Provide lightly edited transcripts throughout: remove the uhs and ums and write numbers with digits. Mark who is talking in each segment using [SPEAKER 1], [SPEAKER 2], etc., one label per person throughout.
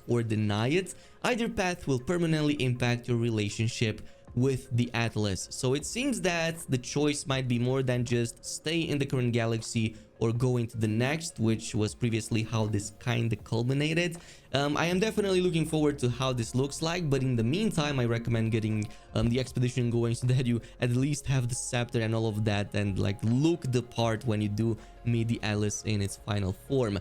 [SPEAKER 1] or deny it, either path will permanently impact your relationship with the Atlas. So it seems that the choice might be more than just stay in the current galaxy or go into the next, which was previously how this kind of culminated. I am definitely looking forward to how this looks like, but in the meantime, I recommend getting the expedition going so that you at least have the scepter and all of that, and like look the part when you do meet the Atlas in its final form.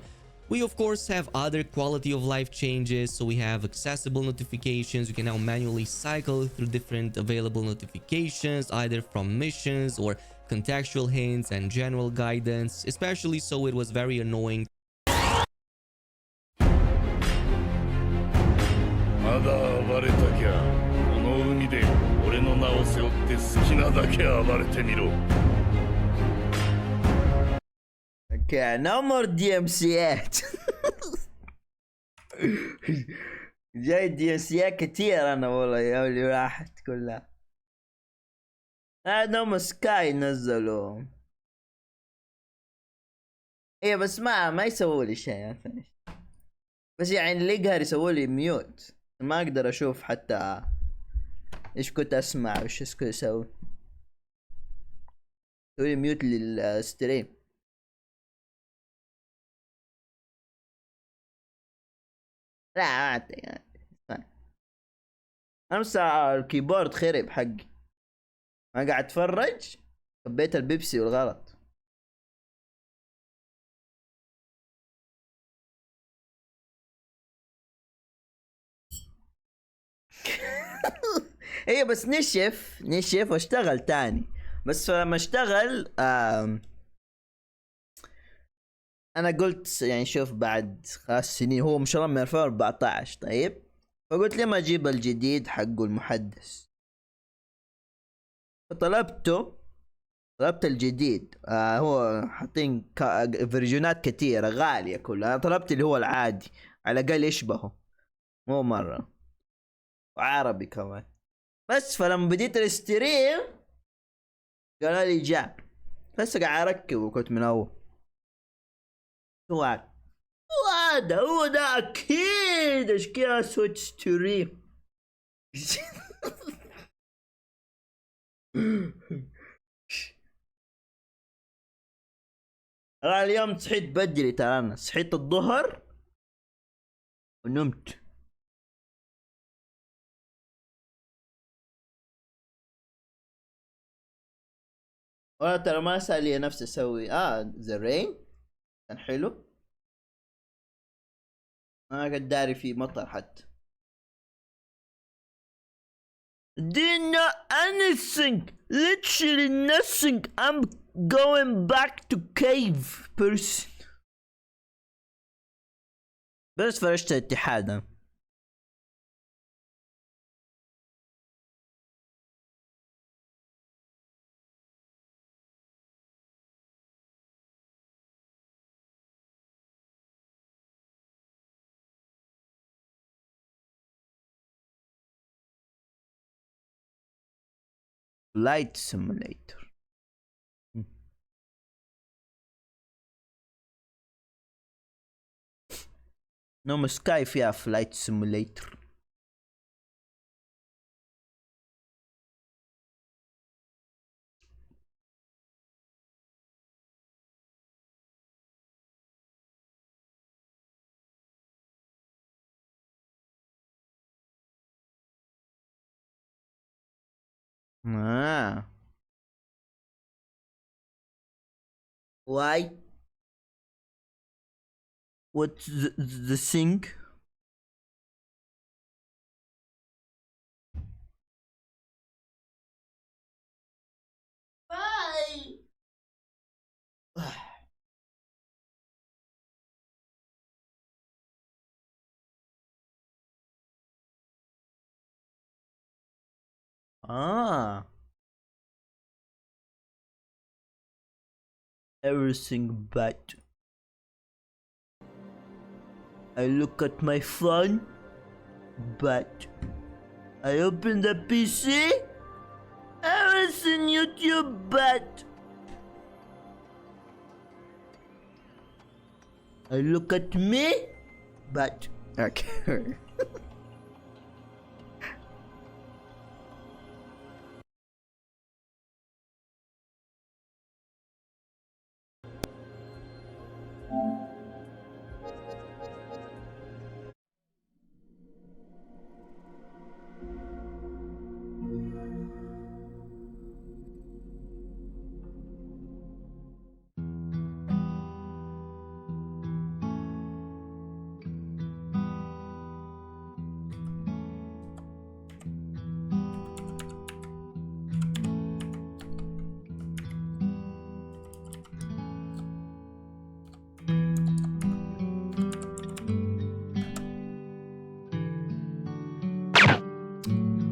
[SPEAKER 1] We of course have other quality of life changes, so we have accessible notifications. You can now manually cycle through different available notifications, either from missions or contextual hints and general guidance, especially so it was very annoying.
[SPEAKER 2] Okay, no more DMCات. جاي DMCات كتير انا والله يا اللي راحت كلها. نوم سكاي نزلوا. ايه بس ما يسووا لي شيء ثاني. بس يعني اللي يقهر يسووا لي ميوت. ما اقدر اشوف حتى ايش كنت اسمع وايش كنت اسوي. يسوي لي ميوت للستريم. لا عادي. امس الكيبورد خرب حقي. انا قاعد اتفرج كبيت البيبسي والغلط. ايه بس نشف واشتغل تاني. بس لما اشتغل انا قلت يعني شوف بعد 5 سنين، هو ما شاء الله من 2014 طيب، فقلت لي ما اجيب الجديد حقه المحدث، فطلبت الجديد. هو حاطين فيرجونات كثيره غاليه كلها، انا طلبت اللي هو العادي على الاقل يشبهه مو مره وعربي كمان. بس فلما بديت الستريم قال لي جاء، بس قاعد اركب وكنت من اول. هو ده اكيد ايش كذا سويت ستريم. انا اليوم صحيت بدري، ترى انا صحيت الظهر ونمت. وانا ترى ما سالي نفسي اسوي زرين كان حلو. انا قد داري في مطر حتى. Didn't know anything, literally nothing. I'm going back to cave person. بس فرشت اتحادا. Flight simulator. نوم سكاي فيها فلايت سيموليتر. Why? What's the thing? Bye. Everything bad. I look at my phone, but I open the PC, everything YouTube bad. I look at me, but اوكي.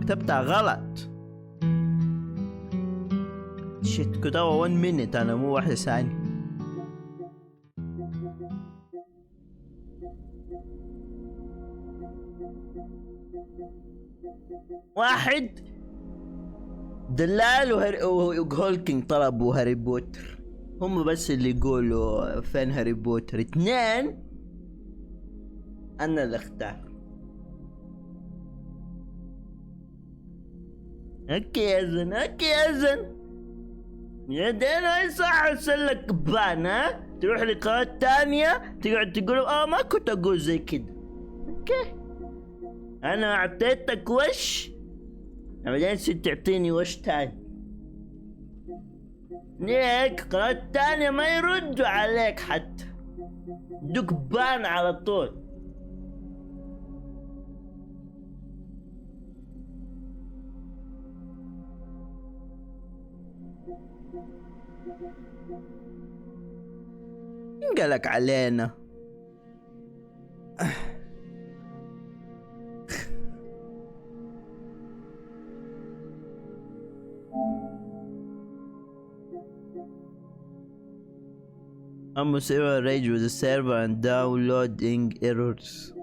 [SPEAKER 2] كتبتها غلط. شيت كده 1 minute انا مو واحدة ثانية. واحد دلال وهولكينج طلبوا هاري بوتر، هم بس اللي يقولوا فين هاري بوتر. 2 انا اللي اختار. اوكي يا زن، اوكي يا زن. يا دين هاي صح ارسلك كبان، ها تروح لقناة تانية تقعد تقول ما كنت اقول زي كده. اوكي انا اعطيتك وش، بعدين ست تعطيني وش تاني. ليك قناة تانية ما يردوا عليك حتى، دوك بان على طول. قالك علينا. I'm server rage with the server and downloading errors.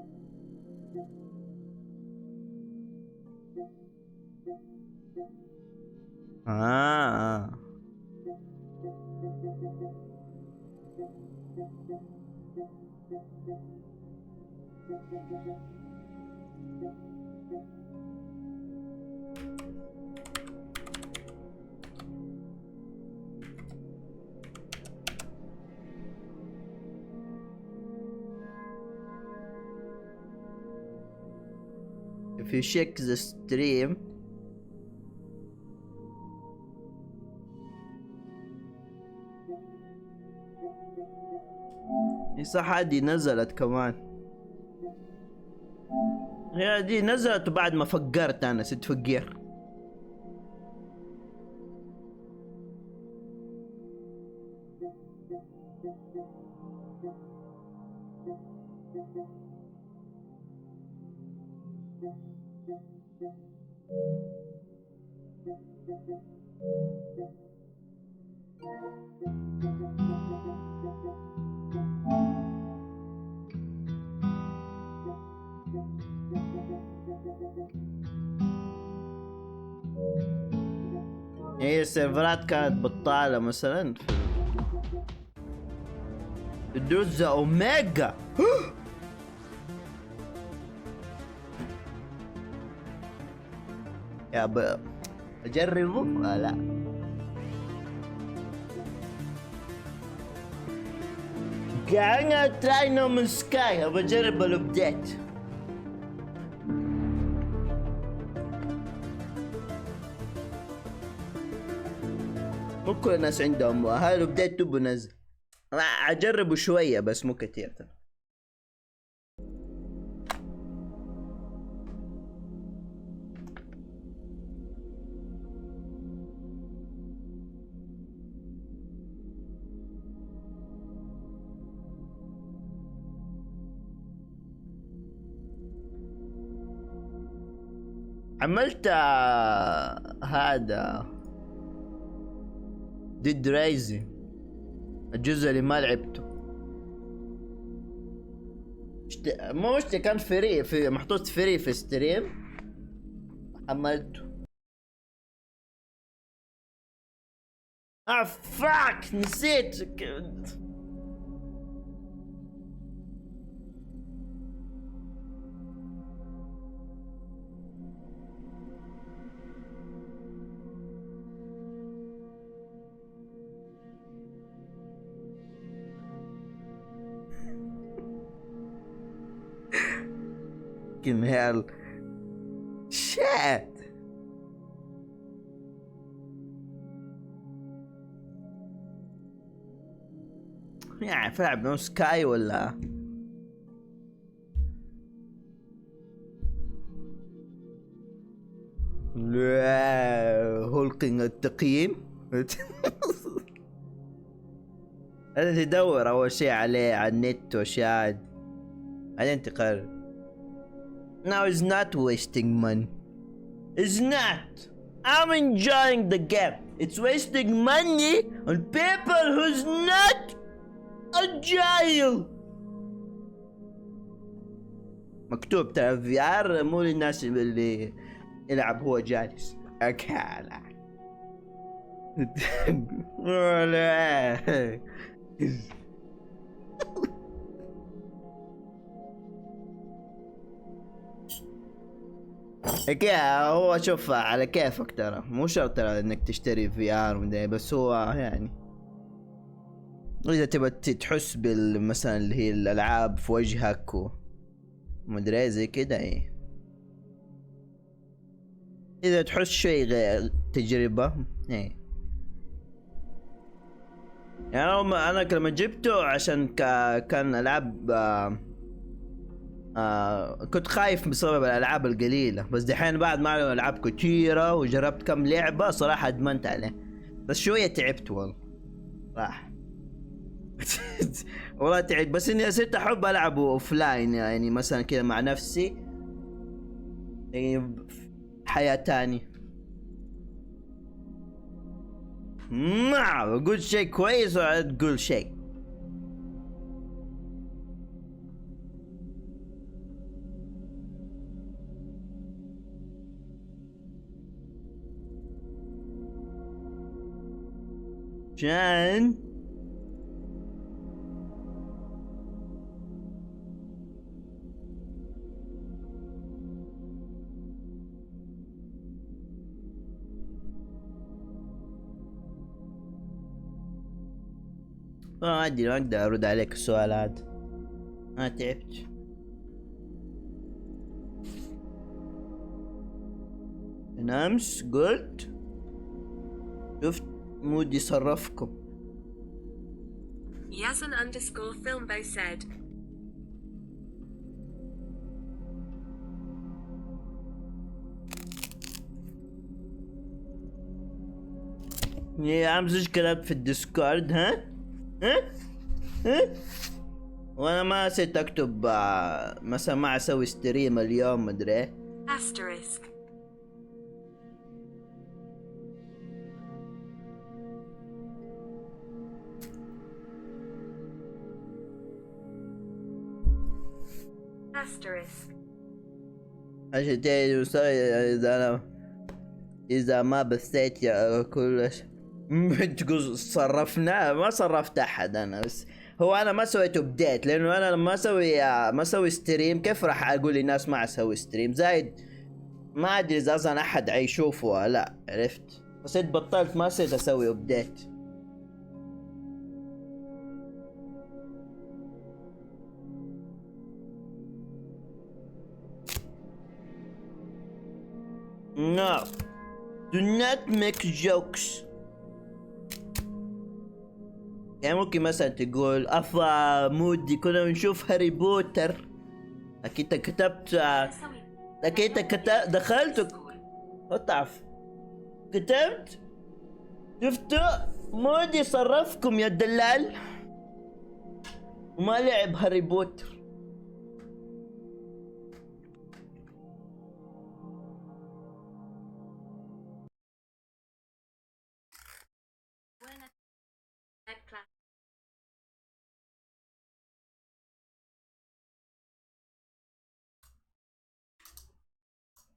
[SPEAKER 2] If you check the stream صح هذه نزلت كمان. هي دي نزلت بعد ما فقرت انا، ست فقير. هي السيرفرات كانت بطالة مثلا في دوزة اوميجا. يا اجربه لا. قاعد تراي نو من سكاي، ابى اجرب الابديت. مو كل الناس عندهم هذا الابديت تبو نزل. اجربه شوية بس مو كتير ترى. عملت هذا ديد رايزي الجزء اللي ما لعبته. مو كان فري، في محطوط فري في ستريم، حملته. فاك نسيت. fucking hell. Shit. يعني فلعب نو سكاي ولا لا هولكينج التقييم. لازم تدور اول شيء عليه على النت واشياء بعدين تقرر. No, it's not wasting money. It's not. I'm enjoying the game. It's wasting money on people who's not agile. مكتوب ترى في ار مو للناس اللي يلعب هو جالس. أكالا. هو شوف على كيفك ترى مو شرط ترى انك تشتري في ار بس هو يعني اذا تبى تحس مثلا اللي هي الالعاب في وجهك ومدري زي كده ايه اذا تحس شيء غير تجربة ايه يعني انا لما جبته عشان كان العاب كنت خايف بسبب الالعاب القليله بس دحين بعد ما اعلنوا العاب كثيره وجربت كم لعبه صراحه ادمنت عليه بس شويه تعبت والله راح. والله تعبت بس اني صرت احب العبه اوفلاين يعني مثلا كذا مع نفسي يعني حياه تانية. ما بقول شيء كويس ولا تقول شيء. عشان ما ادري ما اقدر ارد عليك السؤال هذا انا تعبت. انا امس قلت شفت مودي صرفكم.
[SPEAKER 3] Yazan_Filmbo said.
[SPEAKER 2] يا امس ايش كتبت في الديسكورد ها؟ وانا ما نسيت اكتب مثلا ما اسوي ستريم اليوم مدري
[SPEAKER 3] Asterisk. Asterisk.
[SPEAKER 2] عشان اذا ما بثيت يا كلش تقول صرفنا ما صرفت احد انا بس هو انا ما سويت ابديت لانه انا لما ما اسوي ستريم كيف راح اقول للناس ما اسوي ستريم زايد ما ادري اذا اصلا احد حيشوفه ولا لا عرفت بس بطلت ما صرت اسوي ابديت. No, do not make jokes. يعني ممكن مثلا تقول افا مودي كنا نشوف هاري بوتر اكيد كتبت اكيد دخلت وطعف كتبت شفتوا مودي صرفكم يا دلال وما لعب هاري بوتر.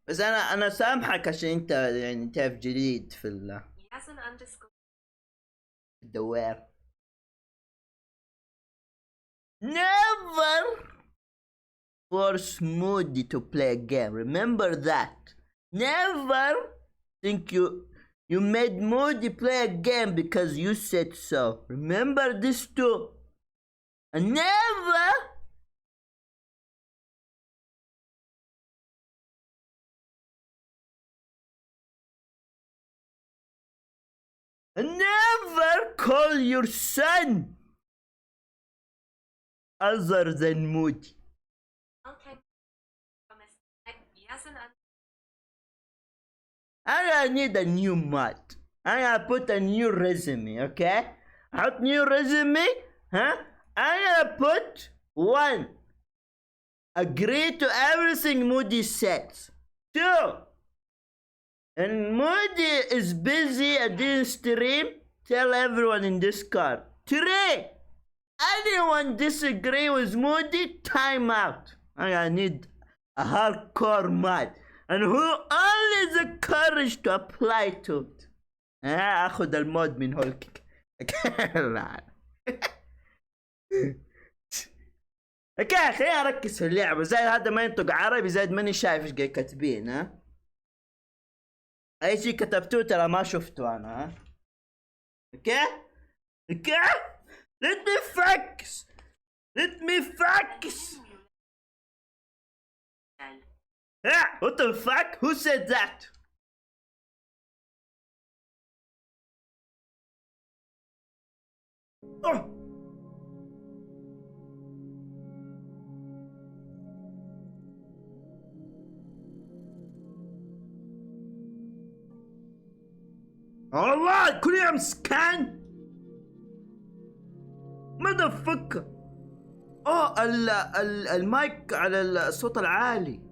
[SPEAKER 2] بس انا سامحك عشان انت يعني تعرف جديد في الدوار. Never force Moody to play a game. Remember that. Never think you made Moody play a game because you said so. Remember this too. And never Never call your son other than Moody.
[SPEAKER 3] Okay. Promise. Yes, and
[SPEAKER 2] I need a new mod. I gotta put a new resume, okay? Out new resume, huh? I gotta put one. Agree to everything Moody says. Two. And Moody is busy, I didn't stream. Tell everyone in this car. Three. Anyone disagree with Moody, time out. I need a hardcore mod. And who only the courage to apply to it. اخذ المود من هولكيك. اوكي خليني اركز في اللعبه. زي هذا ما ينطق عربي، زائد ماني شايف ايش قاعد كاتبين. ها اي شيء كتبتوه ترى ما شفته انا. ها اوكي اوكي. let me focus. What the fuck? Who said that? Oh. Alright, كل يوم سكان motherfucker. اوه المايك على الصوت العالي.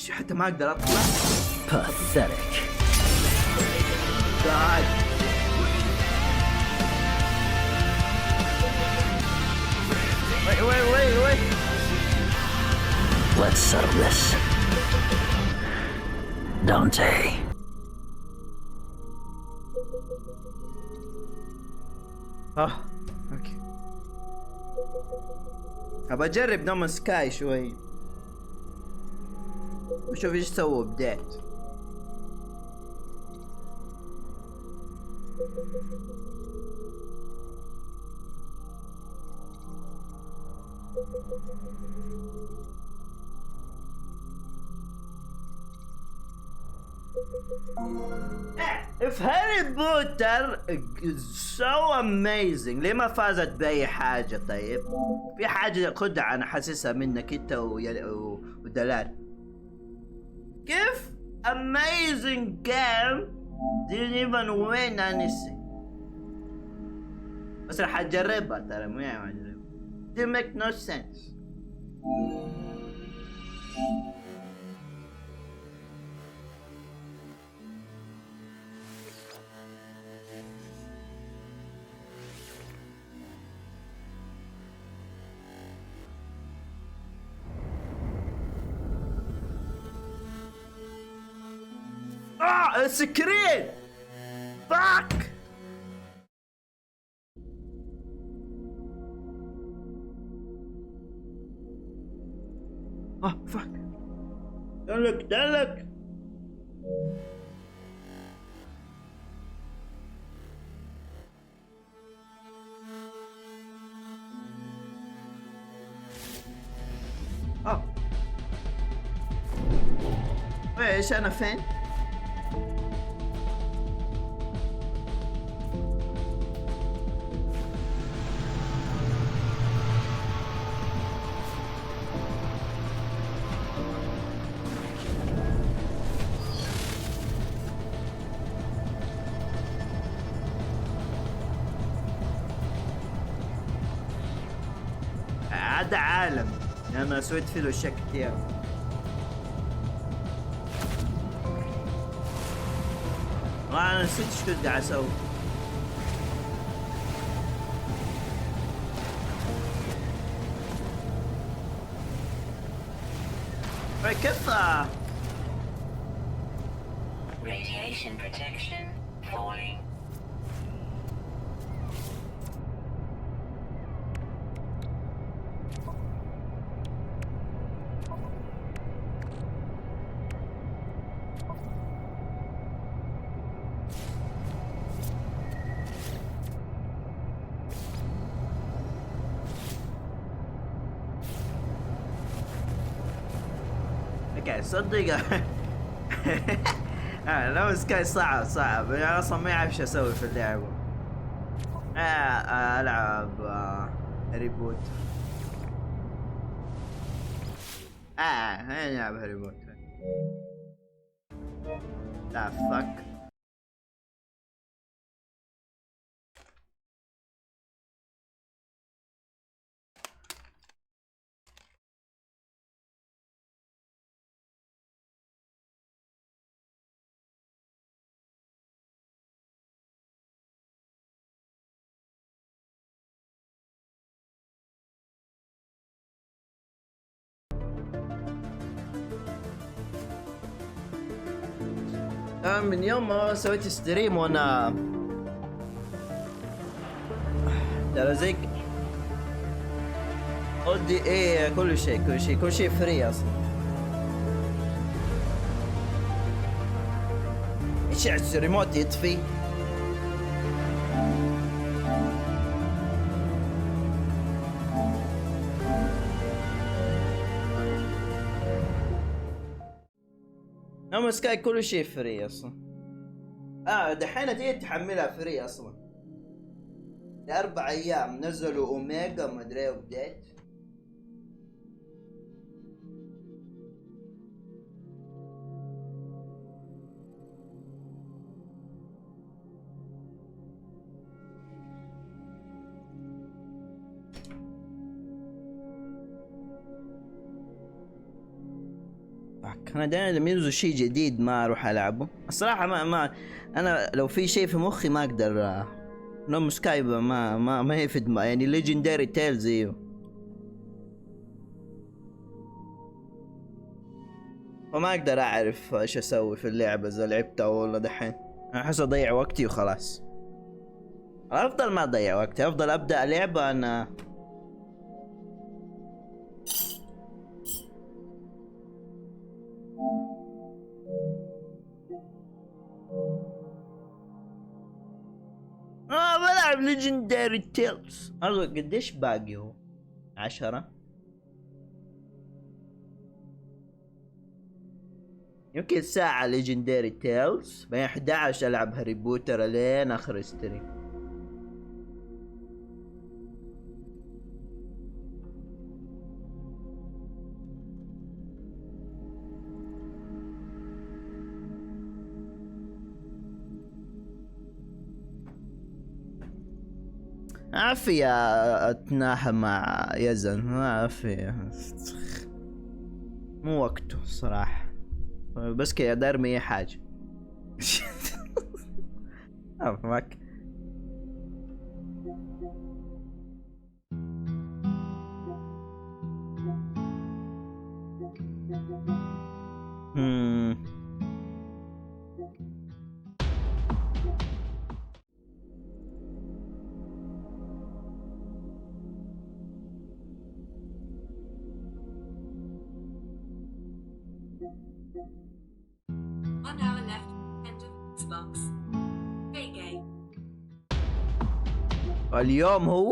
[SPEAKER 2] حتى ما اقدر اطلع. Pathetic. God. Wait.
[SPEAKER 4] Let's settle this. Dante.
[SPEAKER 2] اوكي. ابى اجرب نوم سكاي شوي وشوف ايش سووا بديت. If Harry Potter is so amazing ليه ما فازت بأي حاجة؟ طيب في حاجة خدعة أنا حاسسها منك أنت ودلال. كيف amazing game didn't even win anything؟ بس راح أجربها ترى مو يعني didn't make no sense. سكرين فاك. فاك دلك ايش انا فين؟ هذا عالم انا سويت فيه له اشياء كثير. انا نسيت ايش كنت قاعد اسوي. كيف
[SPEAKER 5] Radiation protection falling.
[SPEAKER 2] اوكي صدق لا سكاي صعب انا اصلا ما اعرف ايش اسوي في اللعبه. العب هاري بوتر. العب هاري بوتر. لا فك. من يوم ما سويت ستريم وانا ترى زيك ودي ايه كل شيء فري اصلا. ايش الريموت يطفي؟ سكاي كل شيء فري اصلا. دحين تقدر تحملها فري اصلا. ل4 ايام نزلوا اوميجا ما ادري ابديت. انا دائما لما ينزل شيء جديد ما اروح العبه الصراحه. ما انا لو في شيء في مخي ما اقدر. نوم سكاي ما يفيد يعني ليجندري تيل زيه. فما اقدر اعرف ايش اسوي في اللعبه اذا لعبتها ولا دحين. انا احس اضيع وقتي وخلاص. افضل ما اضيع وقتي، افضل ابدا لعبه انا. بلعب ليجندري تيلز. قديش باقي هو؟ 10. يمكن ساعة ليجندري تيلز، بعدين 11 العب هاري بوتر لين اخر ستريم. عافية اتناحى مع يزن، ما عافية. مو وقته صراحة، بس كذا داير ارمي اي حاجة. افهمك.
[SPEAKER 3] One hour left. End of Xbox. Free game.
[SPEAKER 2] اليوم هو؟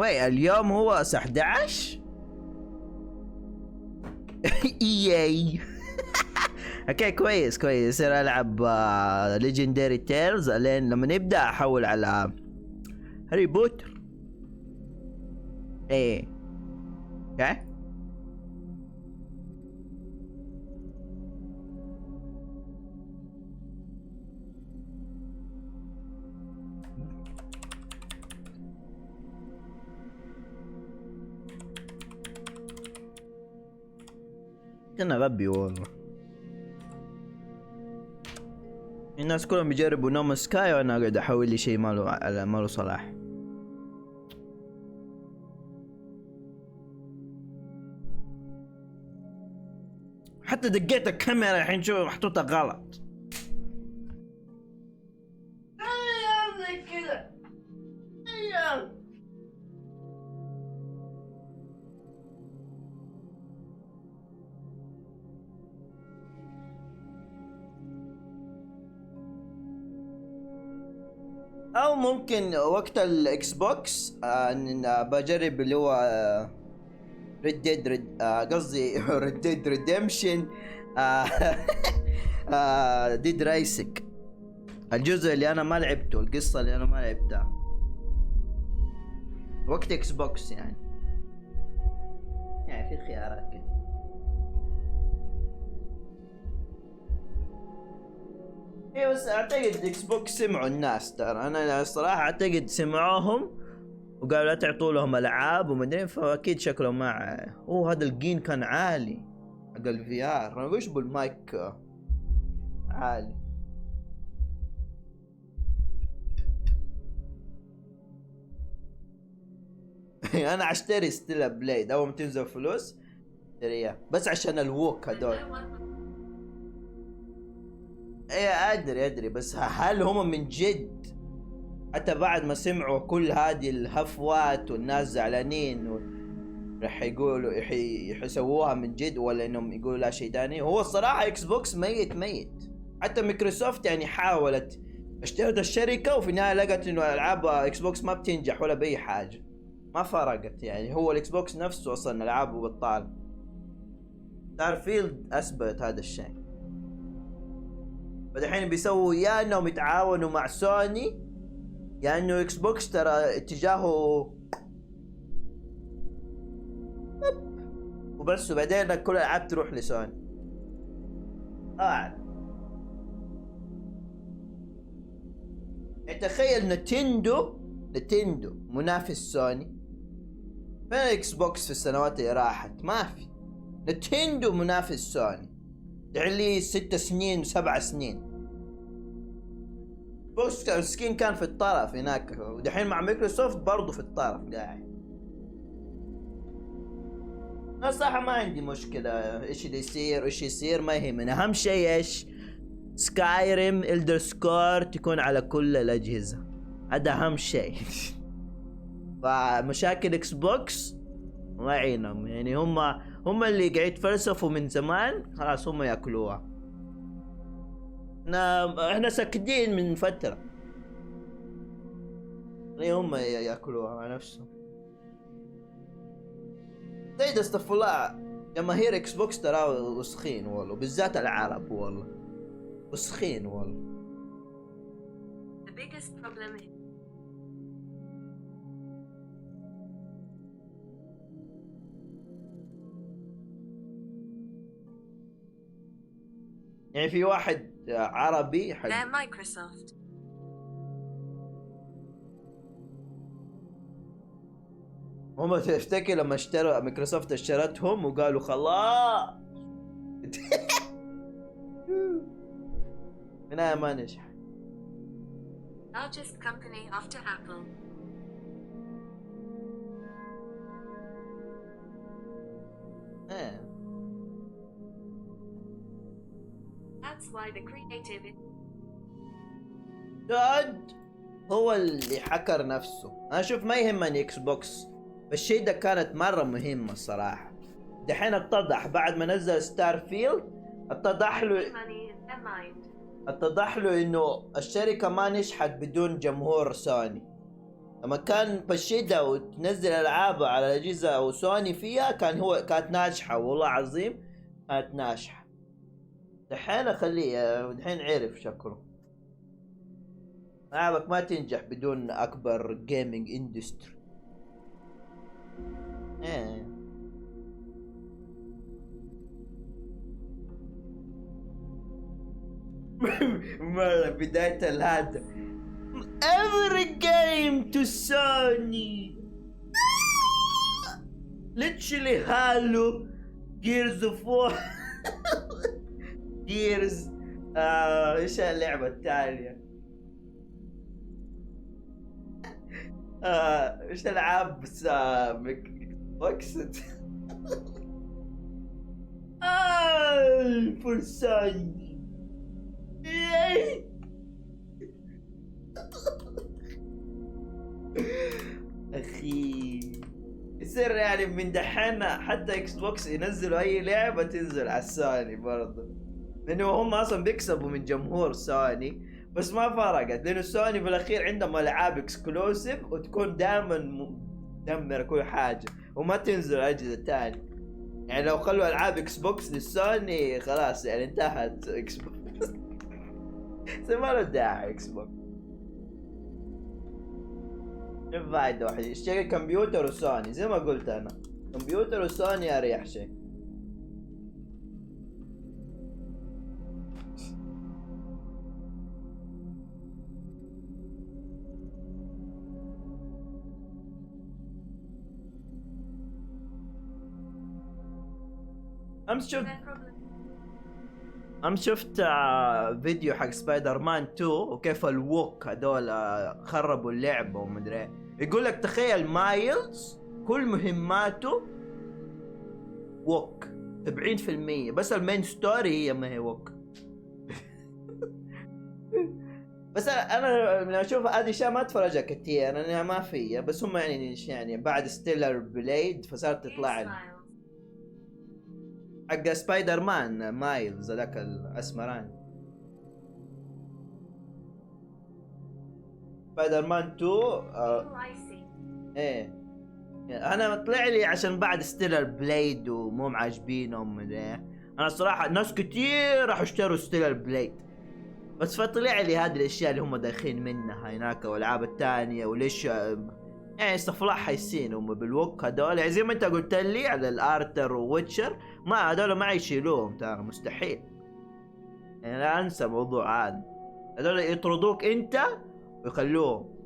[SPEAKER 2] اليوم هو 11. اياي. اوكي كويس يصير العب ليجندري تيلز لين لما نبدا احول على هاري بوتر. ايه اوكي. كنا غبي والله. الناس كلهم بيجربوا نوم سكاي وانا قاعد احول لي شيء ماله صلاح. حتى دقيت الكاميرا الحين شوف محطوطة غلط. زي كذا. او ممكن وقت الاكس بوكس بجرب اللي هو ريد ديد قصدي ريد ديد ريديمشن ديد رايسك، الجزء اللي انا ما لعبته، القصة اللي انا ما لعبتها وقت اكس بوكس يعني في خيارات كده. ايه بس اعتقد اكس بوكس سمعوا الناس، ترى انا الصراحة اعتقد سمعوهم وقالوا لا تعطوا لهم العاب ومدري، فاكيد شكلهم ما هذا الجين كان عالي حق الفي ار. انا وش بالمايك عالي. انا اشتري ستيلا بليد اول ما تنزل فلوس اشتريها بس عشان الووك هذول. ايه ادري بس هل هم من جد حتى بعد ما سمعوا كل هذه الهفوات والناس زعلانين رح يقولوا يسووها من جد، ولا انهم يقولوا لا شيء ثاني؟ هو الصراحه اكس بوكس ميت. حتى مايكروسوفت يعني حاولت اشترت الشركه وفي النهايه لقت انه العاب اكس بوكس ما بتنجح ولا باي حاجه، ما فرقت. يعني هو الاكس بوكس نفسه اصلا العابه بطال. ستارفيلد اثبت هذا الشيء. فدحين بيسووا يا انهم يتعاونوا مع سوني، يا انه اكس بوكس ترى اتجاهه وبس، وبعدين كل الالعاب تروح لسوني. تخيل نتندو منافس سوني. فين اكس بوكس في السنوات اللي راحت؟ ما في. نتندو منافس سوني لي 6 سنين 7 سنين. بوكس السكين كان في الطرف هناك، ودحين مع مايكروسوفت برضو في الطرف قاعد. انا صراحة ما عندي مشكلة ايش اللي يصير وايش يصير، ما يهمني. اهم شيء ايش؟ سكايريم إلدر سكور تكون على كل الأجهزة، هذا أهم شيء. فمشاكل إكس بوكس الله يعينهم، يعني هم اللي قاعد يتفلسفوا من زمان، خلاص هم يأكلوها. احنا ساكتين من فترة، هم يأكلوها مع نفسهم. زي استغفر الله، جماهير إكس بوكس ترى وسخين والله، بالذات العرب والله وسخين والله.
[SPEAKER 3] The biggest problem is
[SPEAKER 2] يعني في واحد عربي حق
[SPEAKER 3] they're Microsoft.
[SPEAKER 2] هم تفتكر لما اشتروا مايكروسوفت اشترتهم وقالوا خلاص هنا ما نجح.
[SPEAKER 3] Largest company after Apple. That's why the creative
[SPEAKER 2] جاد هو اللي حكر نفسه. انا اشوف ما يهمني اكس بوكس، الشيء ده كانت مرة مهمة الصراحة. دحين اتضح بعد ما نزل ستار فيلد، اتضح له انه الشركة ما نجحت بدون جمهور سوني. لما كان بشيدا وتنزل العابها على الاجهزة وسوني فيها كانت ناجحة والله عظيم، كانت ناجحة. دحين اخليه، دحين عرف شكله لعبك ما تنجح بدون اكبر جيمنج اندستري. مرة بداية الهذا every game to Sony literally Halo Gears of War Gears ايش اللعبة الثانية ايش العاب بوكست فرساني اخي يصير يعني من دحين حتى اكس بوكس ينزلوا اي لعبة تنزل على السوني برضه، لانه هم اصلا بيكسبوا من جمهور سوني. بس ما فرقت لانه سوني بالاخير عندهم العاب اكسكلوسيف وتكون دائما مدمر كل حاجة وما تنزل اجهزة تاني. يعني لو خلوا العاب اكس بوكس للسوني خلاص يعني انتهت اكس بوكس. ما له داعي اكس بوكس. شوف فايدة واحد اشتري كمبيوتر وسوني زي ما قلت انا، كمبيوتر وسوني اريح شيء. امس شفت فيديو حق سبايدر مان 2 وكيف الووك هذول خربوا اللعبة ومدري ايه. يقول لك تخيل مايلز كل مهماته ووك 70%، بس المين ستوري هي ما هي ووك. بس انا لما اشوف هذه اشياء ما اتفرجها كثير انا ما فيها، بس هم يعني بعد ستيلر بليد فصارت تطلع لي حق سبايدر مان مايلز ذاك الاسمراني. سبايدر مان 2 ايه انا طلع لي عشان بعد ستيلر بليد ومو معجبينهم ايه. انا الصراحه ناس كتير راح اشتروا ستيلر بليد، بس فطلع لي هذه الاشياء اللي هم داخلين منها هناك والالعاب الثانيه وليش يعني صفلاح حيسين هم بالوك هذول. يعني زي ما انت قلت لي على الارتر وويتشر، ما هذول ما يشيلوهم ترى مستحيل. يعني لا انسى الموضوع هذا، هذول يطردوك انت ويخلوهم.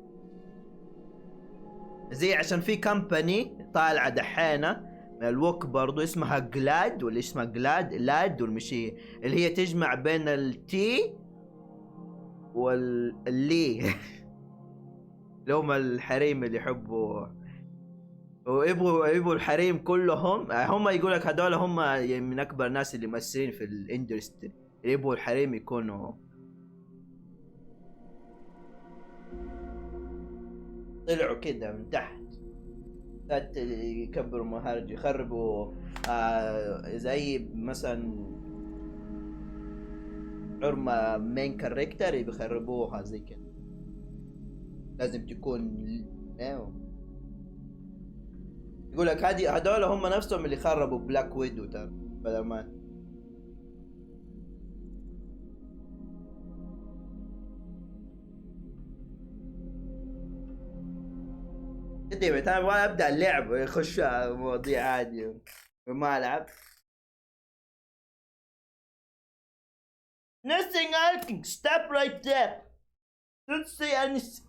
[SPEAKER 2] زي عشان في كمباني طالعه دحينه من الوك برضو اسمها جلاد ولا اسمها لاد والمشي اللي هي تجمع بين التي واللي اللي هم الحريم اللي يحبوا ويبغوا الحريم كلهم. هم يقول لك هذول هم من اكبر الناس اللي ممثلين في الاندستري اللي يبغوا الحريم يكونوا طلعوا كده من تحت يكبروا مهارج يخربوا زي مثلا حرمة مين كاركتر بيخربوها زي كده. لازم تكون يقول لك هذول هم نفسهم اللي خربوا بلاك ويدو ترى بدل ما كده. انا ابغى ابدا اللعب يخش مواضيع عادي وما العب. Nothing Alking, stop right there. Don't say anything.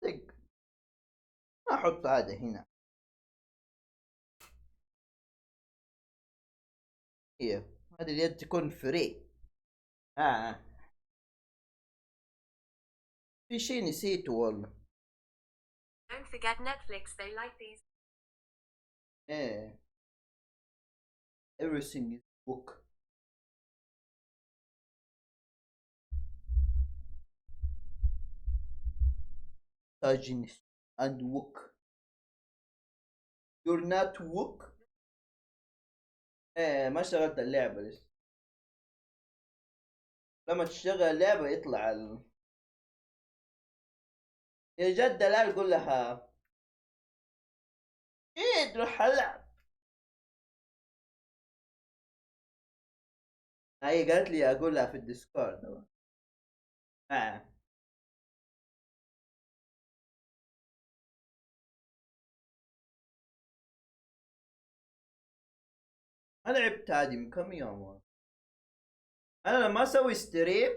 [SPEAKER 2] دق احط هذا هنا. هي هذه اليد تكون فري. في شيء نسيته والله.
[SPEAKER 3] Don't forget Netflix, they like these.
[SPEAKER 2] ايه everything is book. Tajins and work. You're not work. ايه ما شغلت اللعبة لسه. لما تشتغل اللعبة يطلع يا جدة لا تقول لها ايه تروح العب. هي قالت لي اقول لها في الديسكورد. اه انا لعبت هذه من كم يوم. انا لما اسوي ستريم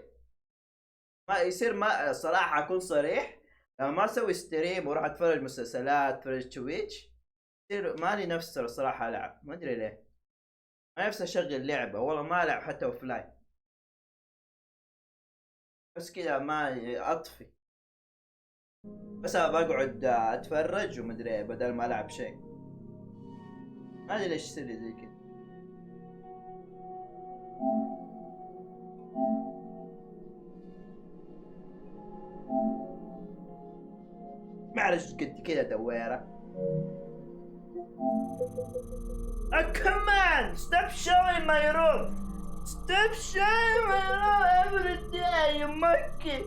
[SPEAKER 2] ما يصير، ما صراحة اكون صريح، لما ما اسوي ستريم واروح اتفرج مسلسلات اتفرج تويتش يصير مالي نفس الصراحة العب. ما ادري ليه ما نفسي اشغل لعبة والله ما العب حتى اوف لاين، بس كذا ما اطفي بس بقعد اتفرج ومدري بدل ما العب شيء. ما ادري ليش يصير زي كذا. معلش قد كذا دويرة. Come on! Stop showing my room! Stop showing my room every day, you monkey!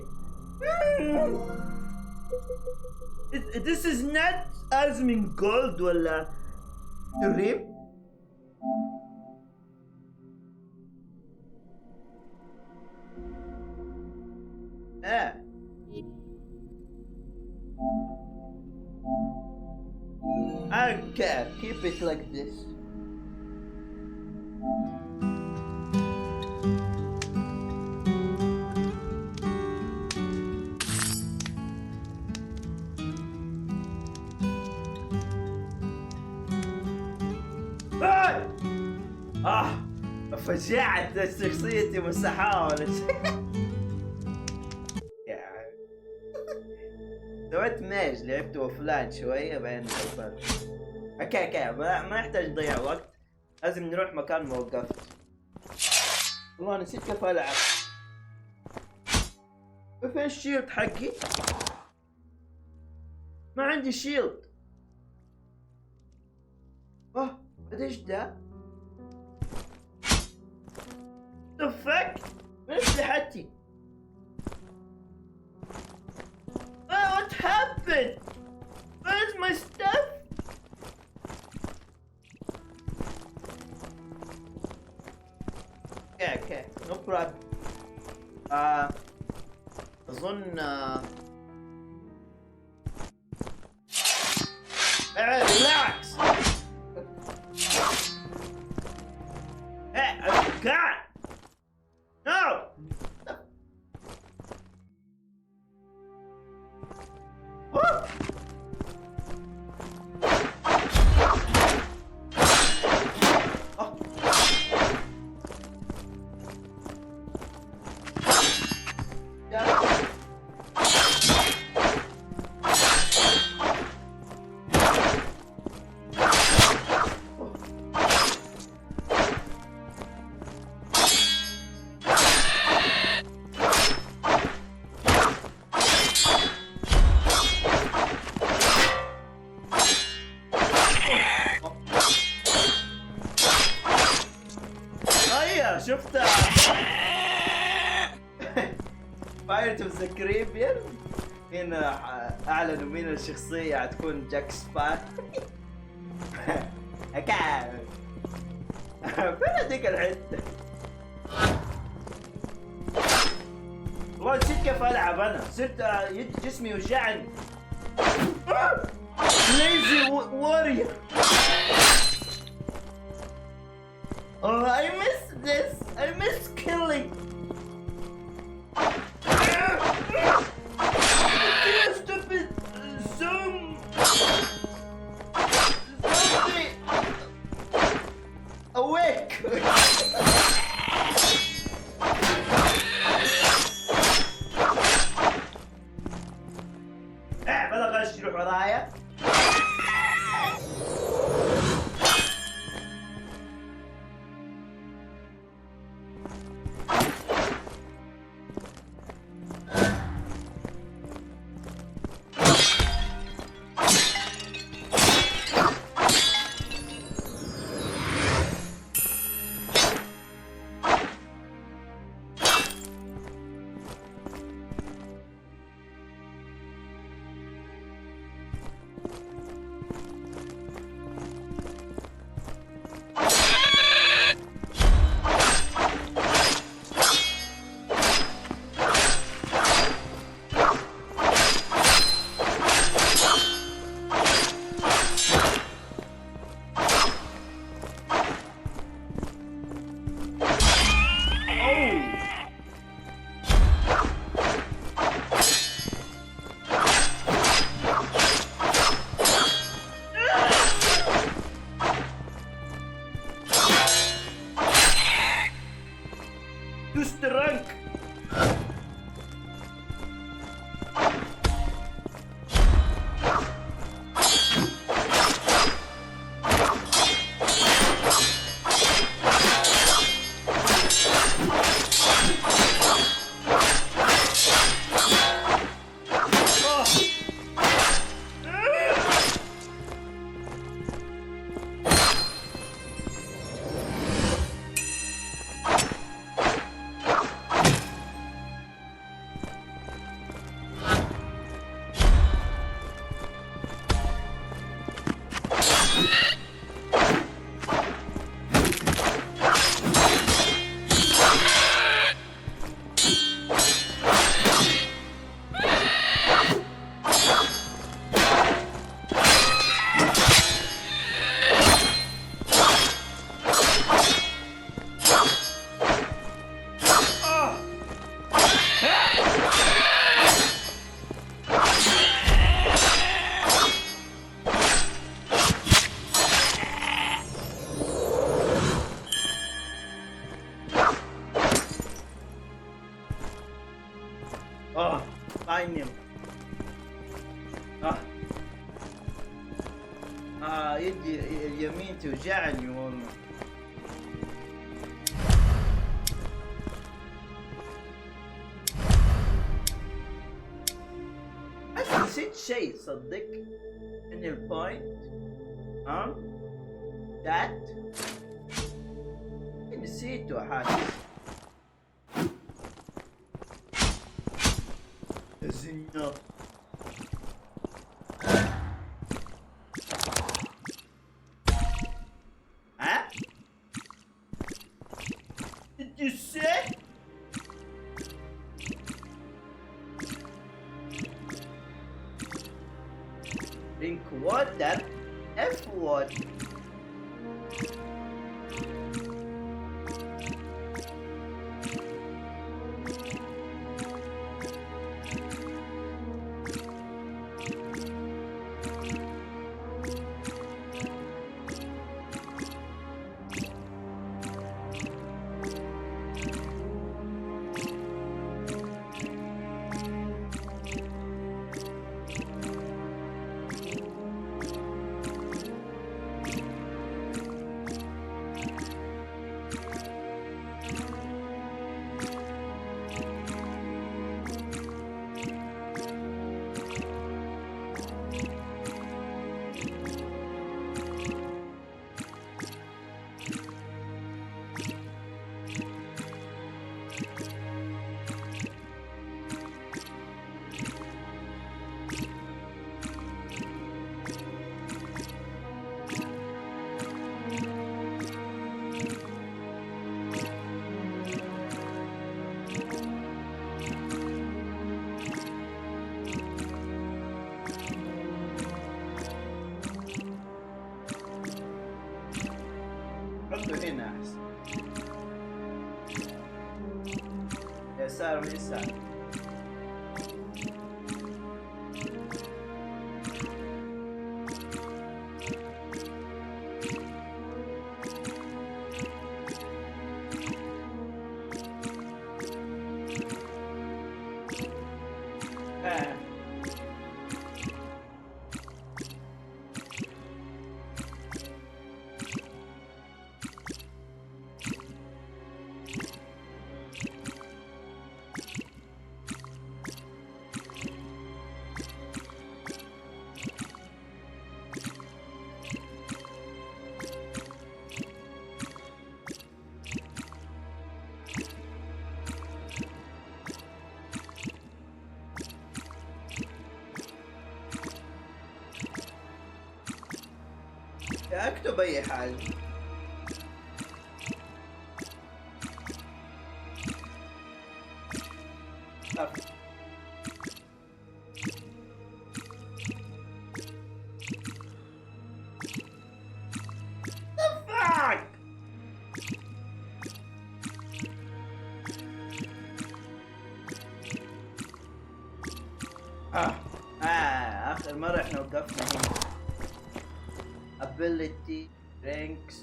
[SPEAKER 2] This is not Asmin Gold ولا Dream? Okay, keep it like this. فجعت شخصيتي مسحاها ولا شيء. يعني سويت ميج لعبت اوفلاين شوية بعدين اوكي ما يحتاج نضيع وقت، لازم نروح مكان ما وقفت. والله نسيت كيف العب. فين الشيلد حقي؟ ما عندي شيلد. ايش ده؟ The fuck؟ وين أسلحتي؟ What happened? Where's my stuff? Okay, no problem. أظن relax. Hey, God! No! What? شفتها فايرت اوف ذا كريبيان. هنا اعلنوا مين الشخصية حتكون جاك سبار. فين هذيك الحتة؟ والله نسيت كيف العب انا، صرت جسمي يوجعني. ليزي وورير. Oh, I miss this. I miss killing. Stupid zoom. Zombie. Awake. بلا غش يروح ورايا. طايني. يدي اليمين توجعني والله. بس نسيت شيء صدق ان البوينت ذات نسيته حاجة. زينة Did you say? Drink water. F word. حطه هنا احسن. يسار ويسار. اكتب اي حاجة. آخر مرة احنا وقفنا هنا. ability ranks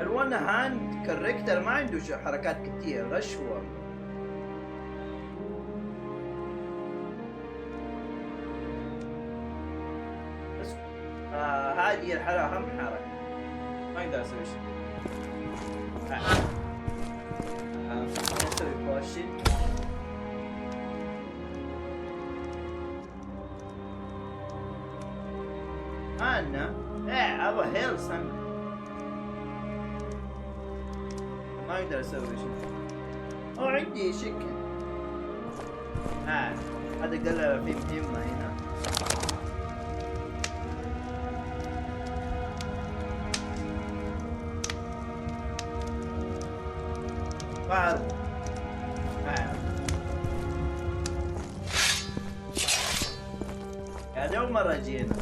[SPEAKER 2] الون هاند كاركتر ما عنده حركات كتير غشوة. بس هذه الحركة أهم حركة ما يقدر يسوي شيء. نسوي بوشن. أنا أبغى هيل سم ما أقدر أسوي شيء. أو عندي شكل هذا قال في مهمة هنا. فار اول مرة جينا.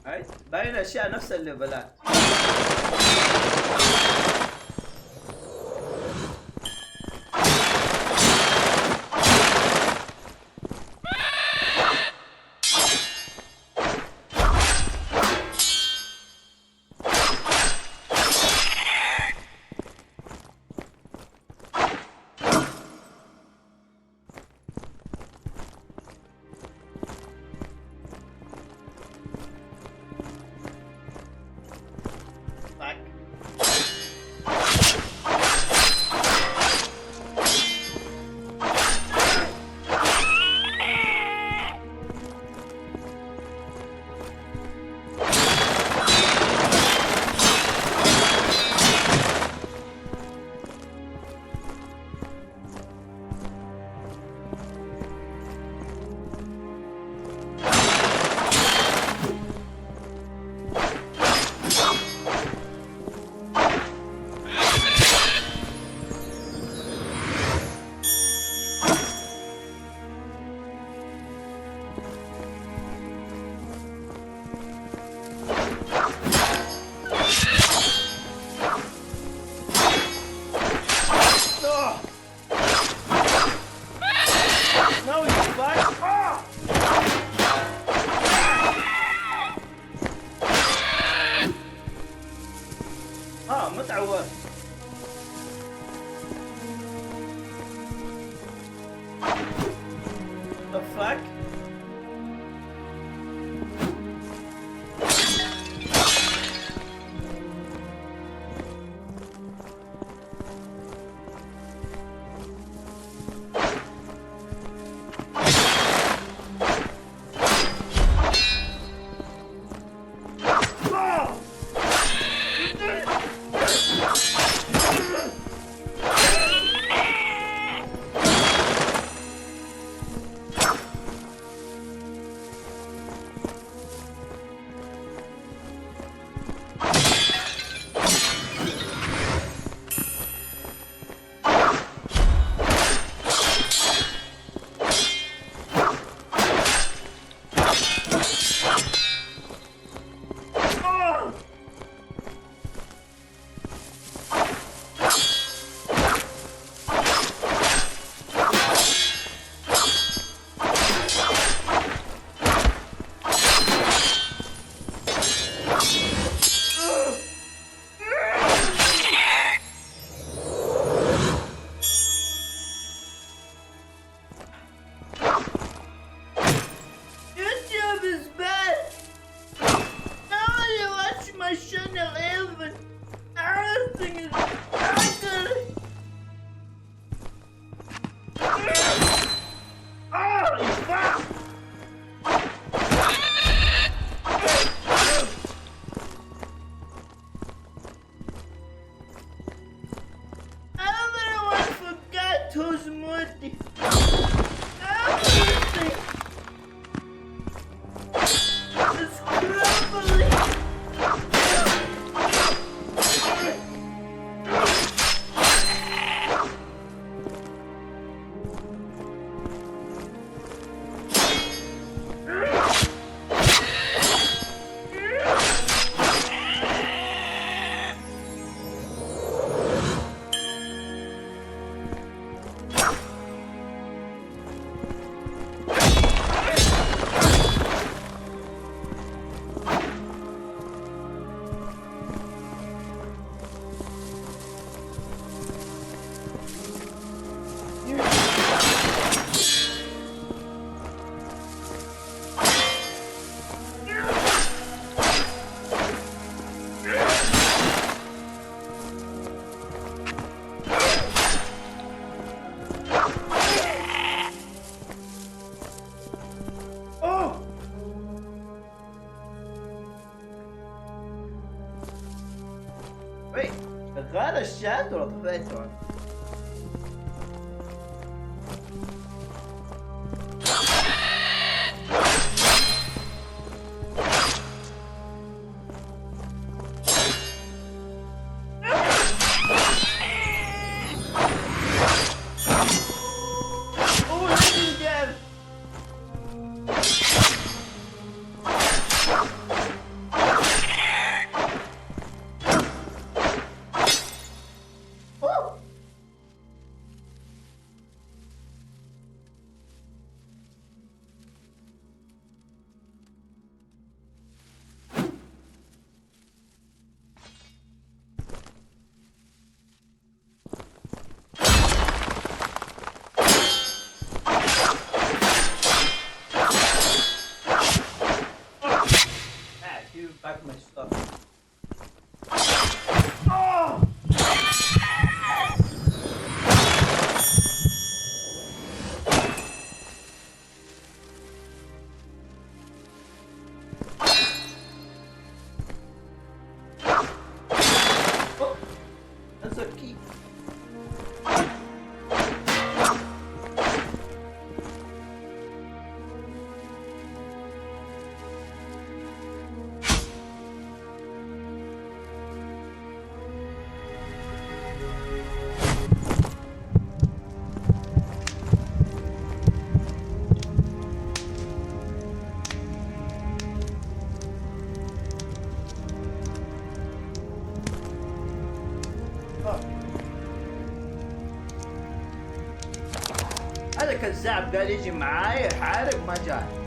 [SPEAKER 2] هاي باين اشياء نفس الليفلات. شغال الشات ولا طفيته؟ Back my stuff. Oh, that's a key. هذا كذاب قال يجي معاي يحارب ما جاء.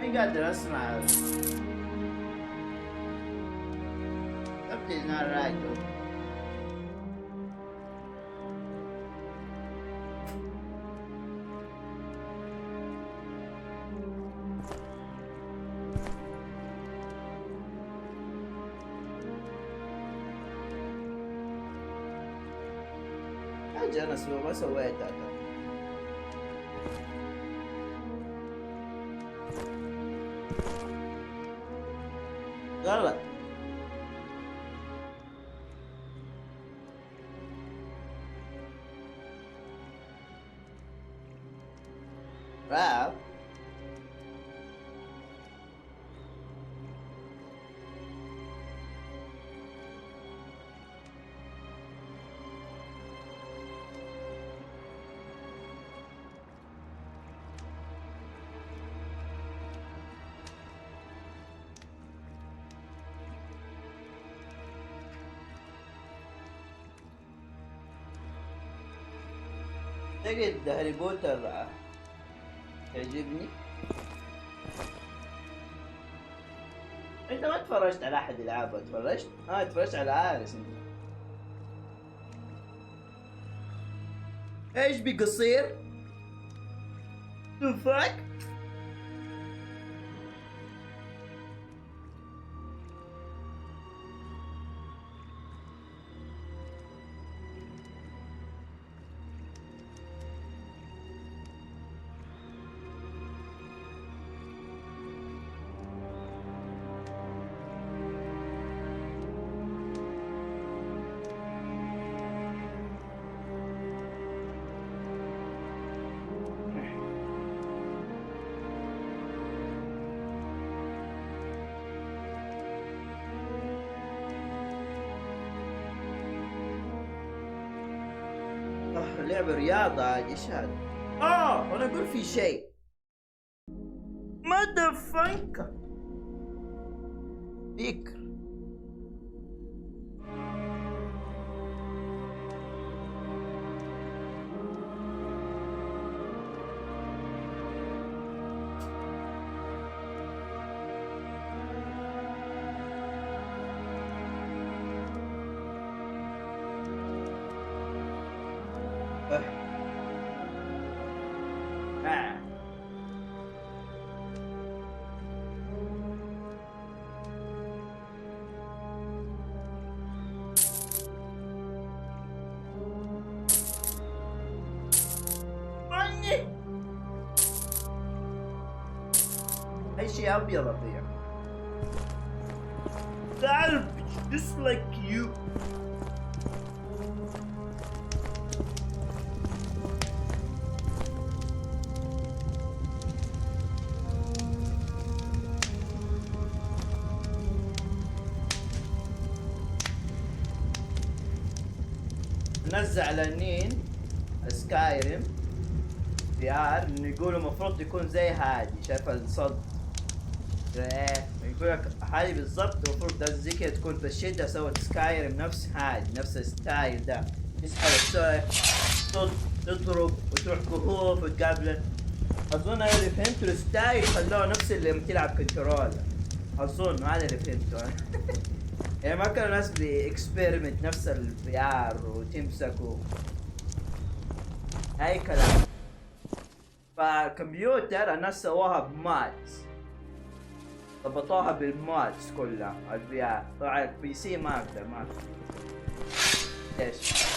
[SPEAKER 2] ماني قادر اسمع. Something's not right though. حاجة أنا ما سويتها. غلط. راب اعتقد هاري بوتر تعجبني. انت ما تفرجت على احد يلعبها؟ تفرجت؟ تفرجت على عارس انت. ايش بقصير؟ تفك؟ لعبة رياضة ايش هذا؟ وانا اقول في شيء. ماذا فانك؟ فكر. اي شيء ابيض اطير. Garbage, just like you. الناس زعلانين سكايريم في ار انه يقولوا المفروض يكون زي هادي. شايف الصد ايه يقول لك هذه بالضبط المفروض ده زي كذا تكون بالشدة. سوت سكايريم نفس هادي نفس الستايل ده. تسحب السوي صد تضرب وتروح كهوف وتقابله. اظن هذا اللي فهمته الستايل خلوه نفس اللي بتلعب كنترول. اظن هذا اللي فهمته. يعني ما كانوا ناس بإكسبيرمنت نفس الفي ار وتمسكوا اي كلام. فالكمبيوتر الناس سووها بمادز، ضبطوها بالمادز كلها الفي ار. طبعا البي سي ما اقدر ما ليش.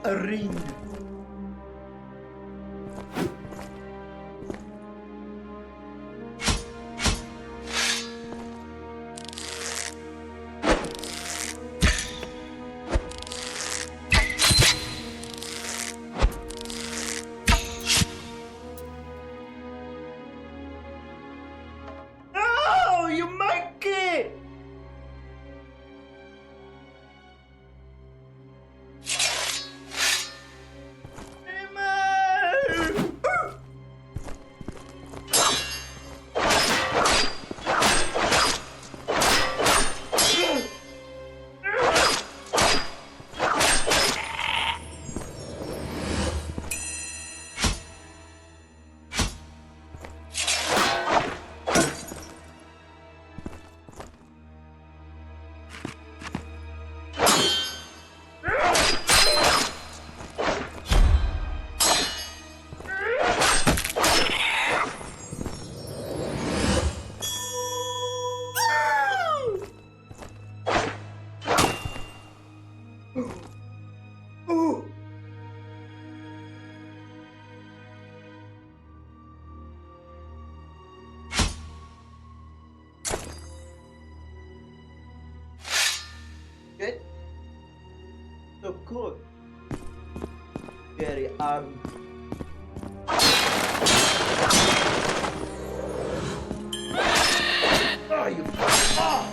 [SPEAKER 2] الرينج. Oh, you monkey! Good. So cool. Very armed. Oh, you. Oh!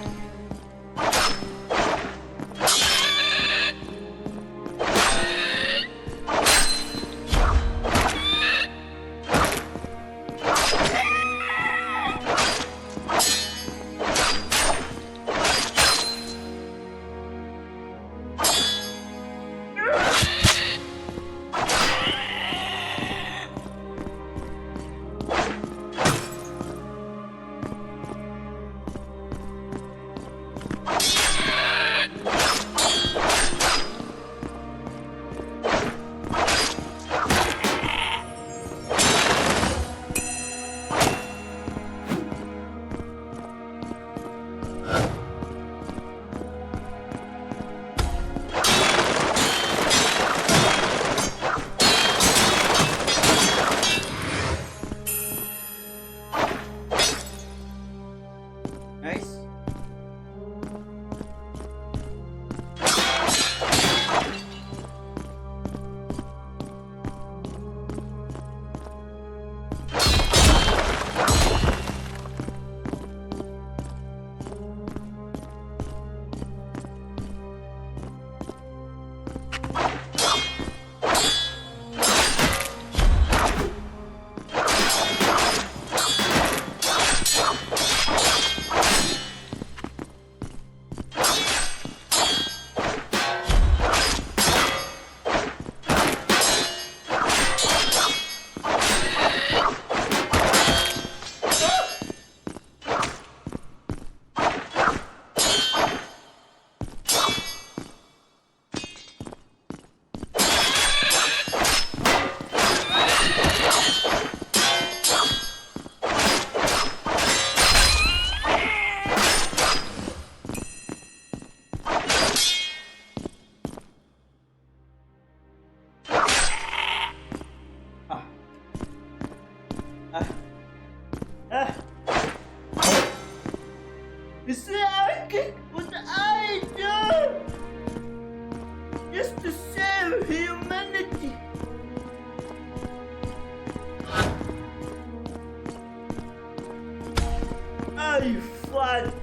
[SPEAKER 2] everyone!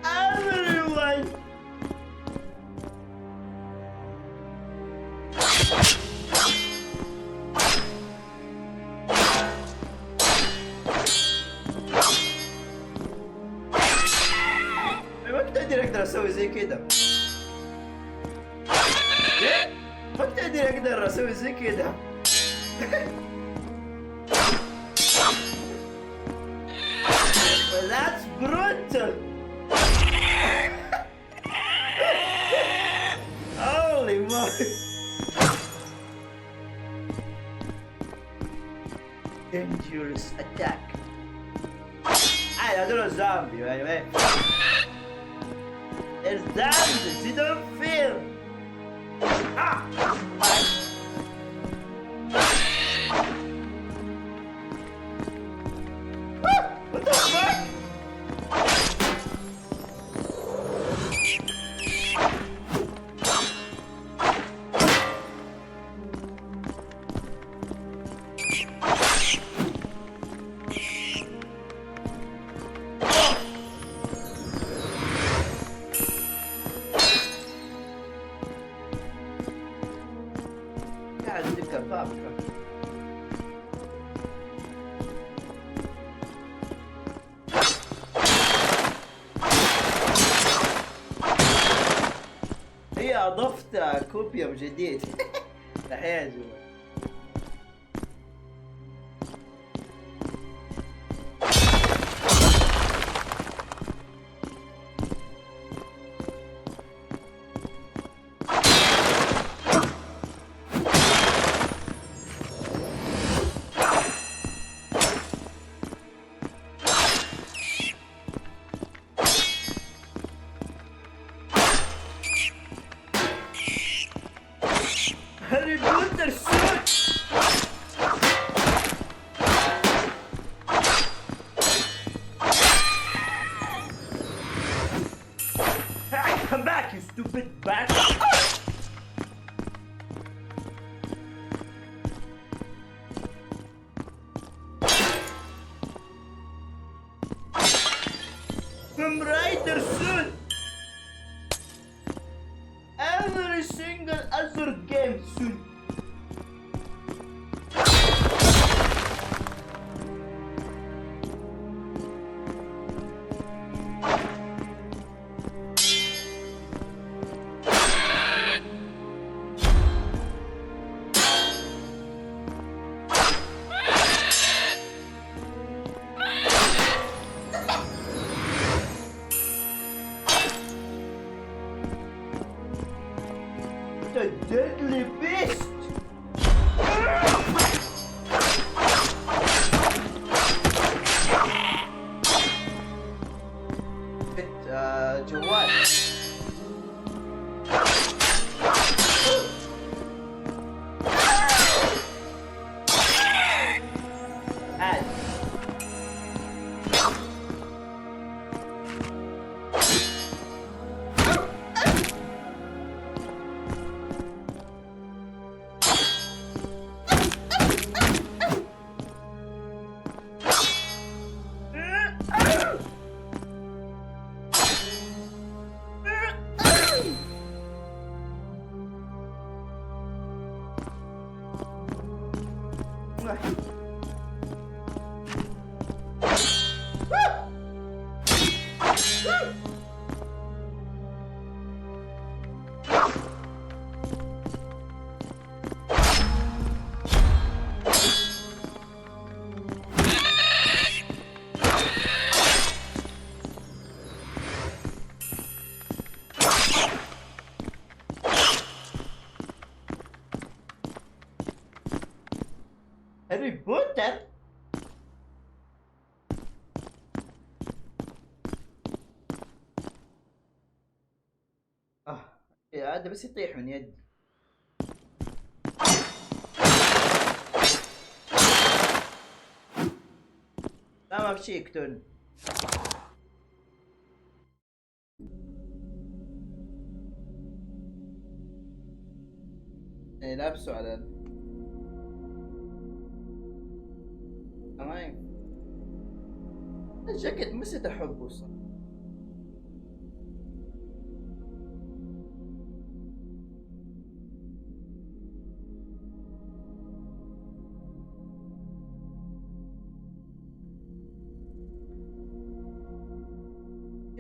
[SPEAKER 2] Everyone! ما كنت أقدر أقدر أسوي زي كده. ليه؟ ما كنت أقدر أسوي زي كده. Well, that's brutal! Holy moly! Dangerous attack. هذول الزومبي يعني There's zombies, you don't feel. Ah! What the fuck? قاعد يدق الباب. هي اضفت كوبيوم جديد. تحية جوا. Harry Potter suit! Hey, come back, you stupid bastard! Tomb Raider suit! Every single other game soon. The deadly beast! جوال عاد هاري بوتر هذا بس يطيح من يدي لا ما في يقتل لابسه على تمام الجاكيت مسيت احبه صح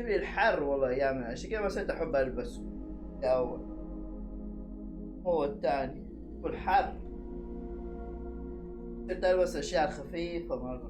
[SPEAKER 2] لي الحر والله ايام، عشان كذا ما صرت احب البسه. الاول هو الثاني والحر صرت البس اشياء خفيفه مره.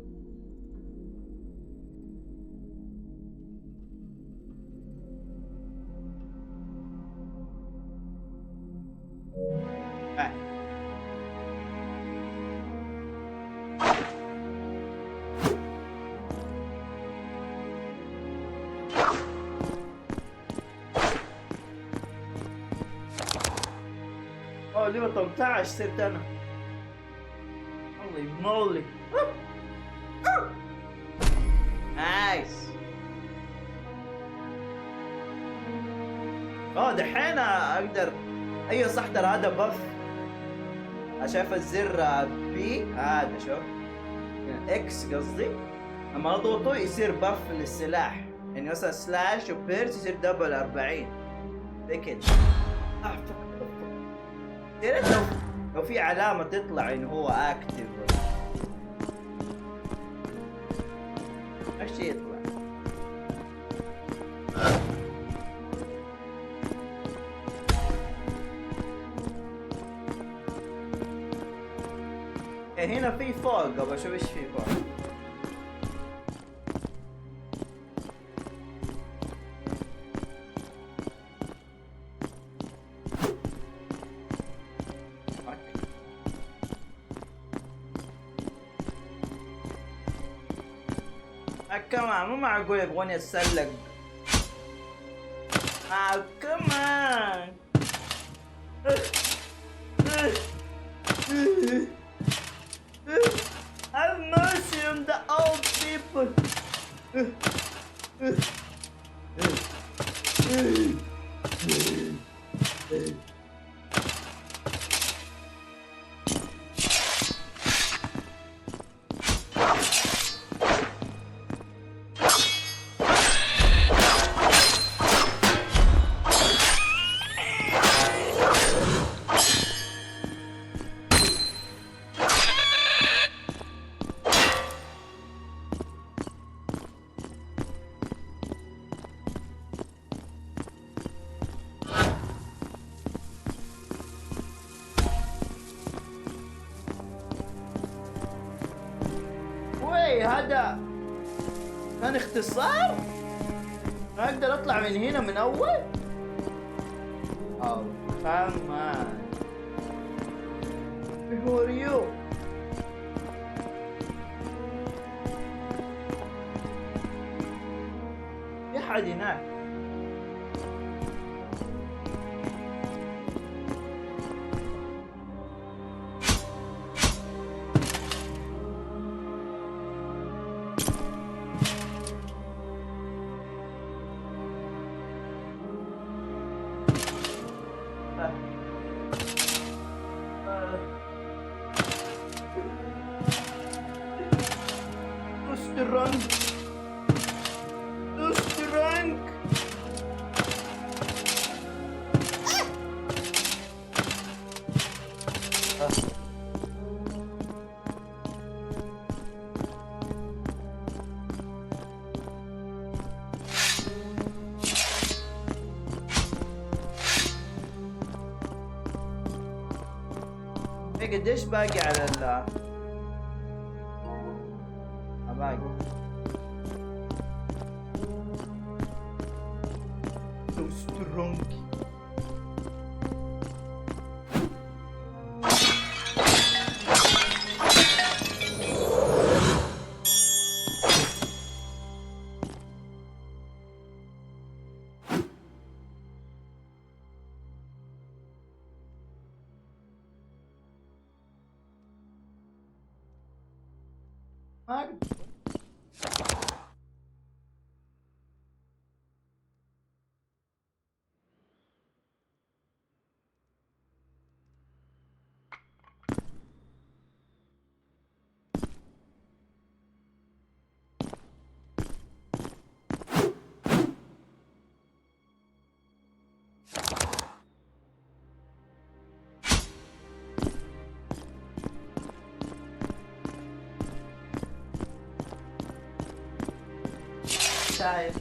[SPEAKER 2] ليه 18 صرت انا. الله مولي. نايس. دحين اقدر. ايوه صح، ترى هذا بف. شايف الزر بي هذا، شوف اكس قصدي، لما اضغطه يصير بف للسلاح، يعني مثلا سلاش وبيرس يصير دبل 40 زي كده. يا ريت لو في علامة تطلع انه هو اكتف. ايش يطلع؟ هنا في فوق، ابغى اشوف ايش في فوق. كمان مو معقول يبغوني اتسلق. كمان have mercy on the old people. هذا كان اختصار؟ انا اقدر اطلع من هنا من اول؟ او كمان who are you؟ في حد هناك. قديش باقي على باقي so strong. شايف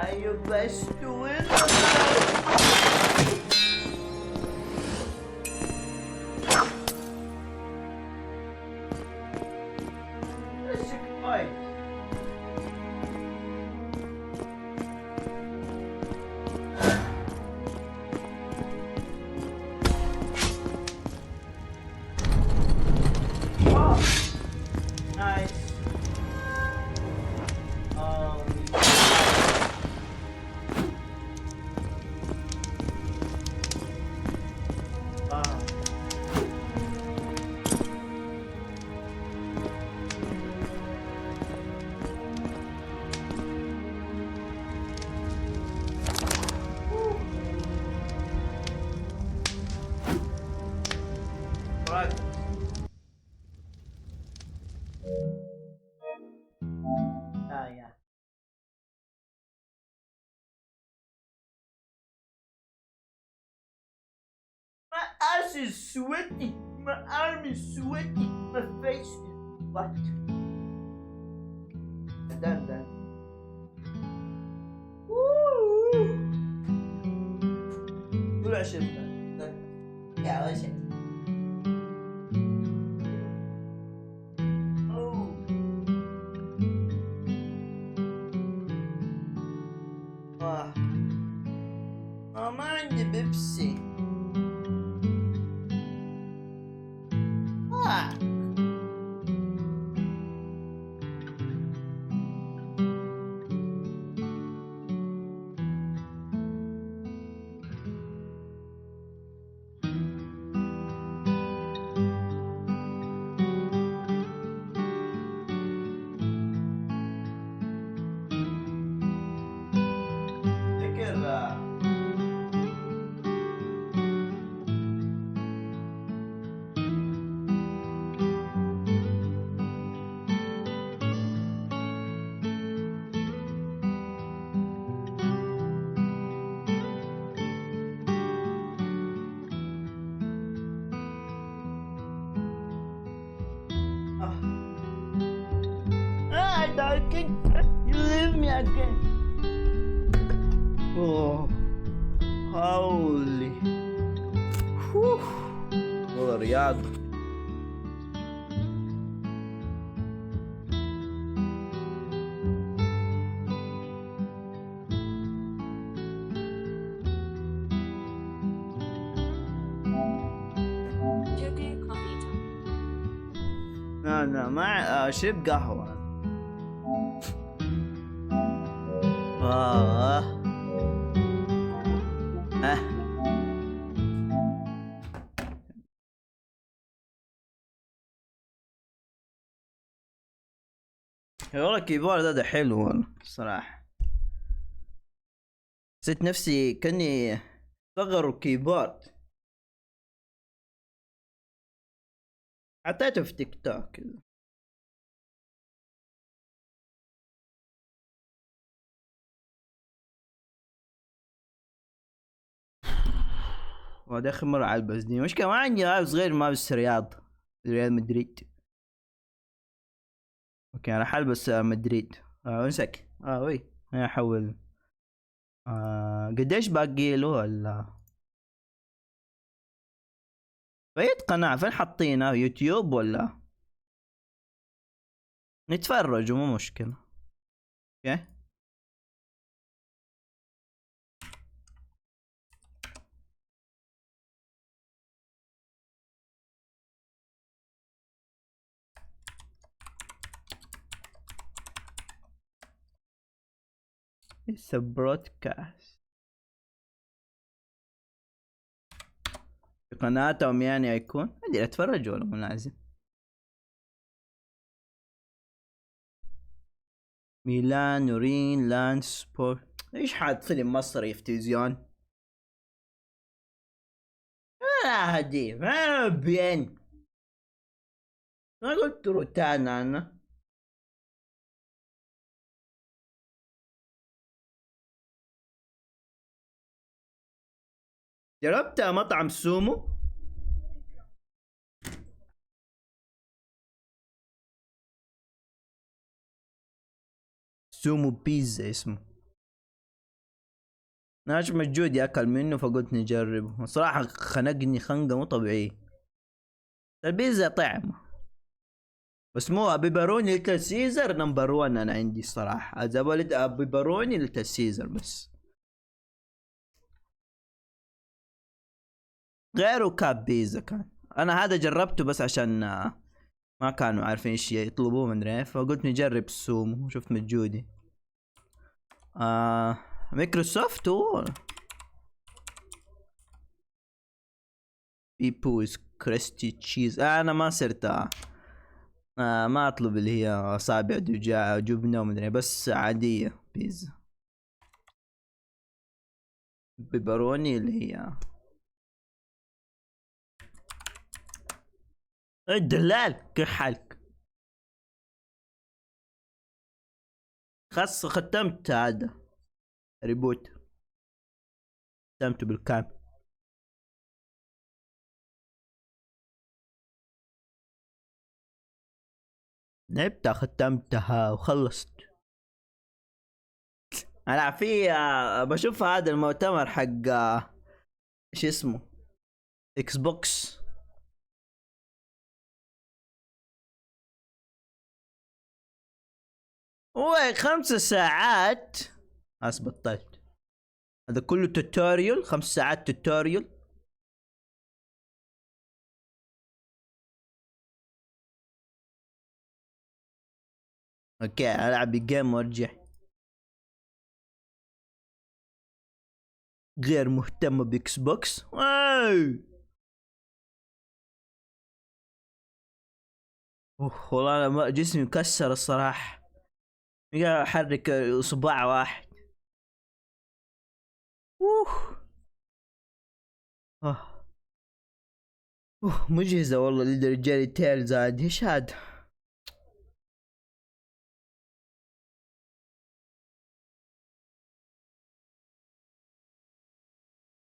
[SPEAKER 2] ايوه بس وين نايس. يا My ass is sweaty. My arm is sweaty. My face is wet. Done. Woo! قول عشان يا عشان. ما عندي بيبسي. Darkin, you leave me again. Oh, holy. Whew. والله رياض.
[SPEAKER 3] Joku coffee time.
[SPEAKER 2] لا ما شرب قهوة. والله الكيبورد هذا حلو والله الصراحة. حسيت نفسي كأني صغر الكيبورد. حطيته في تيك توك كذا. وهذا آخر مرة ألبس دي مشكلة ما عندي لاعب صغير ما بس رياض ريال مدريد. اوكي راح البس مدريد. امسك وي انا احول. قديش باقي له ولا بقيت قناة فين حاطينها يوتيوب ولا نتفرج مو مشكلة. اوكي It's a broadcast. قناتهم يعني يكون ادري اتفرج ولا مو لازم. ميلان نورين لاند سبورت ايش حاط فيلم مصري في تلفزيون. لا هدي ما بين ما قلت روتانا انا. جربت مطعم سومو. سومو بيزا اسمه. ناشف مجودي اكل منه فقلت نجربه. صراحة خنقني خنقة مو طبيعية. البيتزا طعمة بس مو بيبروني ليتل سيزر نمبر 1 انا عندي الصراحة. اذا ولد بيبروني ليتل سيزر بس. غيره كاب بيتزا كان. انا هذا جربته بس عشان ما كانوا عارفين ايش يطلبوه من ريف فقلت نجرب السومو. شفت مجودي مايكروسوفت هو بيبوز كريستي تشيز. انا ما صرت ما اطلب اللي هي اصابع دجاج جبنه ومدري بس عاديه بيتزا بيبروني اللي هي الدلال. كيف حالك؟ خاص ختمت هذا ريبوت ختمته بالكامل. لعبتها ختمتها وخلصت. انا في بشوف هذا المؤتمر حق ايش اسمه اكس بوكس. هو 5 ساعات. بطلت. هذا كله توتوريال 5 ساعات توتوريال. اوكي العب الجيم وارجع. غير مهتم باكس بوكس. والله انا جسمي مكسر الصراحه. احرك صباع واحد. آه. مجهزه والله للرجال تيل زاد. ايش هذا؟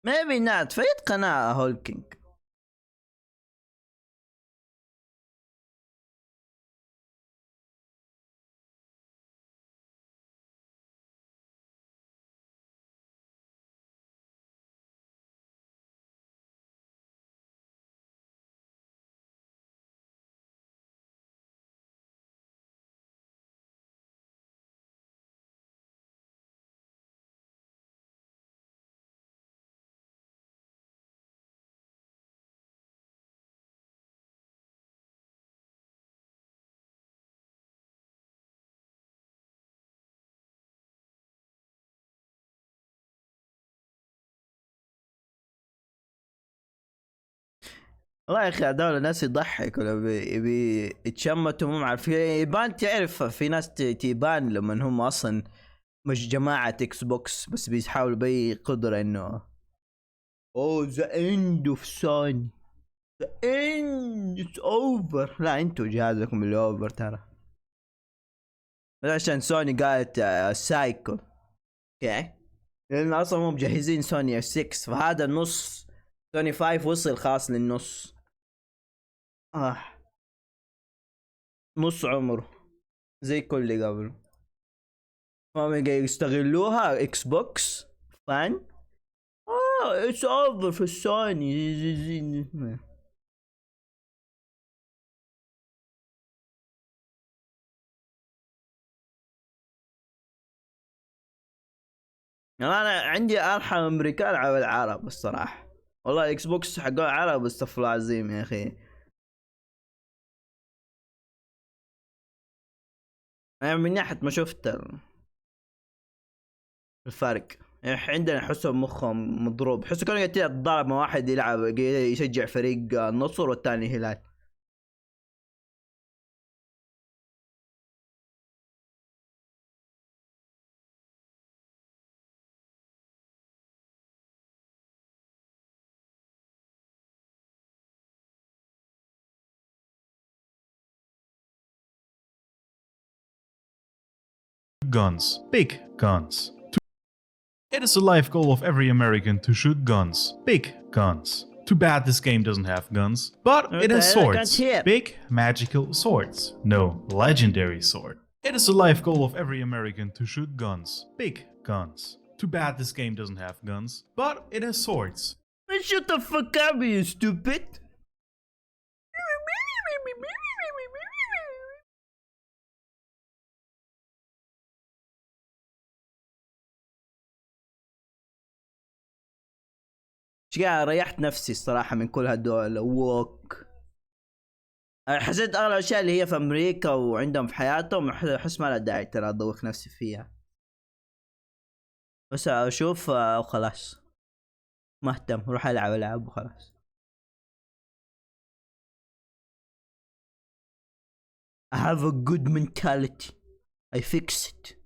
[SPEAKER 2] ميبي نات فايت قناه هولكينج. والله يا اخي هذول الناس يضحكوا لما يبي يتشمتوا مو عارفين. يبان تعرف في ناس تيبان لما هم اصلا مش جماعة اكس بوكس بس بيحاولوا بأي قدرة انه ذا اند اوف سوني ذا اند اتس اوفر. لا انتوا جهازكم اللي اوفر ترى. بس عشان سوني قالت سايكل. اوكي لان اصلا هم مجهزين سوني 6 فهذا النص. سوني 5 وصل خاص للنص. نص عمره زي كل اللي قبله. هم يستغلوها اكس بوكس فان. اتس اوفر في السوني. انا عندي ارحم امريكان على العرب الصراحه. والله الاكس بوكس حق العرب استغفر الله العظيم يا اخي. يعني من ناحيه ما شفت الفرق. يعني عندنا حسهم مخهم مضروب. حسوا كانوا يتضارب مع واحد يلعب يشجع فريق النصر والثاني هلال.
[SPEAKER 4] Guns. Big guns. It is the life goal of every American to shoot guns. Big guns. Too bad this game doesn't have guns, but it has swords. Big, magical swords. No, legendary sword. It is the life goal of every American to shoot guns. Big guns. Too bad this game doesn't have guns, but it has swords.
[SPEAKER 2] Shut the fuck up, you stupid. ريحت نفسي الصراحة من كل هدول ووك. حسيت اغلب الاشياء اللي هي في امريكا وعندهم في حياتهم احس ما لها داعي ترى ادوخ نفسي فيها، بس اشوف وخلاص ما اهتم، اروح العب وخلاص. I have a good mentality. I fix it.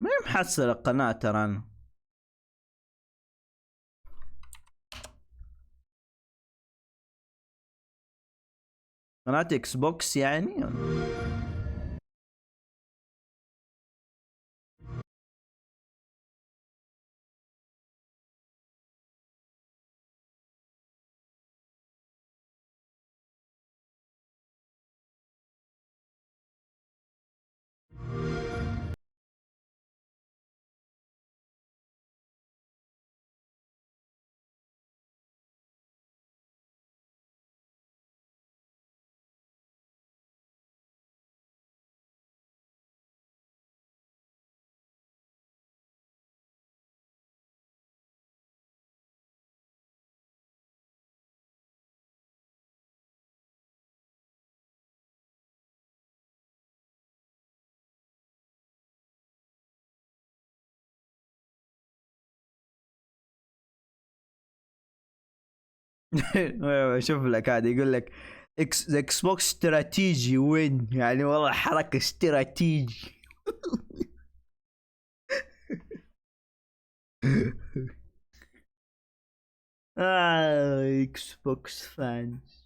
[SPEAKER 2] ما محصل القناة ترى انا. قناة اكس بوكس يعني. شوف لك هذا يقول لك اكس بوكس استراتيجي وين يعني، والله حركة استراتيجي. اكس بوكس فانز.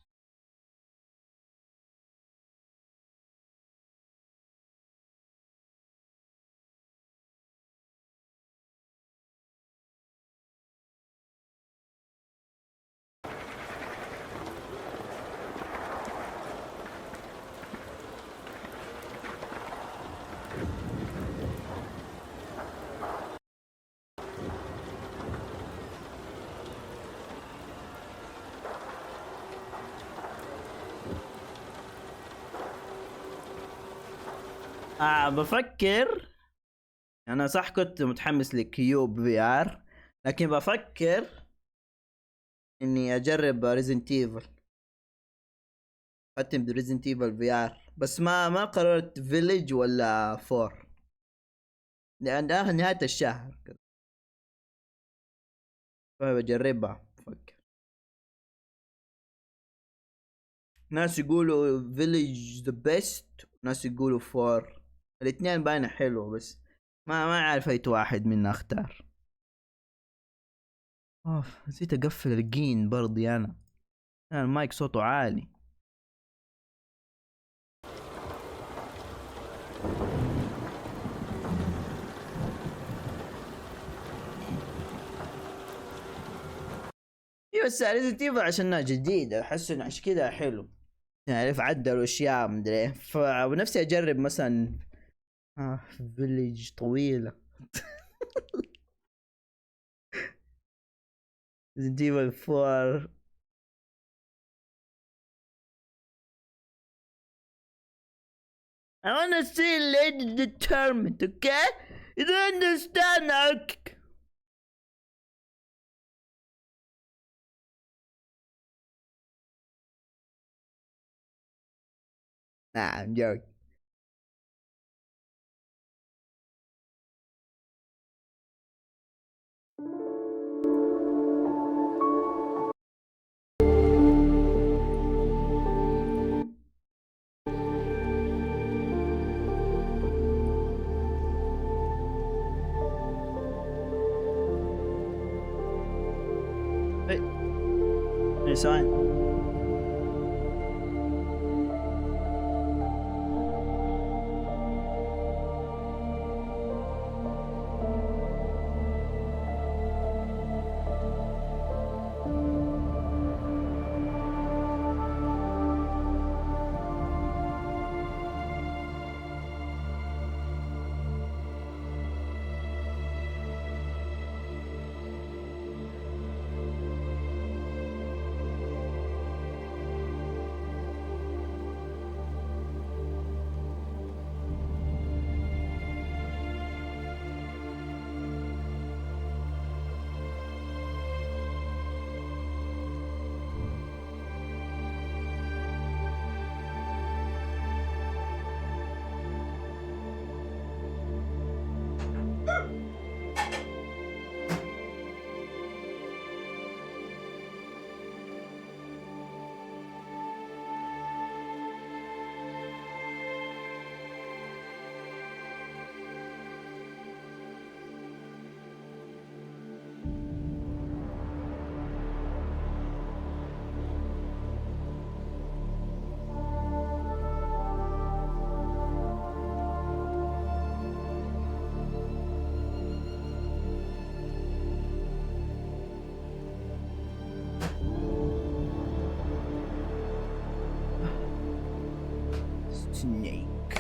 [SPEAKER 2] بفكر انا صح كنت متحمس لكيوب في ار، لكن بفكر اني اجرب ريزنت ايفل، ختم ريزنت ايفل في ار، بس ما قررت فيليج ولا فور لان اخر نهاية الشهر كده، فبجربها. بفكر ناس يقولوا فيليج ذا بيست، ناس يقولوا فور، الاثنين باينه حلو، بس ما اعرف اي واحد منا اختار. نسيت اقفل الجين برضي انا المايك صوته عالي. ايوه بس ريزنت ايفل عشانها جديدة احس انه عشان كذا حلو، نعرف عدلوا اشياء مدري، فنفسي اجرب مثلا فيليج طويلة. Resident Evil 4 I wanna see Lady Determined, okay? You don't understand now. Nah, I'm joking. Hey, sign. سنيك.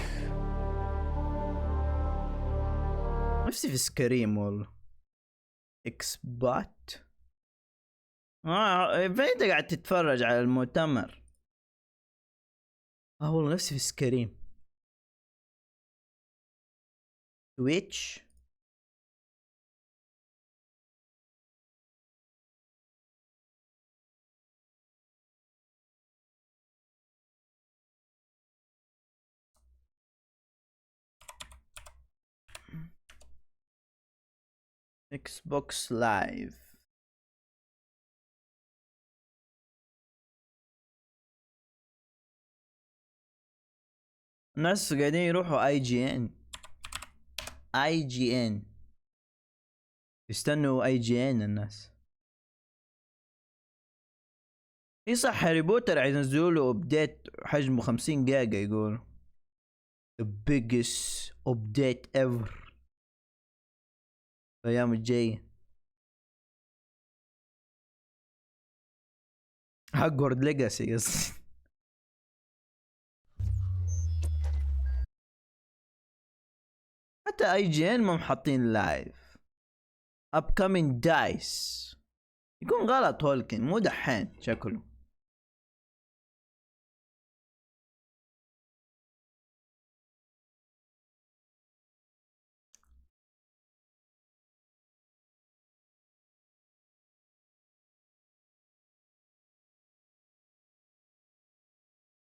[SPEAKER 2] نفسي في سكريم والله. اكس بات. فين انت قاعد تتفرج على المؤتمر؟ والله نفسي في سكريم. تويتش. اكس بوكس لايف. الناس قاعدين يروحوا اي جي ان يستنوا اي جي ان الناس. اي صح، هاري بوتر عايز ينزلوا له ابديت حجمه 50 جيجا يقول. the biggest update ever الايام الجاية. هاجورد ليجاسي قصدي. حتى اي جي ان ما محطين لايف. upcoming دايس يكون غلط هولكن مو دحين شكله.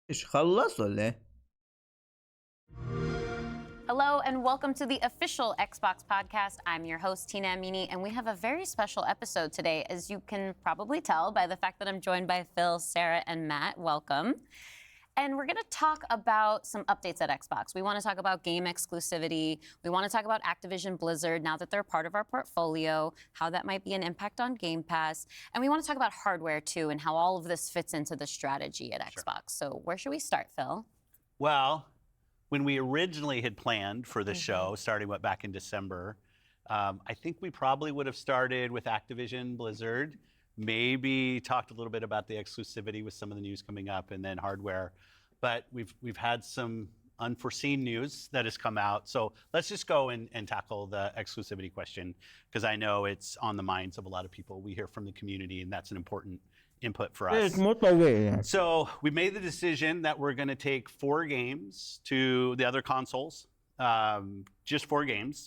[SPEAKER 2] ايش خلص ولا ايه؟
[SPEAKER 6] Hello and welcome to the official Xbox podcast. I'm your host, Tina Amini, and we have a very special episode today, as you can probably tell by the fact that I'm joined by Phil, Sarah, and Matt. Welcome. And we're going to talk about some updates at Xbox. We want to talk about game exclusivity. We want to talk about Activision Blizzard now that they're part of our portfolio, how that might be an impact on Game Pass. And we want to talk about hardware too and how all of this fits into the strategy at Xbox. So where should we start, Phil?
[SPEAKER 7] Well, when we originally had planned for the show, starting back in December, I think we probably would have started with Activision Blizzard, maybe talked a little bit about the exclusivity with some of the news coming up, and then hardware. But we've had some unforeseen news that has come out. So let's just go and tackle the exclusivity question, because I know it's on the minds of a lot of people. We hear from the community, and that's an important input for us. So we made the decision that we're going to take 4 games to the other consoles, just 4 games,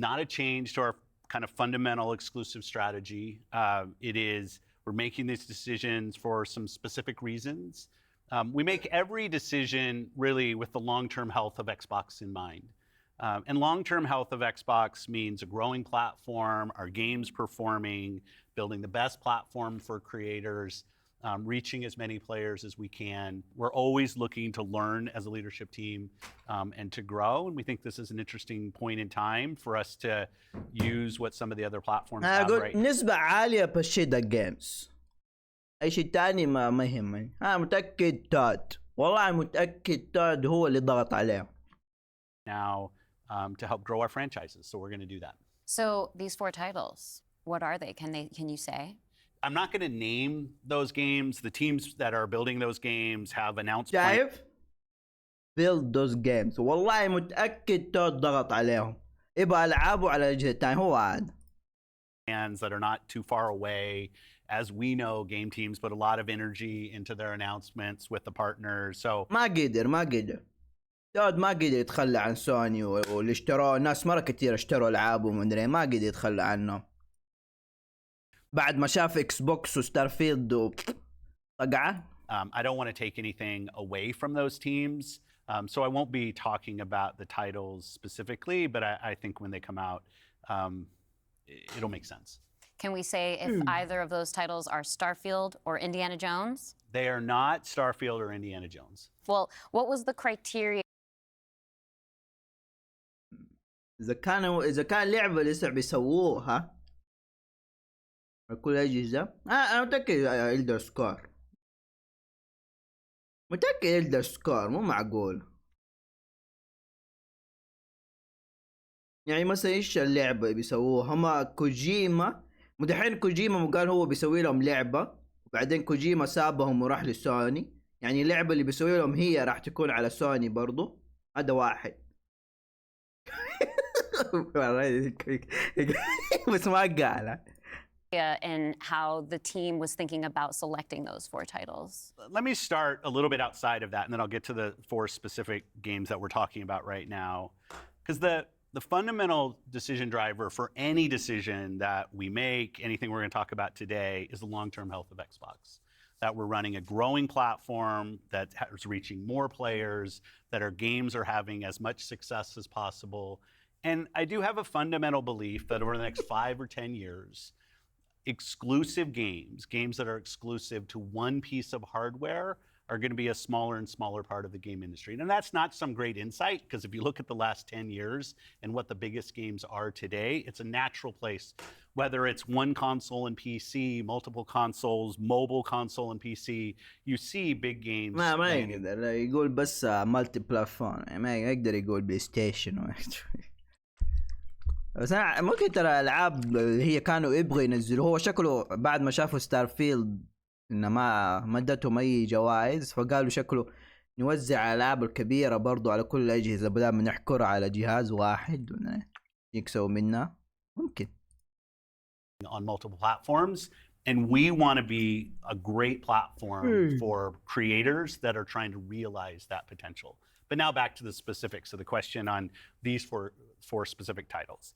[SPEAKER 7] not a change to our kind of fundamental exclusive strategy. It is, we're making these decisions for some specific reasons. We make every decision really with the long-term health of Xbox in mind. And long-term health of Xbox means a growing platform, our games performing, building the best platform for creators, reaching as many players as we can. We're always looking to learn as a leadership team and to grow. And we think this is an interesting point in time for us to use what some of the other platforms have right now.
[SPEAKER 2] نسبة عالية بشيدا جيمز. اي شيء تاني ما يهمني. متأكد تود، والله متأكد تود هو اللي ضغط عليه.
[SPEAKER 7] Now to help grow our franchises. So we're going to do that.
[SPEAKER 6] So these 4 titles, what are they? Can you say?
[SPEAKER 7] I'm not going to name those games. The teams that are building those games have announced
[SPEAKER 2] شايف؟ build those games. والله متأكد تود ضغط عليهم. يبقى ألعابه على الجهة الثانية هو عاد.
[SPEAKER 7] plans that are not too far away. As we know, game teams put a lot of energy into their announcements with the partners. So
[SPEAKER 2] ما قدر تود ما قدر يتخلى عن سوني واللي اشتروه. ناس مرة كتير اشتروا ألعاب ومدري ما قدر يتخلى عنه بعد ما شاف اكس بوكس وستارفيلد طقعه.
[SPEAKER 7] I don't want to take anything away from those teams. So I won't be talking about the titles specifically, but I think when they come out, it'll make sense.
[SPEAKER 6] Can we say if either of those titles are Starfield or Indiana Jones?
[SPEAKER 7] They are not Starfield or Indiana Jones.
[SPEAKER 6] Well, what was the criteria?
[SPEAKER 2] إذا كان لعبة لسه بيسووها كل أجهزة. أنا متأكد إلدر سكور. متأكد إلدر سكور مو معقول. يعني مثلا إيش اللعبة بيسووها هم كوجيما. مدحين كوجيما قال هو بيسوي لهم لعبة، وبعدين كوجيما سابهم وراح لسوني يعني اللعبة اللي بيسوي لهم هي راح تكون على سوني برضو. هذا واحد. بس ما قال.
[SPEAKER 6] And how the team was thinking about selecting those 4 titles.
[SPEAKER 7] Let me start a little bit outside of that, and then I'll get to the 4 specific games that we're talking about right now. Because the fundamental decision driver for any decision that we make, anything we're going to talk about today, is the long-term health of Xbox. That we're running a growing platform that is reaching more players, that our games are having as much success as possible. And I do have a fundamental belief that over the next 5 or 10 years, exclusive games that are exclusive to one piece of hardware, are going to be a smaller and smaller part of the game industry. And that's not some great insight, because if you look at the last 10 years and what the biggest games are today, it's a natural place. Whether it's one console and PC, multiple consoles, mobile console and PC, you see big games.
[SPEAKER 2] ما يقدر يقول بس مالتي بلاتفورم، ما يقدر يقول بلاي ستيشن. بس انا ممكن ترى العاب هي كانوا يبغوا ينزلوا، هو شكله بعد ما شافوا ستار فيلد انه ما ادتهم اي جوائز، فقالوا شكله نوزع الالعاب الكبيره برضو على كل الاجهزه بدل ما نحكرها على جهاز واحد يكسبوا منها. ممكن
[SPEAKER 7] on multiple platforms, and we want to be a great platform for creators that are trying to realize that potential. But now back to the specifics of the question on these four specific titles.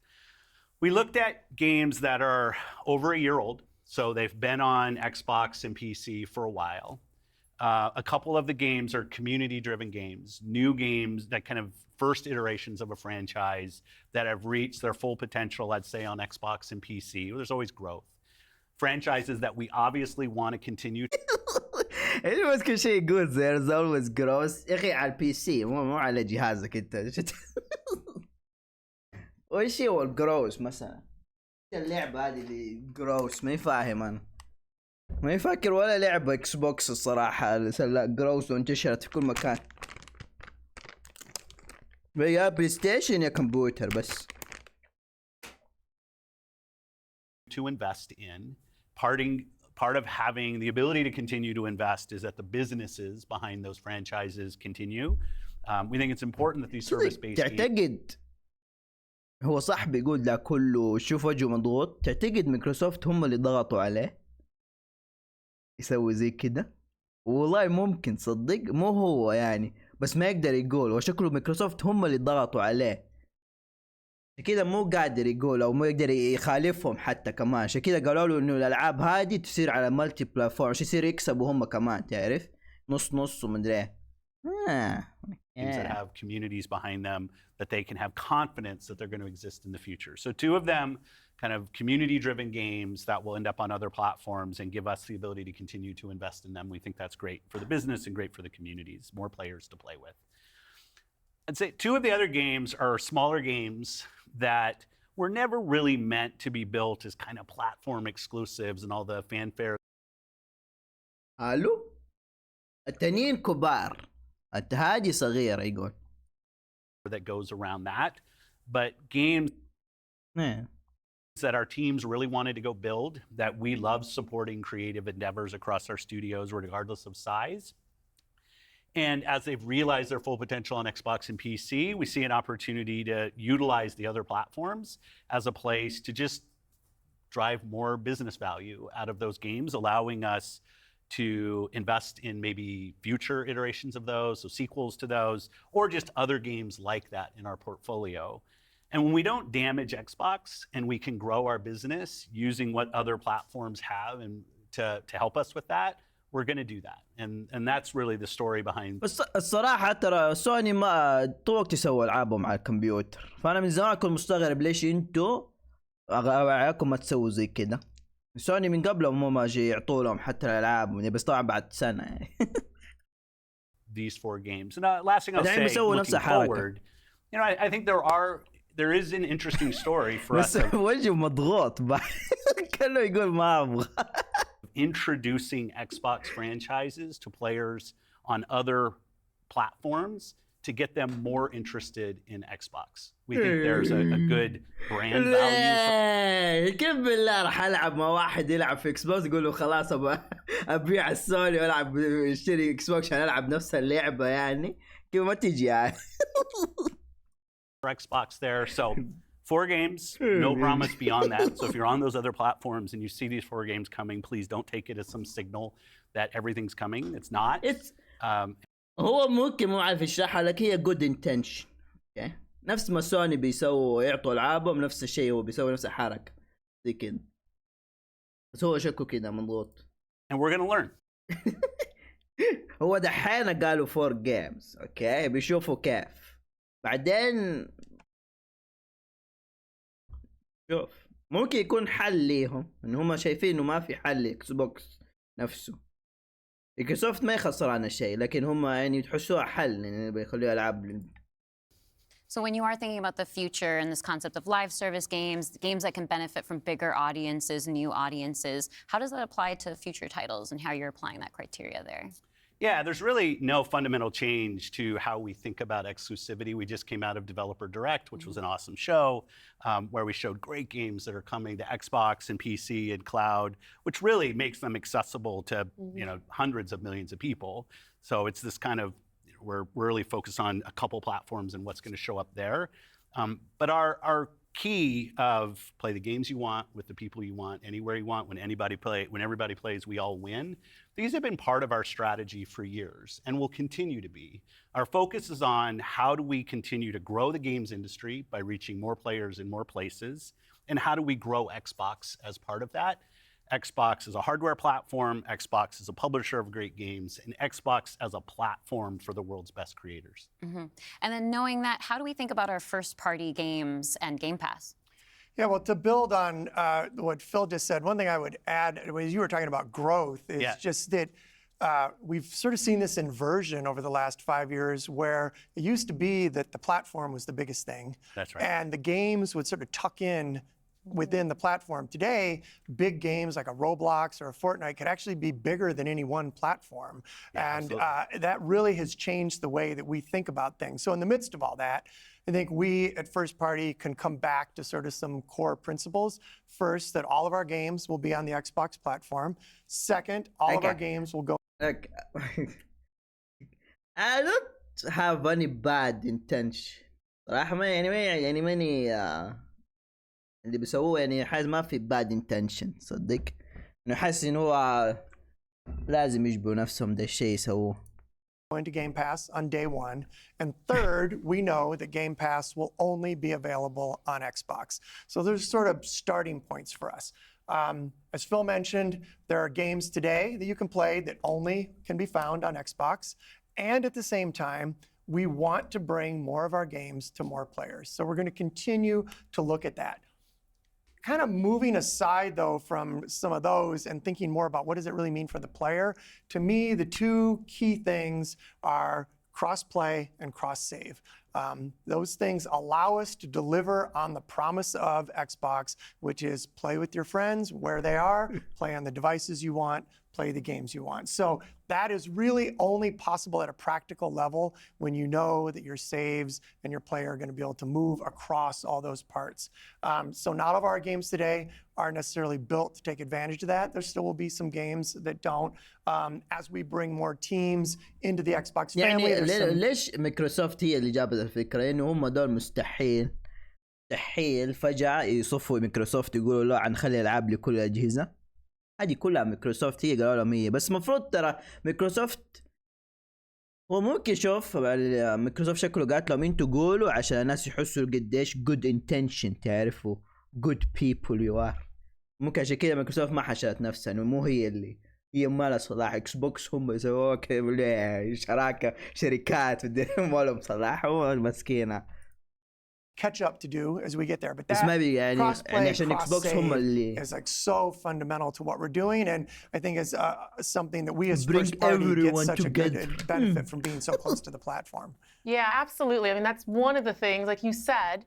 [SPEAKER 7] We looked at games that are over a year old, so they've been on Xbox and PC for a while. A couple of the games are community-driven games, new games that kind of first iterations of a franchise that have reached their full potential, I'd say, on Xbox and PC. There's always growth. Franchises that we obviously want to continue.
[SPEAKER 2] بس كل شيء يقول there's always growth. يا أخي على البي سي مو على جهازك أنت. وإيش هو الجروس مثلا؟ اللعبة هذه اللي جروس ما يفهم أنا. ما يفكر ولا لعبة اكس بوكس الصراحة لا جروس وانتشرت في كل مكان. يا بلاي ستيشن يا كمبيوتر بس.
[SPEAKER 7] To invest in. Part of having the ability to continue to invest is that the businesses behind those franchises continue. We think it's important that these service-based
[SPEAKER 2] تعتقد هو صح بيقول ده كله شوف وجهه مضغوط؟ تعتقد مايكروسوفت هم اللي ضغطوا عليه يسوي زي كده؟ والله ممكن صدق مو هو يعني، بس ما يقدر يقول، وشكله مايكروسوفت هم اللي ضغطوا عليه كده، مو قادر يقول او مو يقدر يخالفهم حتى كمان. عشان كده قالوا له انه الالعاب هذه تصير على مالتي بلاتفورم عشان يصير يكسبوا هم كمان، تعرف نص نص ومدري ايه.
[SPEAKER 7] Games that have communities behind them that they can have confidence that they're going to exist in the future. So 2 of them kind of community-driven games that will end up on other platforms and give us the ability to continue to invest in them. We think that's great for the business and great for the communities, more players to play with. I'd say 2 of the other games are smaller games that were never really meant to be built as kind of platform exclusives and all the fanfare.
[SPEAKER 2] الو التانيين كبار، التهادي صغيرة يقول.
[SPEAKER 7] That goes around that, but games that our teams really wanted to go build, that we love supporting creative endeavors across our studios regardless of size. And as they've realized their full potential on Xbox and PC, we see an opportunity to utilize the other platforms as a place to just drive more business value out of those games, allowing us to invest in maybe future iterations of those, so sequels to those, or just other games like that in our portfolio. And when we don't damage Xbox and we can grow our business using what other platforms have and to help us with that, we're going to do that. And that's really the story behind.
[SPEAKER 2] بس الصراحة ترى سوني ما طوق تسوي ألعابهم على الكمبيوتر، فأنا من زمان كنت مستغرب ليش أنتوا أغاوعكم ما تسووا زي كده. سوني من قبلهم ما جي يعطوا لهم حتى الألعاب، بس طبعا بعد سنة يعني.
[SPEAKER 7] These 4 games. And last thing I'll say, looking forward, you know, I think there is an interesting story for us.
[SPEAKER 2] بس وجهه مضغوط كله يقول ما أبغى.
[SPEAKER 7] Introducing Xbox franchises to players on other platforms to get them more interested in Xbox. We think there's a good brand value.
[SPEAKER 2] كيف بالله راح العب مع واحد يلعب في اكس بوكس يقول له خلاص ابيع السوني والعب اشتري اكس بوكس عشان العب نفس اللعبه يعني كيف ما تجي يعني
[SPEAKER 7] for Xbox there. So 4 games, no promise beyond that. So if you're on those other platforms and you see these 4 games coming, please don't take it as some signal that everything's coming. It's not.
[SPEAKER 2] هو ممكن مو عارف يشرحها لك هي good intention. okay. نفس ما سوني بيسووا يعطوا العابهم نفس الشيء هو بيسوي نفس الحركه زي كده بس هو شكله كده مضغوط.
[SPEAKER 7] And we're gonna learn.
[SPEAKER 2] هو دحين قالوا 4 games اوكي بيشوفوا كيف بعدين شوف ممكن يكون حل ليهم ان هم شايفين انه ما في حل اكس بوكس نفسه. مايكروسوفت ما يخسران الشيء لكن هم يعني تحسوها حل يعني بيخلوها العاب.
[SPEAKER 6] So when you are thinking about the future and this concept of live service games, games that can benefit from bigger audiences, new audiences, how does that apply to future titles and how you're applying that criteria there?
[SPEAKER 7] Yeah, there's really no fundamental change to how we think about exclusivity. We just came out of Developer Direct, which was an awesome show, where we showed great games that are coming to Xbox and PC and cloud, which really makes them accessible to hundreds of millions of people. So it's this kind of we're really focused on a couple platforms and what's going to show up there. But our key of play the games you want with the people you want, anywhere you want, when everybody plays, we all win. These have been part of our strategy for years and will continue to be. Our focus is on how do we continue to grow the games industry by reaching more players in more places, and how do we grow Xbox as part of that. Xbox is a hardware platform, Xbox is a publisher of great games, and Xbox as a platform for the world's best creators.
[SPEAKER 6] Mm-hmm. And then knowing that, how do we think about our first-party games and Game Pass?
[SPEAKER 8] Yeah, well, to build on what Phil just said, one thing I would add, as you were talking about growth, is just that we've sort of seen this inversion over the last 5 years where it used to be that the platform was the biggest thing.
[SPEAKER 7] That's right.
[SPEAKER 8] And the games would sort of tuck in within the platform. Today, big games like a Roblox or a Fortnite could actually be bigger than any one platform.
[SPEAKER 7] Yeah,
[SPEAKER 8] and that really has changed the way that we think about things. So in the midst of all that, I think we at First Party can come back to sort of some core principles. First, that all of our games will be on the Xbox platform. Second, all of our games will go.
[SPEAKER 2] I don't have any bad intention. صراحة ماني اللي بيسووه يعني حاجة ما في bad intention صدق انه حاسس انه هو لازم يجبروا نفسهم ده الشيء يسووه.
[SPEAKER 8] Going to Game Pass on day 1. And third, we know that Game Pass will only be available on Xbox. So there's sort of starting points for us. As Phil mentioned, there are games today that you can play that only can be found on Xbox. And at the same time, we want to bring more of our games to more players. So we're going to continue to look at that. Kind of moving aside, though, from some of those and thinking more about what does it really mean for the player, to me, the 2 key things are cross-play and cross-save. Those things allow us to deliver on the promise of Xbox, which is play with your friends where they are, play on the devices you want, play the games you want. So that is really only possible at a practical level when you know that your saves and your player are going to be able to move across all those parts. So not all of our games today are necessarily built to take advantage of that. There still will be some games that don't. As we bring more teams into the Xbox family.
[SPEAKER 2] يعني ليش مايكروسوفت هي اللي جابت الفكرة انه هم دول مستحيل فجأة يصفوا مايكروسوفت يقولوا لا نخلي العاب لكل الأجهزة. هذه كلها مايكروسوفت هي قالوا لهم هي بس مفروض ترى مايكروسوفت هو ممكن شوف مايكروسوفت شكله قالت لهم انتوا قولوا عشان الناس يحسوا قديش good intention تعرفوا good people you are. ممكن عشان كده مايكروسوفت ما حشرت نفسها انه مو هي اللي هي مالها صلاح اكس بوكس هم يسووها كذا شراكه شركات ما لهم صلاح هو مسكينه.
[SPEAKER 8] Catch up to do as we get there, but that
[SPEAKER 2] cross-play,
[SPEAKER 8] cross-save is like so fundamental to what we're doing, and I think it's something that we as First Party get such a good benefit from being so close to the platform.
[SPEAKER 9] Yeah, absolutely. I mean, that's one of the things, like you said,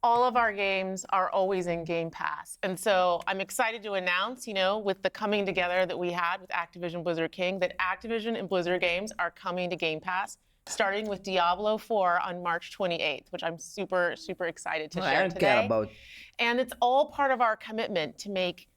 [SPEAKER 9] all of our games are always in Game Pass. And so I'm excited to announce, with the coming together that we had with Activision Blizzard King, that Activision and Blizzard games are coming to Game Pass starting with Diablo 4 on March 28th, which I'm super, super excited to
[SPEAKER 2] I
[SPEAKER 9] share
[SPEAKER 2] don't care
[SPEAKER 9] today.
[SPEAKER 2] about.
[SPEAKER 9] And it's all part of our commitment to make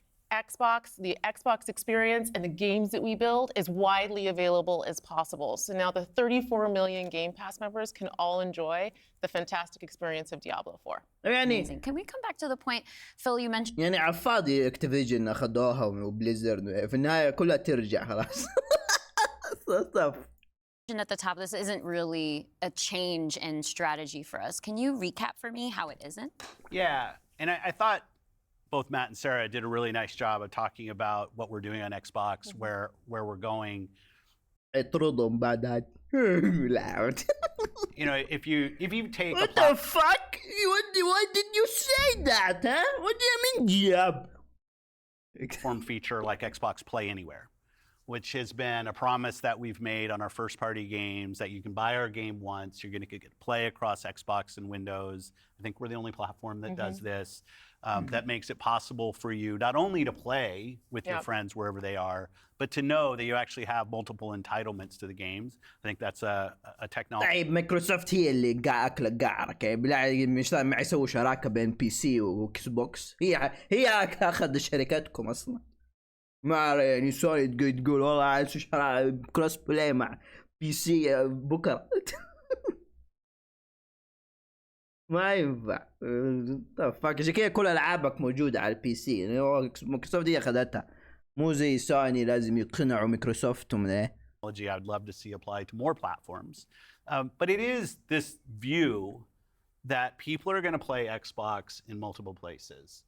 [SPEAKER 9] the Xbox experience and the games that we build as widely available as possible. So now the 34 million Game Pass members can all enjoy the fantastic experience of Diablo 4.
[SPEAKER 2] يعني
[SPEAKER 6] Amazing. Can we come back to the point, Phil, you mentioned
[SPEAKER 2] يعني على الفاضي اكتيفيجن اخذوها وبليزرد في النهايه كلها ترجع خلاص.
[SPEAKER 6] at the top, this isn't really a change in strategy for us. Can you recap for me how it isn't?
[SPEAKER 7] Yeah, and I thought both Matt and Sarah did a really nice job of talking about what we're doing on Xbox, where we're going.
[SPEAKER 2] اطردهم بعد هاد.
[SPEAKER 7] You know, if you take
[SPEAKER 2] What the fuck? Why did you say that, huh? What do you mean, Jab?
[SPEAKER 7] platform feature like Xbox Play Anywhere, which has been a promise that we've made on our first-party games, that you can buy our game once, you're going to get play across Xbox and Windows. I think we're the only platform that does this. That makes it possible for you not only to play with your friends wherever they are, but to know that you actually have multiple entitlements to the games. I think that's a technology.
[SPEAKER 2] طيب مايكروسوفت هي اللي اكله قعرك يعني بالله مش ما يسوي شراكه بين بي سي واكس بوكس. هي اخذ شركتكم اصلا. ما يعني سوني تقول والله عايز شراكه كروس بلاي مع بي سي بكره. ما ينفع. فاك عشان كذا كل العابك موجوده على البي سي. يعني مايكروسوفت هي اخذتها مو زي سوني لازم يقنعوا مايكروسوفت ومن ايه.
[SPEAKER 7] I'd love to see apply to more platforms. But it is this view that people are going to play Xbox in multiple places.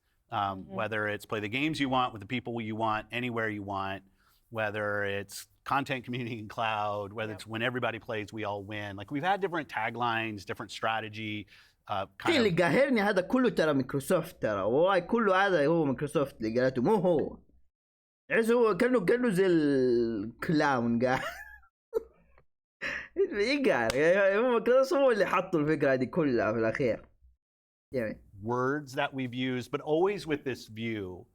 [SPEAKER 7] Whether it's play the games you want with the people you want, anywhere you want, whether it's content community and cloud, whether it's when everybody plays, we all win. Like we've had different taglines, different strategy.
[SPEAKER 2] اللي قاهرني هذا كله ترى مايكروسوفت ترى والله كله هذا هو مايكروسوفت اللي قالته مو هو. عز هو كانه زي الكلاون قاعد. ايه قاعد هو مايكروسوفت هو اللي حطوا الفكره هذه كلها في الاخير.
[SPEAKER 7] Words that we've used, but always with this view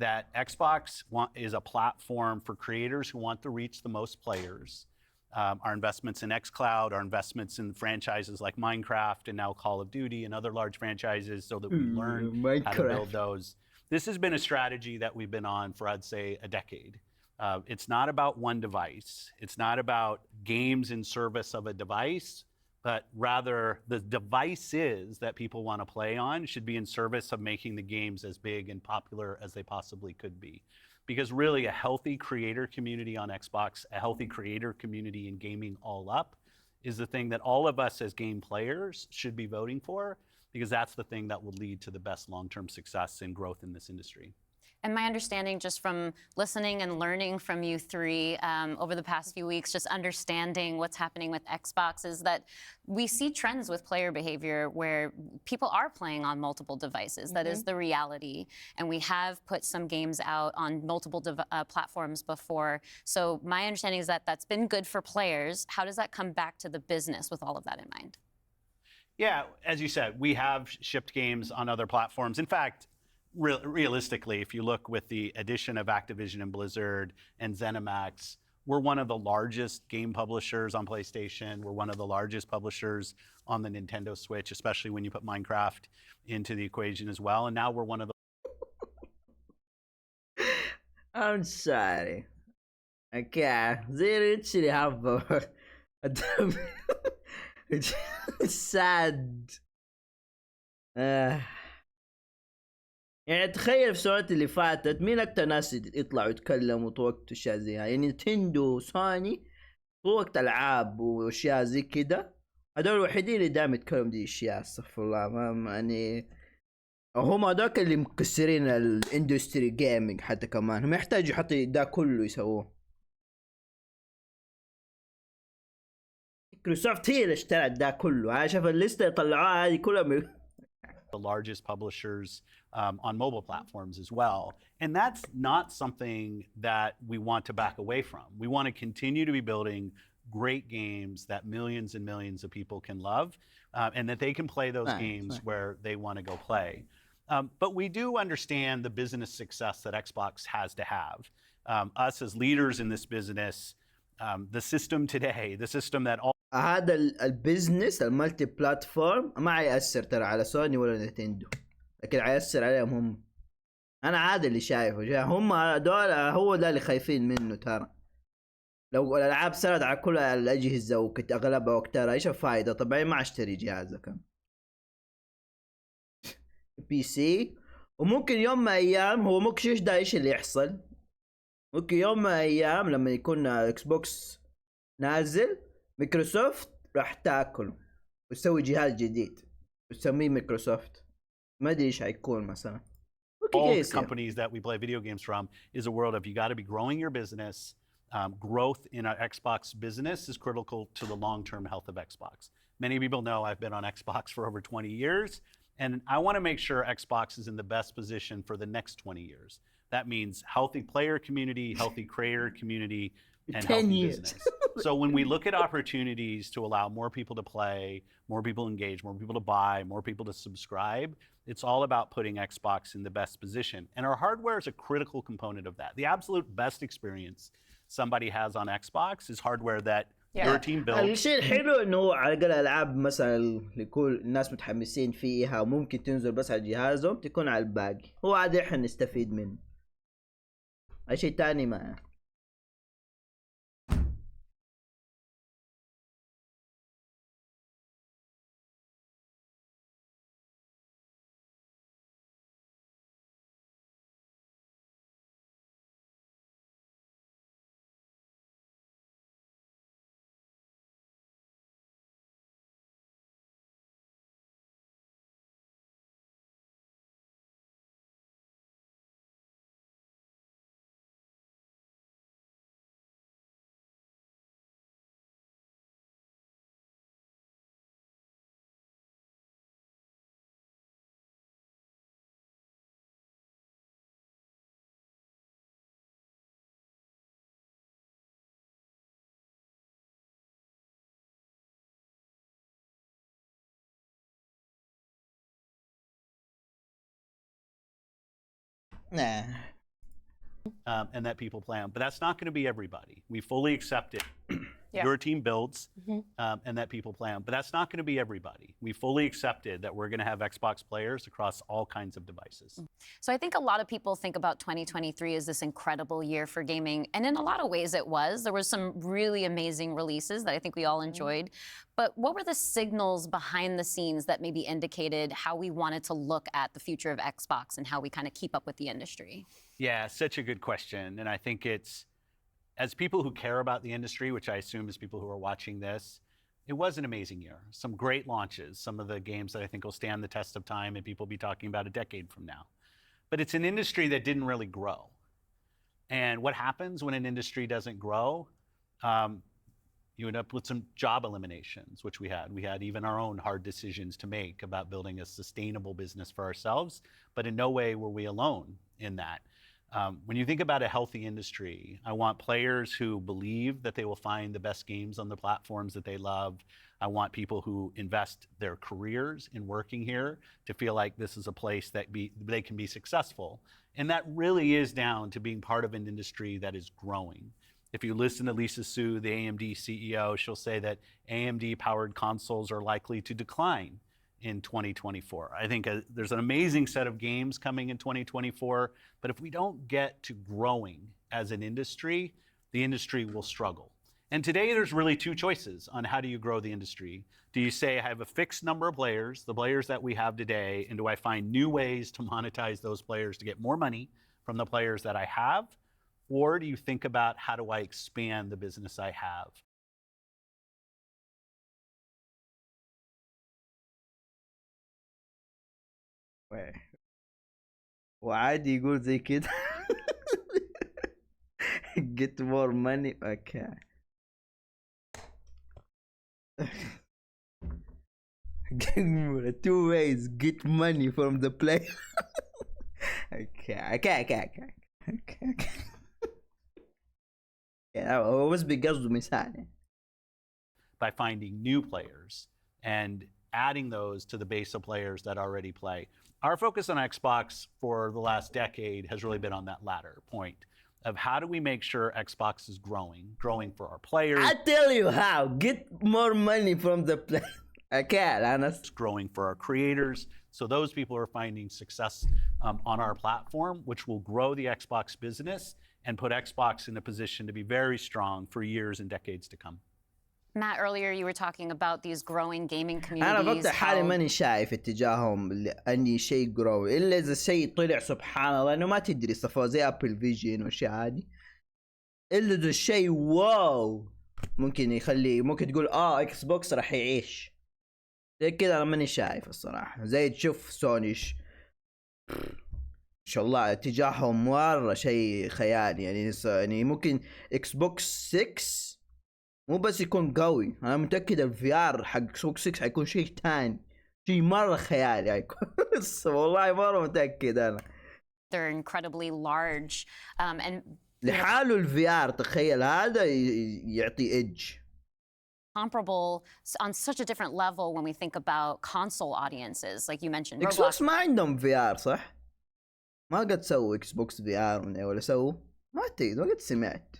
[SPEAKER 7] that Xbox is a platform for creators who want to reach the most players. Our investments in xCloud, our investments in franchises like Minecraft and now Call of Duty and other large franchises so that we learn how to build those. This has been a strategy that we've been on for, I'd say, a decade. It's not about one device. It's not about games in service of a device, but rather the devices that people want to play on should be in service of making the games as big and popular as they possibly could be. Because really a healthy creator community on Xbox, a healthy creator community in gaming all up is the thing that all of us as game players should be voting for, because that's the thing that will lead to the best long-term success and growth in this industry.
[SPEAKER 6] And my understanding just from listening and learning from you three over the past few weeks, just understanding what's happening with Xbox is that we see trends with player behavior where people are playing on multiple devices. That is the reality. And we have put some games out on multiple platforms before. So my understanding is that that's been good for players. How does that come back to the business with all of that in mind?
[SPEAKER 7] Yeah, as you said, we have shipped games on other platforms. In fact, realistically, if you look with the addition of Activision and Blizzard and ZeniMax, we're one of the largest game publishers on PlayStation. We're one of the largest publishers on the Nintendo Switch, especially when you put Minecraft into the equation as well. And now we're one of the...
[SPEAKER 2] I'm sorry. I can't. They literally have it's sad. يعني تخيل في السنوات اللي فاتت مين أكتر ناس يطلعوا يتكلموا طوقت أشياء زي هاي. يعني نتندو وسوني طوقت ألعاب وأشياء زي كده هذول الوحيدين اللي دائما يتكلموا دي أشياء. استغفر الله. ما يعني هم هذوك اللي مكسرين الاندستري جيمنج حتى كمان هم يحتاجوا يحطوا ده كله يسووه. مايكروسوفت هي اللي اشترت ده كله. أنا شايف الليستة يطلعوها هذه كلها
[SPEAKER 7] the largest publishers on mobile platforms as well. And that's not something that we want to back away from. We want to continue to be building great games that millions and millions of people can love and that they can play those games where they want to go play. But we do understand the business success that Xbox has to have. Us as leaders in this business, the system today, the system that all
[SPEAKER 2] هذا البزنس المالتي بلاتفورم ما يأثر ترى على سوني ولا نينتندو، لكن يأثر عليهم هم. انا عادي اللي شايفه هم دول، هو ده اللي خايفين منه ترى. لو الالعاب سرت على كل الاجهزه وكنت اغلبها وقتها ايش الفائده؟ طبعا ما اشتري جهازك كم بي سي. وممكن يوم من ايام، هو ممكن ايش ده ايش اللي يحصل، ممكن يوم من ايام لما يكون اكس بوكس نازل مايكروسوفت راح تاكله وتسوي جهاز جديد وتسميه مايكروسوفت، ما ادري ايش حيكون مثلا.
[SPEAKER 7] All the companies that we play video games from is a world of you got to be growing your business. Growth in our Xbox business is critical to the long-term health of Xbox. Many people know I've been on Xbox for over 20 years, and I want to make sure Xbox is in the best position for the next 20 years. That means healthy player community, healthy creator community, and healthy business. So when we look at opportunities to allow more people to play, more people engage, more people to buy, more people to subscribe, it's all about putting Xbox in the best position. And our hardware is a critical component of that. The absolute best experience somebody has on Xbox is hardware that your team builds.
[SPEAKER 2] الشيء الحلو انه على الاقل العاب مثلا اللي يكون الناس متحمسين فيها وممكن تنزل بس على جهازهم تكون على الباقي، هو عادي احنا نستفيد منه. اي شيء تاني ما
[SPEAKER 7] And that people play on. But that's not going to be everybody. We fully accept it. Your team builds and that people play on. But that's not going to be everybody. We fully accepted that we're going to have Xbox players across all kinds of devices.
[SPEAKER 6] So I think a lot of people think about 2023 as this incredible year for gaming. And in a lot of ways it was. There were some really amazing releases that I think we all enjoyed. But what were the signals behind the scenes that maybe indicated how we wanted to look at the future of Xbox and how we kind of keep up with the industry?
[SPEAKER 7] Yeah, such a good question. And I think it's, as people who care about the industry, which I assume is people who are watching this, it was an amazing year. Some great launches, some of the games that I think will stand the test of time and people will be talking about a decade from now. But it's an industry that didn't really grow. And what happens when an industry doesn't grow? You end up with some job eliminations, which we had. We had even our own hard decisions to make about building a sustainable business for ourselves, but in no way were we alone in that. When you think about a healthy industry, I want players who believe that they will find the best games on the platforms that they love. I want people who invest their careers in working here to feel like this is a place that they can be successful. And that really is down to being part of an industry that is growing. If you listen to Lisa Su, the AMD CEO, she'll say that AMD-powered consoles are likely to decline in 2024. I think there's an amazing set of games coming in 2024, but if we don't get to growing as an industry, the industry will struggle. And today there's really two choices on how do you grow the industry. Do you say I have a fixed number of players, the players that we have today, and do I find new ways to monetize those players to get more money from the players that I have? Or do you think about how do I expand the business I have?
[SPEAKER 2] وعادي يقول زي كده. get more money. Okay. Two ways get money from the player. okay. هو بس بقصده مثال.
[SPEAKER 7] By finding new players and adding those to the base of players that already play. Our focus on Xbox for the last decade has really been on that latter point of how do we make sure Xbox is growing for our players,
[SPEAKER 2] I tell you how. Get more money from the play. I can't, honest.
[SPEAKER 7] growing for our creators. So those people are finding success on our platform, which will grow the Xbox business and put Xbox in a position to be very strong for years and decades to come.
[SPEAKER 6] Matt, earlier you were talking about these growing gaming
[SPEAKER 2] انا
[SPEAKER 6] communities.
[SPEAKER 2] بفتح حالي
[SPEAKER 6] how-
[SPEAKER 2] ماني شايف اتجاههم اني شيء جرو الا اذا الشيء طلع سبحان الله انه ما تدري صفا زي ابل فيجن واشياء عادي الا اذا الشيء واو ممكن ممكن تقول اكس بوكس راح يعيش زي كذا. انا ماني شايف الصراحه. زي تشوف سونيش ان شاء الله اتجاههم مره شيء خيالي يعني ممكن اكس بوكس 6 مو بس يكون قوي، انا متاكد الفي ار حق اكس بوكس 6 حيكون شيء ثاني، شيء مره خيالي حيكون. والله مره متاكد انا.
[SPEAKER 6] they're incredibly large and
[SPEAKER 2] لحاله الفي ار تخيل هذا يعطي ايدج.
[SPEAKER 6] comparable on such a different level when we think about console audiences, like you mentioned.
[SPEAKER 2] اكس
[SPEAKER 6] Roblox
[SPEAKER 2] بوكس ما عندهم في ار صح؟ ما قد سووا اكس بوكس في ار ولا سووا؟ ما اعتقد، ما قد سمعت.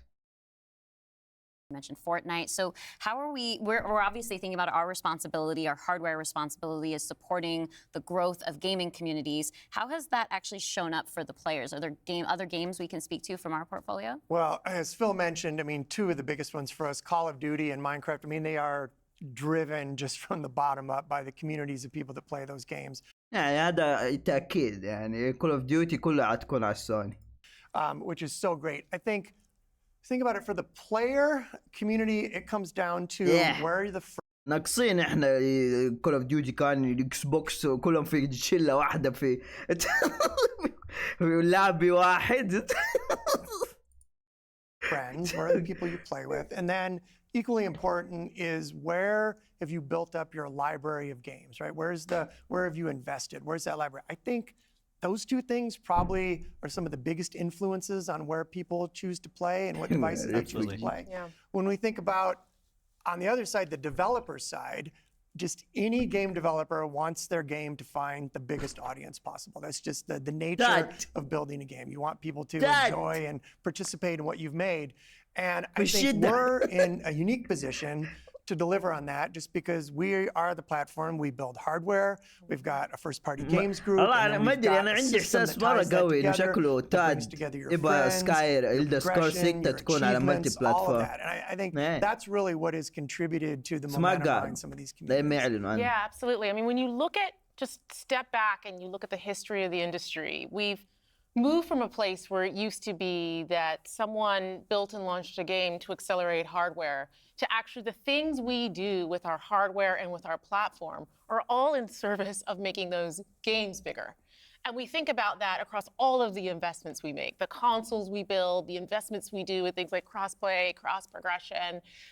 [SPEAKER 6] mentioned Fortnite. So how are we're obviously thinking about our responsibility, our hardware responsibility is supporting the growth of gaming communities. How has that actually shown up for the players? Are there other games we can speak to from our portfolio?
[SPEAKER 8] Well, as Phil mentioned, I mean, two of the biggest ones for us, Call of Duty and Minecraft, I mean, they are driven just from the bottom up by the communities of people that play those games.
[SPEAKER 2] يعني هذا تأكيد يعني كول اوف ديوتي كلها حتكون على السوني.
[SPEAKER 8] Which is so great. I think about it for the player community, it comes down to where the
[SPEAKER 2] ناقصين احنا كول اوف ديوتي كان الاكس بوكس كلهم في شله واحده في لعبي واحد.
[SPEAKER 8] friends, where are the people you play with? And then equally important is where have you built up your library of games, right? Where have you invested? Where's that library? I think those two things probably are some of the biggest influences on where people choose to play and what devices they choose to play.
[SPEAKER 9] Yeah.
[SPEAKER 8] When we think about, on the other side, the developer side, just any game developer wants their game to find the biggest audience possible. That's just the nature of building a game. You want people to enjoy and participate in what you've made. And I think we're in a unique position to deliver on that just because we are the platform. We build hardware. We've got a first-party games group.
[SPEAKER 2] والله ما ادري انا عندي احساس مره قوي انه شكله تاد يبغى سكاير اندرسكور 6 تكون على ملتي بلاتفورم.
[SPEAKER 8] I think that's really what has contributed to the momentum behind some of these communities.
[SPEAKER 9] Yeah, absolutely. I mean, when you look at, just step back and you look at the history of the industry, we've moved from a place where it used to be that someone built and launched a game to accelerate hardware to actually the things we do with our hardware and with our platform are all in service of making those games bigger. And we think about that across all of the investments we make, the consoles we build, the investments we do with things like cross-play, cross-progression,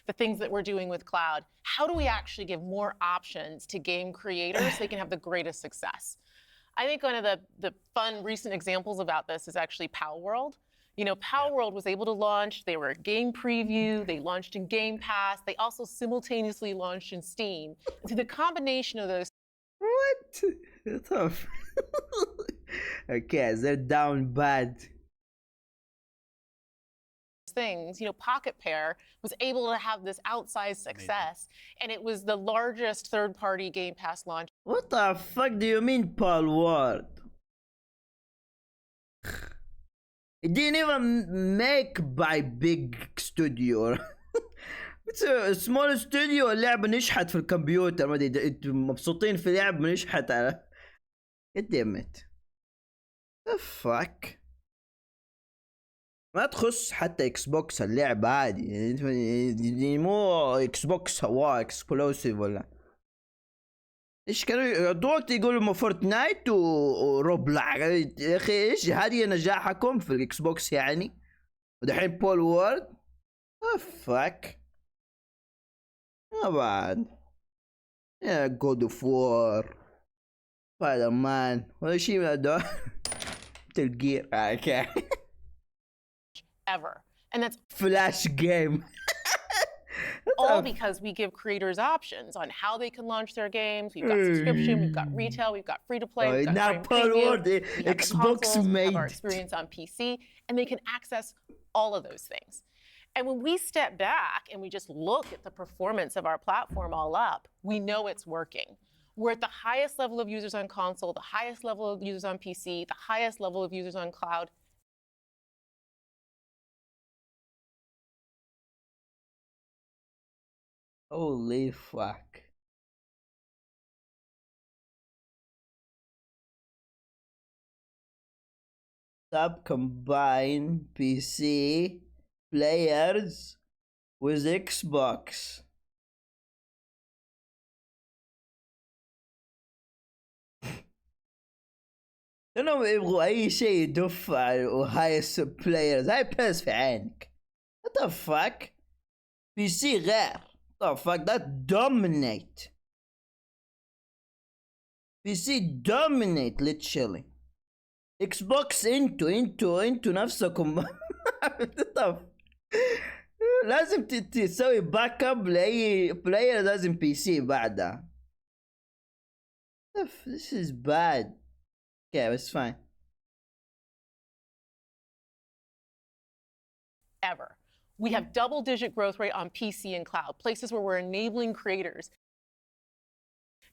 [SPEAKER 9] the things that we're doing with cloud. How do we actually give more options to game creators so they can have the greatest success? I think one of the fun recent examples about this is actually Power World. You know, Power World was able to launch, they were a game preview, they launched in Game Pass, they also simultaneously launched in Steam. And so the combination of those
[SPEAKER 2] What? Tough. Okay, they're down bad.
[SPEAKER 9] things, you know, Pocket Pair was able to have this outsized success, and it was the largest third-party Game Pass launch.
[SPEAKER 2] What the fuck do you mean, Paul Ward? It didn't even make by big studio. It's a small studio. اللعبة نشحت في الكمبيوتر، ما ادري مبسوطين في لعبة نشحت على قدمت. The fuck. ما تخص حتى اكس بوكس اللعبة عادي يعني مو اكس بوكس هو اكسكلوسيف ولا ايش كانوا دوت يقولوا فورتنايت وروبلاك. يا اخي ايش هذه نجاحكم في الاكس بوكس يعني؟ ودحين بول وورد فاك ما بعد يا جود اوف وور سبايدر مان ولا شيء من هذول تلقير
[SPEAKER 9] ever. And that's
[SPEAKER 2] فلاش جيم
[SPEAKER 9] all because we give creators options on how they can launch their games. We've got subscription, we've got retail, we've got free to play, we've got
[SPEAKER 2] now
[SPEAKER 9] Prime
[SPEAKER 2] Paul
[SPEAKER 9] Preview,
[SPEAKER 2] Ward,
[SPEAKER 9] we have the
[SPEAKER 2] Xbox
[SPEAKER 9] consoles, we have our
[SPEAKER 2] made.
[SPEAKER 9] experience on PC, and they can access all of those things. And when we step back and we just look at the performance of our platform all up, we know it's working. We're at the highest level of users on console, the highest level of users on PC, the highest level of users on cloud.
[SPEAKER 2] Holy fuck. Tab combine PC players with Xbox. كانوا يبغوا اي شيء يدف على وهايست بلايرز. هاي بس في عينك. What the fuck? PC غير. What the fuck? That dominate. PC dominate literally. Xbox انتوا نفسكم. لازم تسوي باك اب لاي بلاير، لازم بي سي بعدها. This is bad. Yeah, it's fine.
[SPEAKER 9] Ever. We have double-digit growth rate on PC and cloud, places where we're enabling creators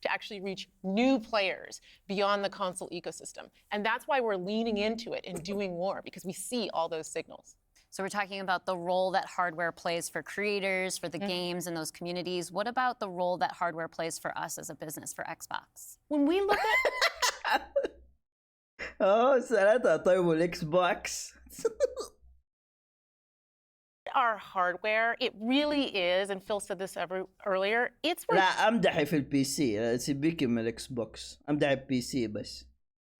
[SPEAKER 9] to actually reach new players beyond the console ecosystem. And that's why we're leaning into it and doing more, because we see all those signals.
[SPEAKER 6] So we're talking about the role that hardware plays for creators, for the games and those communities. What about the role that hardware plays for us as a business, for Xbox?
[SPEAKER 9] When we look at
[SPEAKER 2] Oh, سألتها طيب الإكس بوكس.
[SPEAKER 9] our hardware, it really is, and Phil said this earlier, it's where
[SPEAKER 2] لا أمدحي في البي سي، سيبيكي من الإكس بوكس، أمدحي البي سي بس.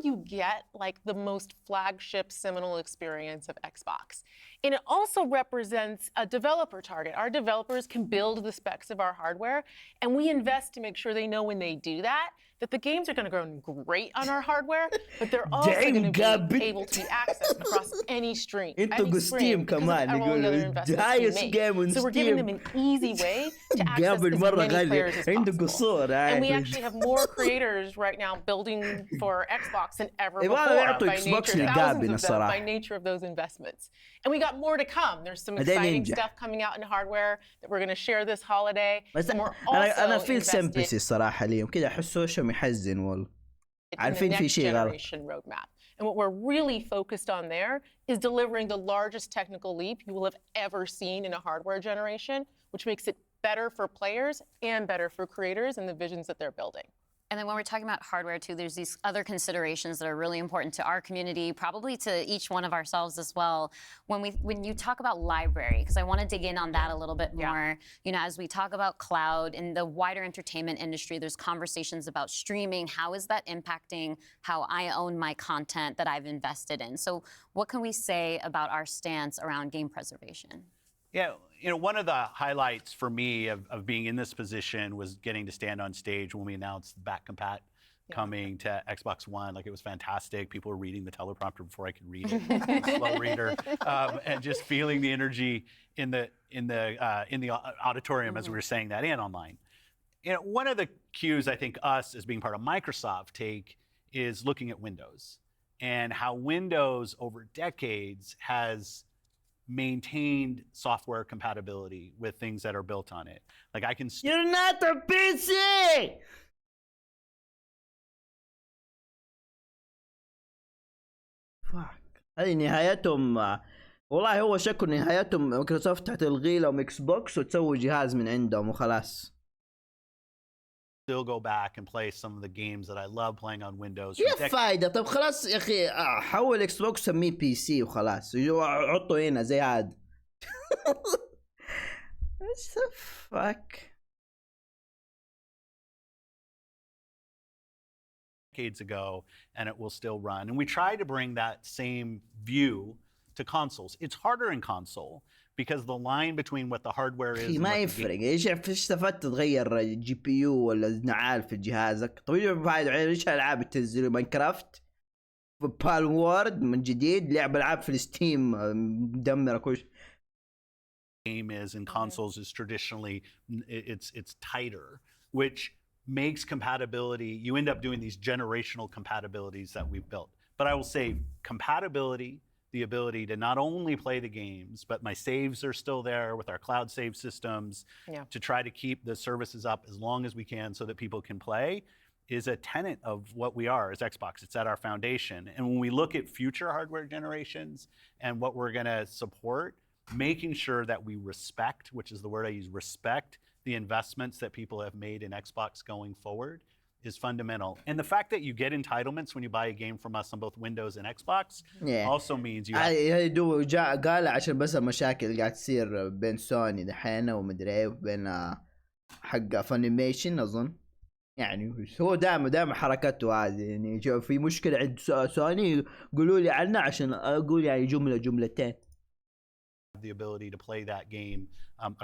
[SPEAKER 9] you get like the most flagship seminal experience of Xbox. And it also represents a developer target. Our developers can build the specs of our hardware, and we invest to make sure they know when they do that, that the games are going to run great on our hardware, but they're also going to be able to be accessed across any stream.
[SPEAKER 2] انتوا ستيم كمان يقولوا highest game on
[SPEAKER 9] So we're giving them
[SPEAKER 2] Steam.
[SPEAKER 9] an easy way to access as
[SPEAKER 2] قبل مرة
[SPEAKER 9] many
[SPEAKER 2] غالية
[SPEAKER 9] players as
[SPEAKER 2] عنده
[SPEAKER 9] possible.
[SPEAKER 2] قصور.
[SPEAKER 9] And we actually have more creators right now building for Xbox than ever
[SPEAKER 2] يبغى
[SPEAKER 9] before
[SPEAKER 2] يعطوا
[SPEAKER 9] by
[SPEAKER 2] Xbox
[SPEAKER 9] nature,
[SPEAKER 2] لقابنا
[SPEAKER 9] thousands of them by
[SPEAKER 2] الصراحة.
[SPEAKER 9] nature of those investments. And we got more to come. There's some
[SPEAKER 2] بعدين
[SPEAKER 9] exciting
[SPEAKER 2] ينجح.
[SPEAKER 9] stuff coming out in hardware that we're going to share this holiday.
[SPEAKER 2] بس
[SPEAKER 9] And we're also
[SPEAKER 2] أنا feel
[SPEAKER 9] invested
[SPEAKER 2] sympathy الصراحة ليهم كذا، أحس وشهم يحزن والله.
[SPEAKER 9] in the
[SPEAKER 2] عارفين في
[SPEAKER 9] next
[SPEAKER 2] شيء غلط.
[SPEAKER 9] generation roadmap. And what we're really focused on there is delivering the largest technical leap you will have ever seen in a hardware generation, which makes it better for players and better for creators and the visions that they're building.
[SPEAKER 6] And then when we're talking about hardware too, there's these other considerations that are really important to our community, probably to each one of ourselves as well. When you talk about library, because I want to dig in on that a little bit more. You know, as we talk about cloud in the wider entertainment industry, there's conversations about streaming. How is that impacting how I own my content that I've invested in? So what can we say about our stance around game preservation?
[SPEAKER 7] Yeah, you know, one of the highlights for me of being in this position was getting to stand on stage when we announced back compat coming to Xbox One. Like, it was fantastic. People were reading the teleprompter before I could read it. I'm a slow reader, and just feeling the energy in the auditorium as we were saying that and online. You know, one of the cues I think us as being part of Microsoft take is looking at Windows and how Windows over decades has maintained software compatibility with things that are built on it. Like, I can
[SPEAKER 2] You're not a PC! Fuck. هذه نهايتهم. والله هو شكو نهايتهم مايكروسوفت هتلغي لهم اكس بوكس وتسوي جهاز من عندهم وخلاص.
[SPEAKER 7] still go back and play some of the games that I love playing on Windows.
[SPEAKER 2] كيف فايدة؟ طب خلاص يا اخي حول اكس بوكس سميه بي سي وخلاص، حطه هنا زي هذا. What the fuck?
[SPEAKER 7] Decades ago, and it will still run. And we try to bring that same view to consoles. It's harder in console because the line between what the hardware is and
[SPEAKER 2] ما
[SPEAKER 7] what the
[SPEAKER 2] يفرق. ايش استفدت تغير جي بي يو ولا نعال في جهازك؟ طيب ايش العاب تنزل؟ ماينكرافت، بال وورد من جديد، لعب العاب في الستيم مدمره كل شيء.
[SPEAKER 7] game is in consoles is traditionally it's tighter, which makes compatibility, you end up doing these generational compatibilities that we've built. But I will say compatibility, the ability to not only play the games, but my saves are still there with our cloud save systems to try to keep the services up as long as we can so that people can play, is a tenet of what we are as Xbox. It's at our foundation. And when we look at future hardware generations and what we're gonna support, making sure that we respect, which is the word I use, respect the investments that people have made in Xbox going forward is fundamental. And the fact that you get entitlements when you buy a game from us on both Windows and Xbox also means you have...
[SPEAKER 2] هيدو جاء قال عشان بس المشاكل قاعد تصير بين سوني دحين ومدري ايه وبين حق فانيميشن اظن. يعني هو دائما حركته هذه، يعني في مشكلة عند سوني قولوا لي عنها عشان اقول يعني جملتين.
[SPEAKER 7] The ability to play that game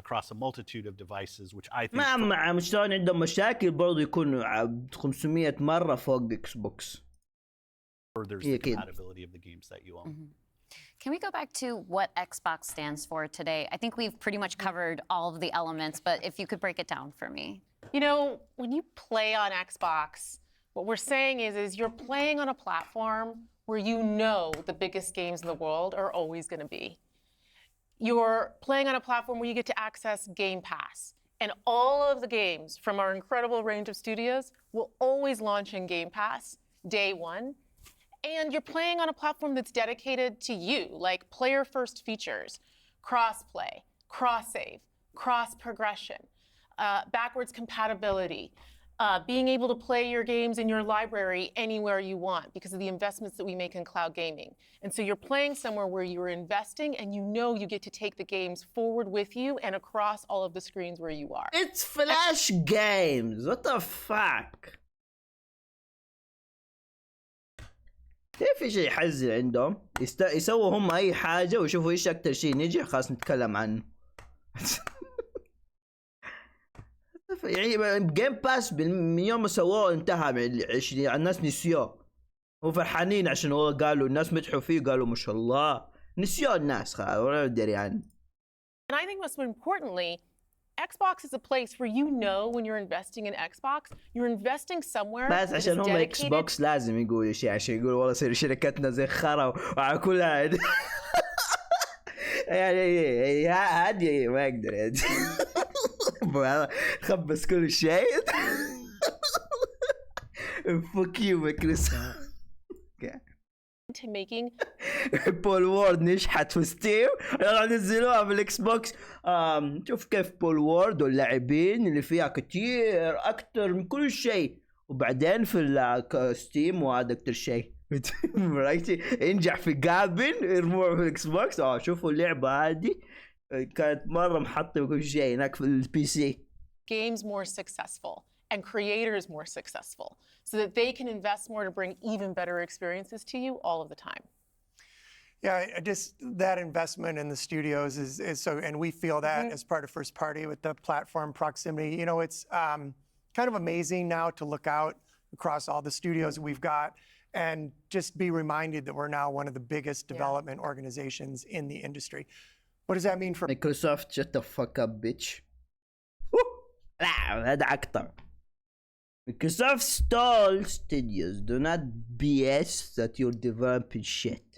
[SPEAKER 7] across a multitude of devices, which I think
[SPEAKER 2] مع مش سوني عندهم مشاكل برضو يكونوا 500 مرة فوق اكس بوكس.
[SPEAKER 7] furthers the compatibility of the games that you own.
[SPEAKER 6] Can we go back to what Xbox stands for today? I think we've pretty much covered all of the elements, but if you could break it down for me.
[SPEAKER 9] You know, when you play on Xbox, what we're saying is you're playing on a platform where you know the biggest games in the world are always going to be. You're playing on a platform where you get to access Game Pass. And all of the games from our incredible range of studios will always launch in Game Pass day one. And you're playing on a platform that's dedicated to you, like player-first features, cross-play, cross-save, cross-progression, backwards compatibility, being able to play your games in your library anywhere you want because of the investments that we make in cloud gaming. And so you're playing somewhere where you're investing and you know you get to take the games forward with you and across all of the screens where you are.
[SPEAKER 2] It's Flash games. What the fuck? في شيء يحزن عندهم يسووا هم اي حاجة ويشوفوا ايش اكتر شيء نجح خلاص نتكلم عنه. يعني جيم باس من يوم ما سووه انتهى 20 الناس نسيوه وفرحانين عشان هو قالوا الناس مدحوا فيه قالوا ما شاء الله نسيوه الناس خلاص ولا ندري عنه.
[SPEAKER 9] And I think most importantly, Xbox is a place where you know when you're investing in Xbox, you're investing somewhere.
[SPEAKER 2] بس عشان هم اكس بوكس لازم يقولوا شيء عشان يقولوا والله صار شركتنا زي خرا وعلى كل هاد. يعني هادي ما اقدر يعني. خبص كل شيء. Fuck you Microsoft.
[SPEAKER 9] To making
[SPEAKER 2] بول وورد نجحت في ستيم راح نزلوها بالاكس بوكس. شوف كيف بول وورد واللاعبين اللي فيها كتير اكتر من كل شيء وبعدين في الستيم وهذا اكتر شيء ينجح في قابل يرموه في الاكس بوكس. شوفوا اللعبة هذه كانت مرة محطة وكل شيء هناك في البي سي.
[SPEAKER 9] Games more successful and creators more successful so that they can invest more to bring even better experiences to you all of the time.
[SPEAKER 8] Yeah, just that investment in the studios is so, and we feel that as part of first party with the platform proximity. You know, it's kind of amazing now to look out across all the studios we've got and just be reminded that we're now one of the biggest development organizations in the industry. What does that mean for
[SPEAKER 2] Microsoft? Shut the fuck up, bitch. لا هذا أكتر. Microsoft stall studios. Do not BS that you're developing shit.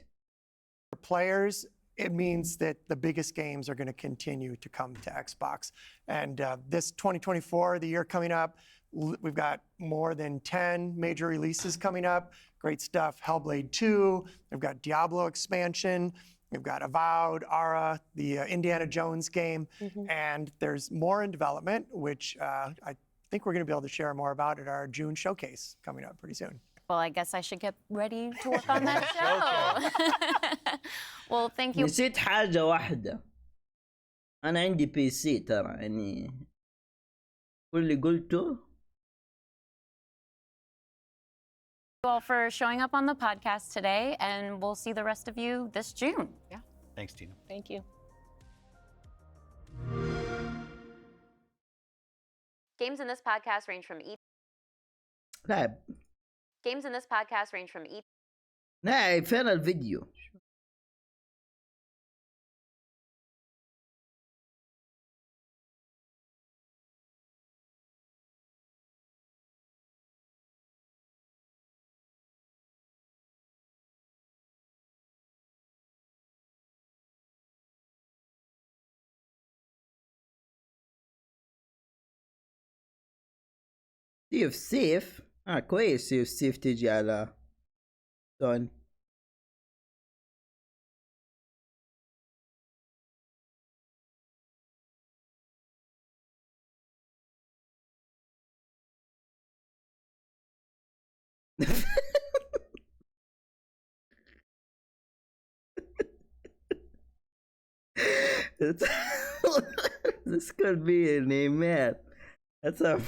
[SPEAKER 8] For players, it means that the biggest games are going to continue to come to Xbox. And this 2024, the year coming up, we've got more than 10 major releases coming up. Great stuff. Hellblade 2. We've got Diablo expansion. We've got Avowed, Ara, the Indiana Jones game. And there's more in development, which I think we're going to be able to share more about at our June showcase coming up pretty soon.
[SPEAKER 6] Well, I guess I should get ready to work on that show. Well, thank you.
[SPEAKER 2] نسيت حاجة واحدة. أنا عندي بي سي ترى يعني كل اللي قلته.
[SPEAKER 6] All for showing up on the podcast today, and we'll see the rest of you this June.
[SPEAKER 9] Yeah.
[SPEAKER 7] Thanks, Tina.
[SPEAKER 9] Thank you.
[SPEAKER 6] Games in this podcast range from each.
[SPEAKER 2] لا
[SPEAKER 6] Games in this podcast range from each.
[SPEAKER 2] لا فين الفيديو؟ سيف كويس. سيف تيجي على سوني. This could be an email. That's a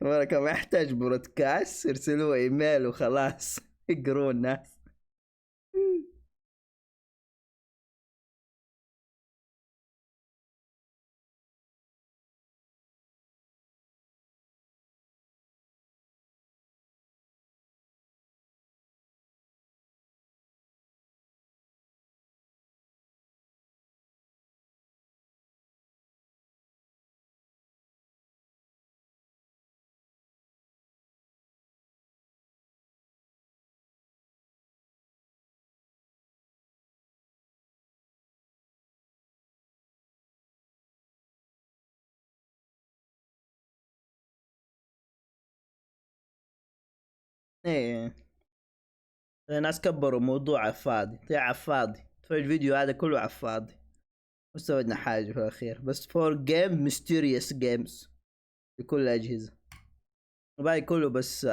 [SPEAKER 2] مرة ما يحتاج برودكاست، ارسلوا ايميل وخلاص يقروا الناس. ايه الناس كبروا موضوع عفاضي، طلع عفاضي. تفرج الفيديو هذا كله عفاضي، ما استفدنا حاجة في الأخير. بس فور جيم ميستيريوس جيمز لكل الأجهزة، وباقي كله بس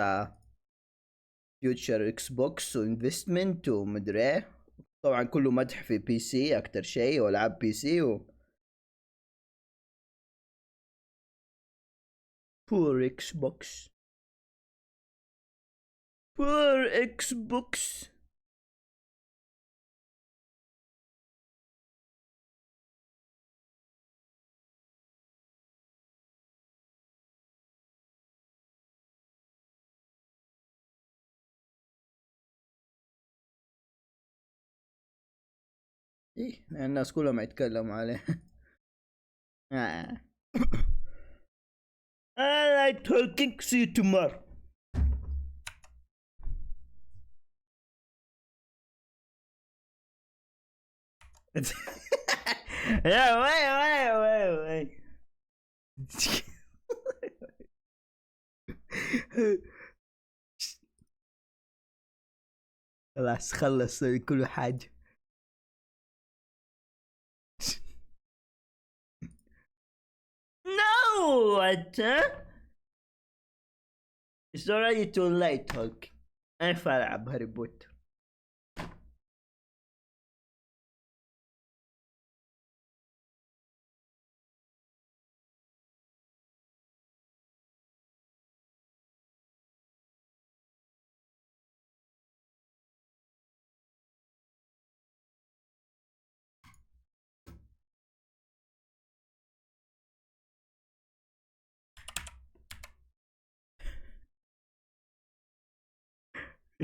[SPEAKER 2] فيوتشر اكس بوكس وانفستمنت ومدري ايه. طبعا كله مدح في بي سي أكتر شيء، وألعاب بي سي بور اكس بوكس، بور اكس بوكس. ايه الناس كلهم يتكلموا عليه. I like talking. See you tomorrow. Yeah, wait. خلاص خلص كل حاجة. No, what? It's already too late, Hulk. أنا ألعب هاري بوتر.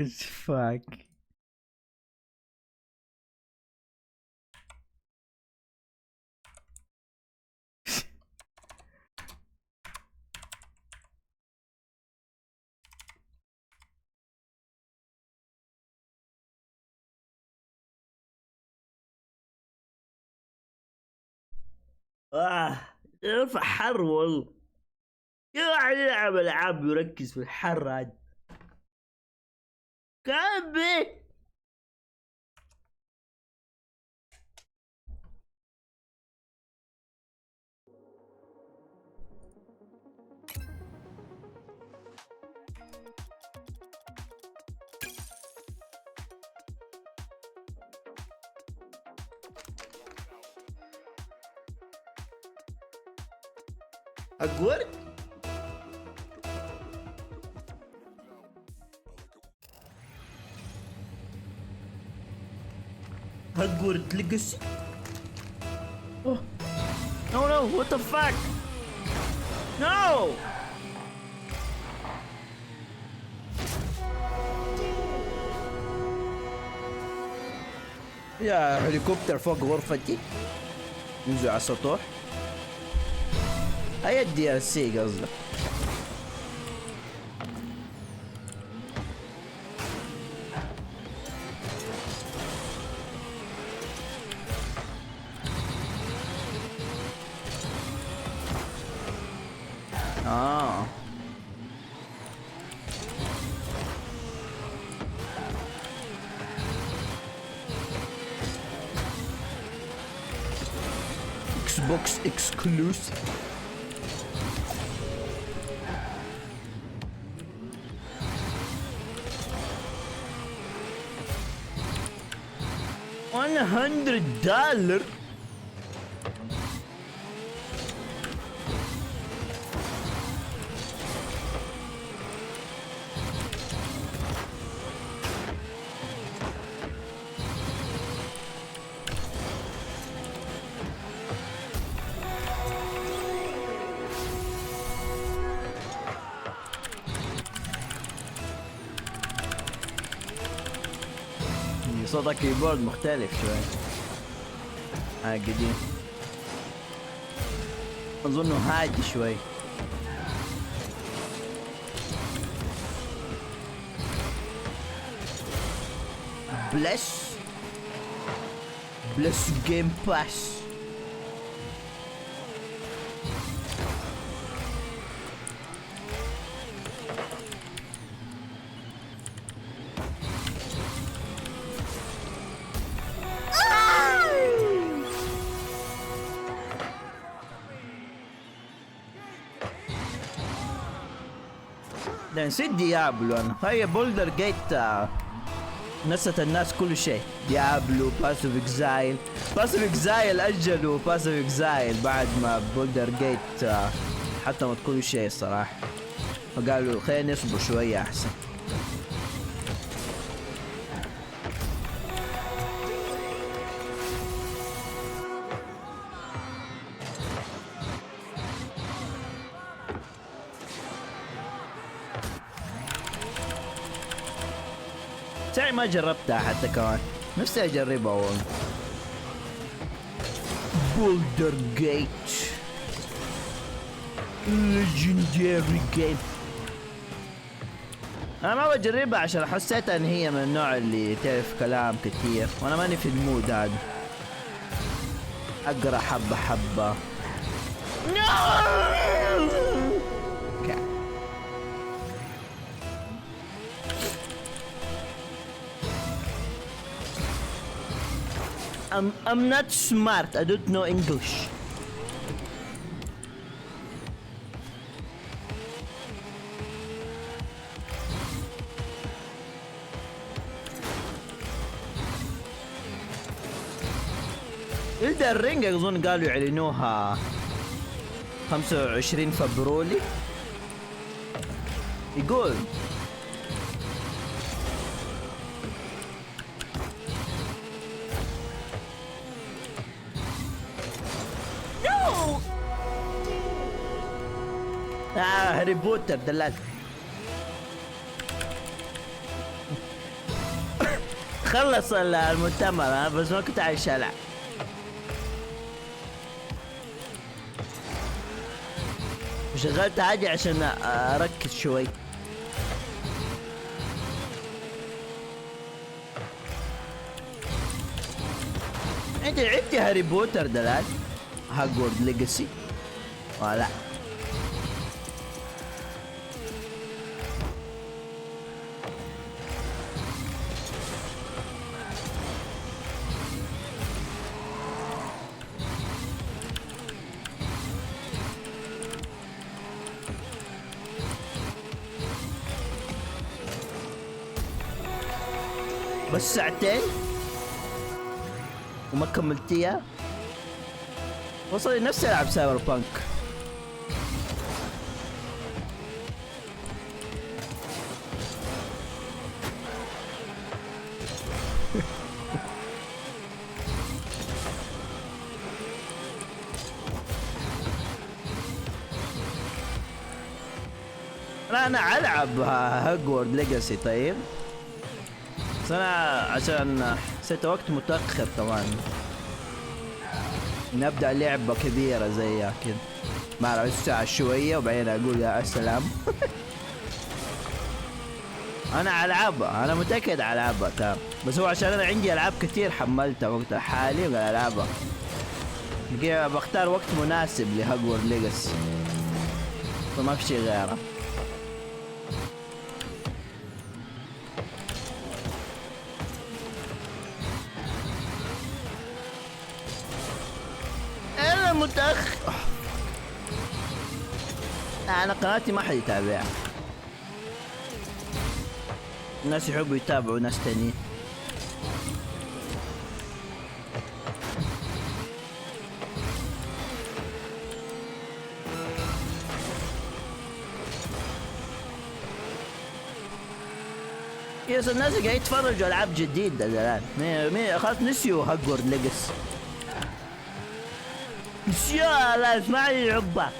[SPEAKER 2] It's fuck. ارفع حر والله. يا واحد يلعب العاب ويركز في الحر هذا. كابي أقول Hogwarts Legacy. Oh no, what the fuck? No. يا هليكوبتر فوق غرفتي ينزل على السطوح. هي الدي ال سي قصدك. اه اكس بوكس اكسكلوسيف. $100. صوت كيبورد مختلف شوي قديم، اظنه هادي شوي. بلس جيم باس. ده نسيت ديابلو انا. هي بولدر جيت نست الناس كل شيء. ديابلو، باسف اكزايل اجلوا باسف اكزايل بعد ما بولدر جيت حطمت كل شيء الصراحه، فقالوا خلينا نصبر شويه احسن. ساعي ما جربتها حتى كمان، نفسي اجربها والله. بولدر جيت ليجندري جيم. انا ما بجربها عشان حسيتها ان هي من النوع اللي تعرف كلام كتير، وانا ماني في المود هذا. اقرا حبه حبه. I'm not smart. I don't know English. إلدر رينج أظن قالوا يعلنوها 25 فبراير. يقول هاري بوتر دلال. خلص المؤتمر بس ما كنت عايش العب. شغلت عادي عشان اركز شوي. انت لعبت هاري بوتر دلال؟ هاجورد ليجاسي ولا بس ساعتين وما كملتيها؟ وصل لي نفسي العب سايبر بانك. انا العب هاجورد ليجاسي. طيب بس انا عشان حسيت وقت متاخر طبعا نبدا لعبه كبيره زيها كده، ما اعرف ساعه شويه وبعدين اقول يا السلام. انا العبها، انا متاكد العبها تمام، بس هو عشان انا عندي العاب كتير حملتها وقت حالي وقال العبها. بختار وقت مناسب لهاجورد ليجاسي. فما في شيء غيره. انا متأخر. انا قناتي ما حد يتابعها. الناس يحبوا يتابعوا ناس تانيين. يس الناس قاعد يتفرجوا العاب جديده الان. مين خلاص نسيوا هاجورد ليجاسي. نسيوها خلاص ما عاد يلعبها.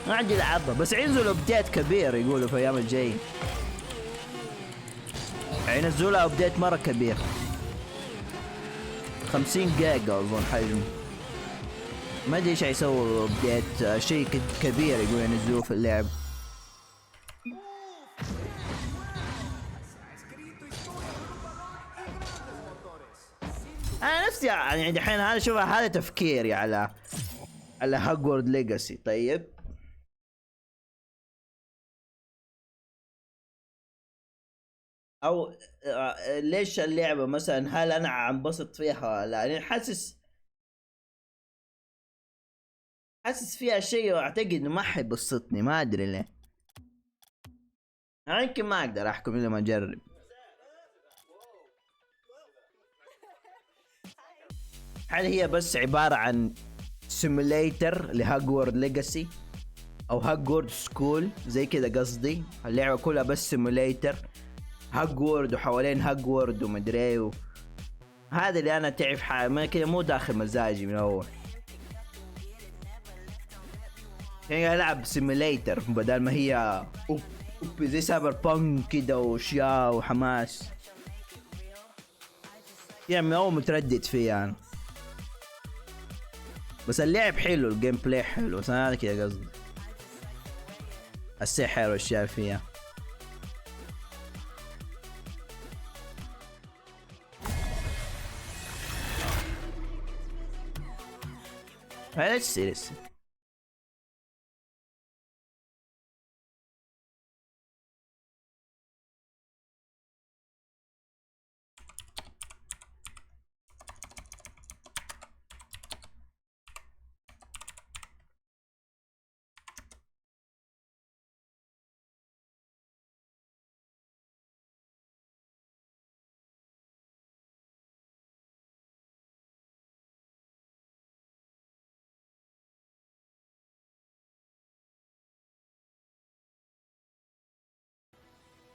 [SPEAKER 2] ما عاد يلعبها بس ينزلوا ابديت كبير يقولوا في الايام الجايه. ينزلوا لها ابديت مره كبير 50 جيجا اظن حجم. ما ادري ايش حيسووا ابديت شيء كبير يقولوا ينزلوه في اللعب. انا نفسي يعني دحين هذا شوف هذا تفكيري على هاجورد ليجاسي. طيب او ليش اللعبه مثلا هل انا انبسط فيها؟ لا يعني حاسس فيها شيء واعتقد انه ما حيبسطني. ما ادري ليه. يعني يمكن ما اقدر احكم الا ما اجرب. هل هي بس عبارة عن سيموليتر لهاجورد ليجاسي او هاجورد سكول زي كذا؟ قصدي اللعبة كلها بس سيموليتر هاجورد وحوالين هاجورد ومدري هذا اللي انا تعرف ما كذا مو داخل مزاجي من اول. يعني العب سيموليتر بدل ما هي زي سايبر بانك كذا واشياء وحماس. يعني من اول متردد فيه انا. بس اللعب حلو الجيم بلاي حلو بس انا كذا قصدي السحر والاشياء فيها. لسه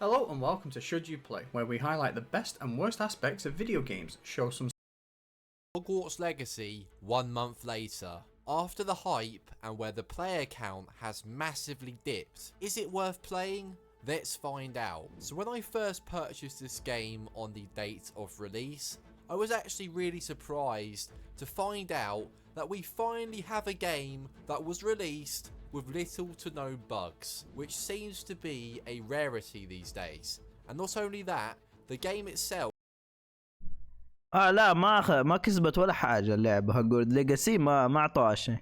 [SPEAKER 10] Hello and welcome to Should You Play, where we highlight the best and worst aspects of video games, show some
[SPEAKER 11] Hogwarts Legacy 1 month later. After the hype and where the player count has massively dipped, is it worth playing? Let's find out. So when I first purchased this game on the date of release, I was actually really surprised to find out that we finally have a game that was released with little to no bugs, which seems to be a rarity these days. And not only that, the game itself
[SPEAKER 2] لا ما كسبت ولا حاجة اللعبة. هاجورد ليجاسي ما اعطوها شيء.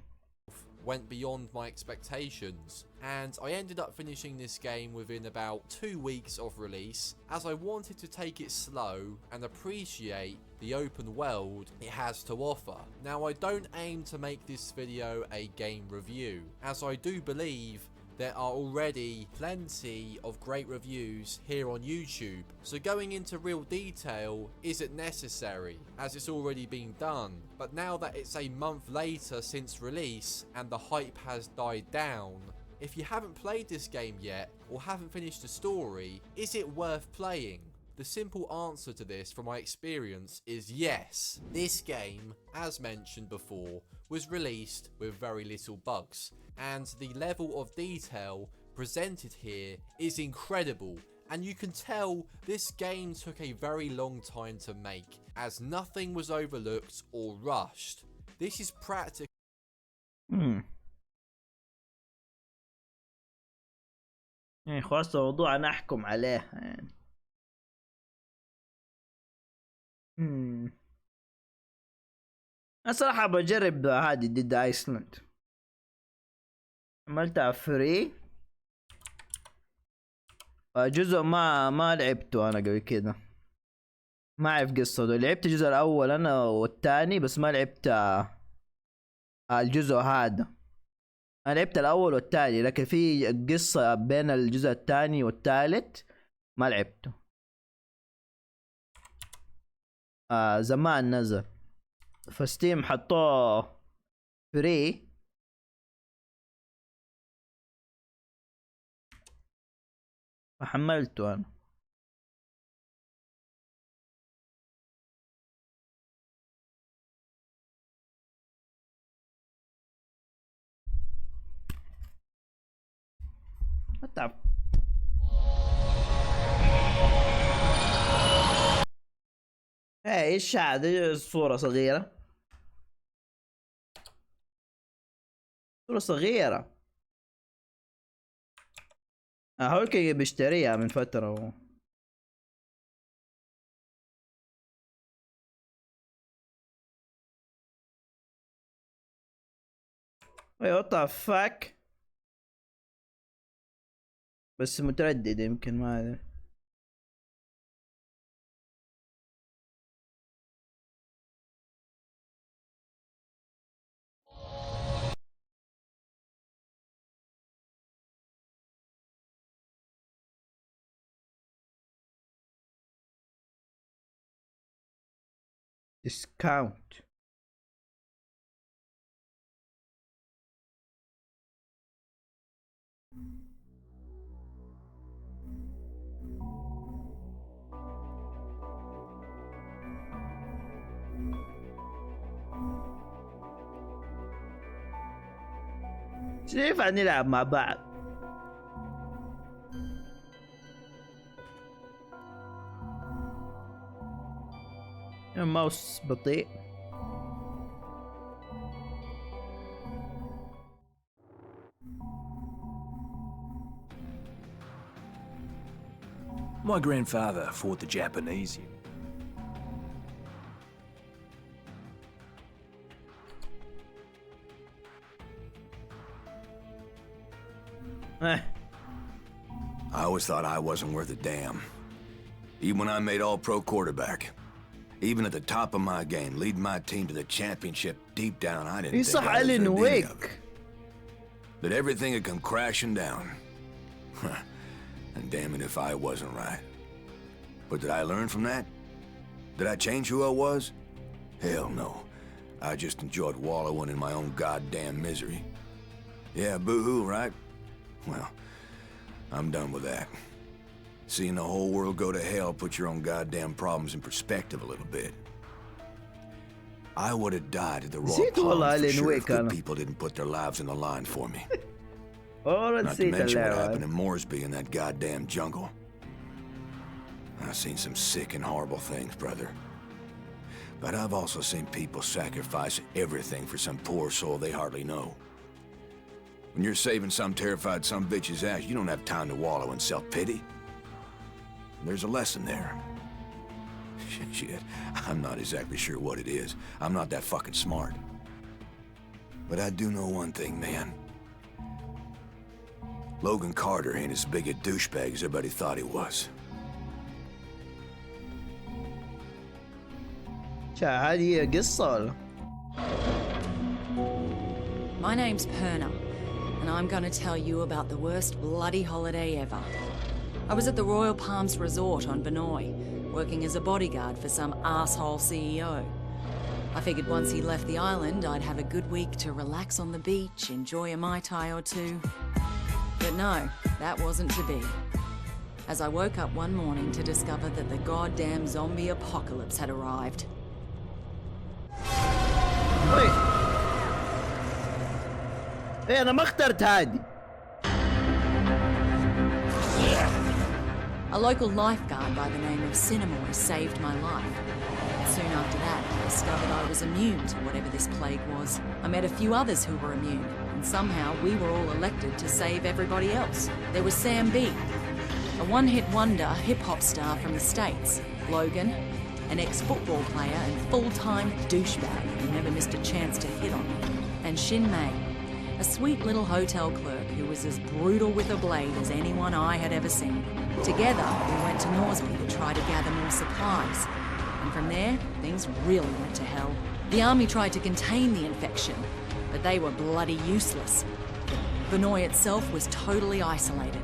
[SPEAKER 11] went beyond my expectations, and I ended up finishing this game within about 2 weeks of release, as I wanted to take it slow and appreciate the open world it has to offer. Now, I don't aim to make this video a game review, as I do believe there are already plenty of great reviews here on YouTube, so going into real detail isn't necessary as it's already been done. But now that it's a month later since release and the hype has died down, if you haven't played this game yet or haven't finished the story, is it worth playing? The simple answer to this from my experience is yes. This game, as mentioned before, was released with very little bugs, and the level of detail presented here is incredible, and you can tell this game took a very long time to make, as nothing was overlooked or rushed. This is practical.
[SPEAKER 2] يعني خلاص الموضوع انا احكم عليه يعني. انا صراحة بجرب هذه ديد ايسلاند. عملتها فري. جزء ما لعبته انا قبل كده، ما اعرف قصته. لعبت الجزء الاول انا والثاني، بس ما لعبت الجزء هذا. انا لعبت الاول والثاني، لكن في قصة بين الجزء الثاني والثالث ما لعبته. زمان نزل فستيم حطوه فري. فحملته انا. اتعب. ايش هذا؟ صورة صغيرة، صورة صغيرة. هولكي بيشتريها من فترة. وات ذا فاك. بس متردد، يمكن ما ادري. discount. ينفع نلعب مع بعض؟ الماوس بطيء.
[SPEAKER 12] My grandfather fought the Japanese. I always thought I wasn't worth a damn. Even when I made all-pro quarterback. Even at the top of my game, leading my team to the championship, deep down I didn't think I deserved any of it. That everything had come crashing down. And damn it if I wasn't right. But did I learn from that? Did I change who I was? Hell no. I just enjoyed wallowing in my own goddamn misery. Yeah, boo-hoo, right? Well, I'm done with that. Seeing the whole world go to hell put your own goddamn problems in perspective a little bit. I would have died at the Royal Palms for sure if good people didn't put their lives on the line for me. Not to mention what happened in Moresby in that goddamn jungle. I've seen some sick and horrible things, brother. But I've also seen people sacrifice everything for some poor soul they hardly know. When you're saving some terrified sumbitch's ass, you don't have time to wallow in self-pity. There's a lesson there. Shit, I'm not exactly sure what it is. I'm not that fucking smart. But I do know one thing, man. Logan Carter ain't as big a douchebag as everybody thought he was.
[SPEAKER 2] هذه قصة.
[SPEAKER 13] My name's Perna, and I'm gonna tell you about the worst bloody holiday ever. I was at the Royal Palms Resort on Benoi, working as a bodyguard for some asshole CEO. I figured once he left the island, I'd have a good week to relax on the beach, enjoy a Mai Tai or two. But no, that wasn't to be. As I woke up one morning to discover that the goddamn zombie apocalypse had arrived.
[SPEAKER 2] ايه انا ما اخترت هادي.
[SPEAKER 13] A local lifeguard by the name of Cinemoy saved my life. Soon after that, I discovered I was immune to whatever this plague was. I met a few others who were immune, and somehow we were all elected to save everybody else. There was Sam B, a one-hit wonder hip-hop star from the States. Logan, an ex-football player and full-time douchebag who never missed a chance to hit on me. And Shin Mei, A sweet little hotel clerk who was as brutal with a blade as anyone I had ever seen. Together, we went to Norsby to try to gather more supplies. And from there, things really went to hell. The army tried to contain the infection, but they were bloody useless. Vinoy itself was totally isolated.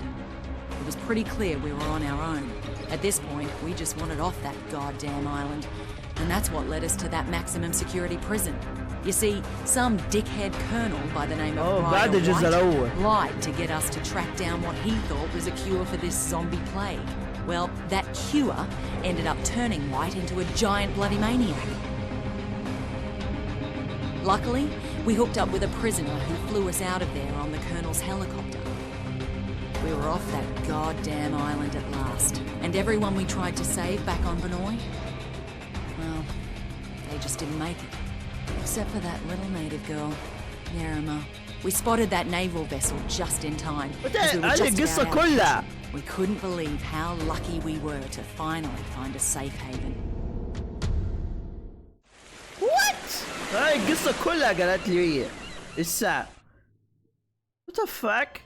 [SPEAKER 13] It was pretty clear we were on our own. At this point, we just wanted off that goddamn island. And that's what led us to that maximum security prison. You see, some dickhead colonel by the name of Brian White lied to get us to track down what he thought was a cure for this zombie plague. Well, that cure ended up turning White into a giant bloody maniac. Luckily, we hooked up with a prisoner who flew us out of there on the colonel's helicopter. We were off that goddamn island at last. And everyone we tried to save back on Vinoy, well, they just didn't make it. Except for that little native girl, Nerima. We spotted that naval vessel just in time. We couldn't believe how lucky we were to finally find a safe haven.
[SPEAKER 2] What? هاي القصة كلها قالت لي هي. الساعة. What the fuck?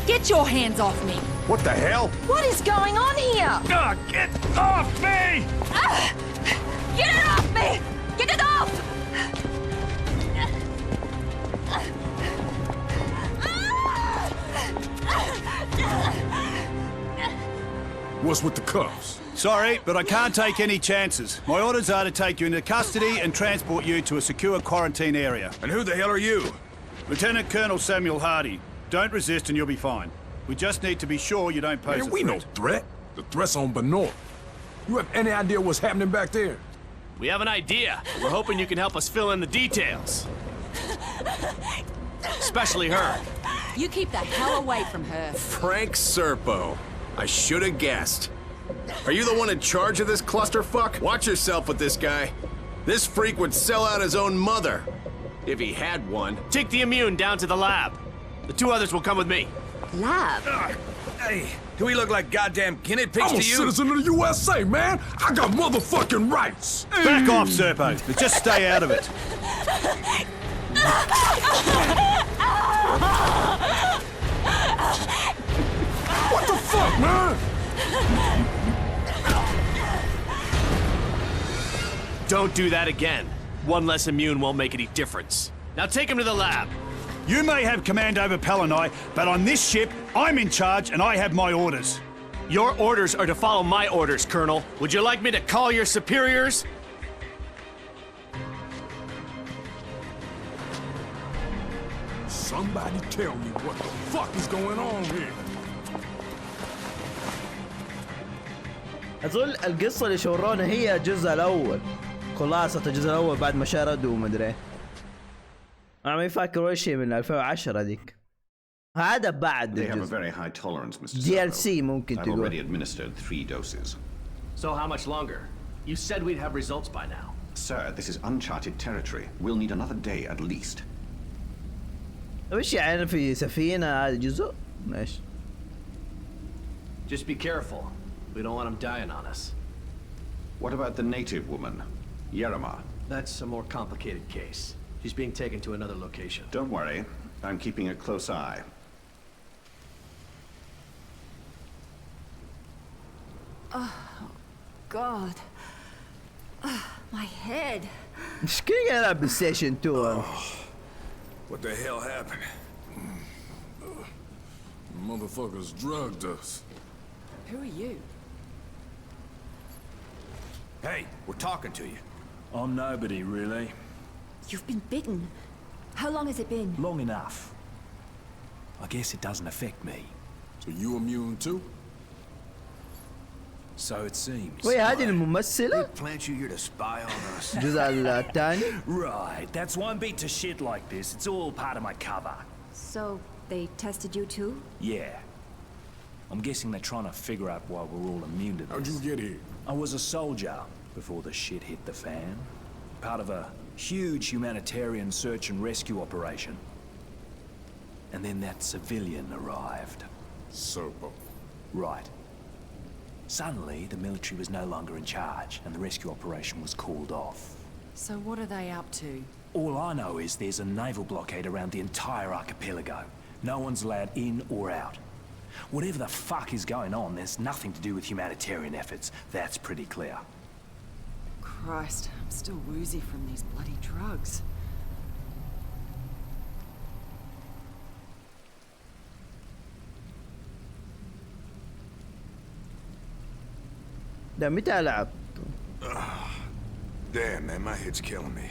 [SPEAKER 13] Get your hands off me!
[SPEAKER 12] What the hell?
[SPEAKER 13] What is going on here?
[SPEAKER 12] Get off me!
[SPEAKER 13] Get it off me! Get it off!
[SPEAKER 14] What's with the cuffs?
[SPEAKER 15] Sorry, but I can't take any chances. My orders are to take you into custody and transport you to a secure quarantine area.
[SPEAKER 14] And who the hell are you?
[SPEAKER 15] Lieutenant Colonel Samuel Hardy. Don't resist and you'll be fine. We just need to be sure you don't pose a threat.
[SPEAKER 14] We no threat. The threat's on Benoit. You have any idea what's happening back there?
[SPEAKER 16] We have an idea. We're hoping you can help us fill in the details. Especially her.
[SPEAKER 13] You keep the hell away from her.
[SPEAKER 12] Frank Serpo. I should have guessed. Are you the one in charge of this clusterfuck? Watch yourself with this guy. This freak would sell out his own mother. If he had one.
[SPEAKER 16] Take the immune down to the lab. The two others will come with me.
[SPEAKER 13] Lab?
[SPEAKER 12] Hey, do we look like goddamn guinea pigs
[SPEAKER 14] I'm
[SPEAKER 12] to you?
[SPEAKER 14] a citizen of the USA, man! I got motherfucking rights!
[SPEAKER 15] Back off, Serpo. Just stay out of it.
[SPEAKER 14] What the fuck, man?
[SPEAKER 16] Don't do that again. One less immune won't make any difference. Now take him to the lab.
[SPEAKER 15] You may have command over Palanai, but on this ship, I'm in charge and I have my orders.
[SPEAKER 16] Your orders are to follow my orders, Colonel. Would you like me to call your superiors?
[SPEAKER 14] Somebody tell me what the fuck is going on here.
[SPEAKER 2] أظن القصة اللي شورونا هي الجزء الأول. خلاصة الجزء الأول بعد ما شردوا ومدري. أنا ما فاكر ولا شيء من 2010 ذيك. هذا بعد
[SPEAKER 17] They have a very high tolerance, Mr.
[SPEAKER 2] DLC ممكن
[SPEAKER 17] I've
[SPEAKER 2] تقول.
[SPEAKER 17] already administered 3 doses.
[SPEAKER 16] So how much longer? You said we'd have results by now.
[SPEAKER 17] Sir, this is uncharted territory. We'll need another day at least.
[SPEAKER 2] وش يعني في سفينة هذا جزء؟ ماشي.
[SPEAKER 16] Just be careful. We don't want them dying on us.
[SPEAKER 17] What about the native woman, Yerima?
[SPEAKER 16] That's a more complicated case. She's being taken to another location.
[SPEAKER 17] Don't worry. I'm keeping a close eye.
[SPEAKER 18] Oh, God. My head.
[SPEAKER 2] مش كده ألعب بالسيشن 2.
[SPEAKER 14] What the hell happened? Motherfuckers drugged us.
[SPEAKER 13] Who are you?
[SPEAKER 12] Hey, we're talking to you.
[SPEAKER 19] I'm nobody, really.
[SPEAKER 18] You've been bitten. How long has it been?
[SPEAKER 14] Long enough. I guess it doesn't affect me. So you immune too? So it seems.
[SPEAKER 2] وي هذه الممثلة؟
[SPEAKER 12] They plant you here to spy on us.
[SPEAKER 2] الجزء الثاني؟
[SPEAKER 14] Right, that's why I'm beat to shit like this. It's all part of my cover.
[SPEAKER 18] So, they tested you too?
[SPEAKER 14] Yeah. I'm guessing they're trying to figure out why we're all immune to this.
[SPEAKER 12] How'd you get here?
[SPEAKER 14] I was a soldier before the shit hit the fan. Part of a huge humanitarian search and rescue operation. And then that civilian arrived.
[SPEAKER 12] Serpo.
[SPEAKER 14] Right. Suddenly, the military was no longer in charge, and the rescue operation was called off.
[SPEAKER 13] So what are they up to?
[SPEAKER 14] All I know is there's a naval blockade around the entire archipelago. No one's allowed in or out. Whatever the fuck is going on, there's nothing to do with humanitarian efforts. That's pretty clear.
[SPEAKER 13] Christ, I'm still woozy from these bloody drugs.
[SPEAKER 2] ده متى لعب؟
[SPEAKER 12] Damn, man, my head's killing me.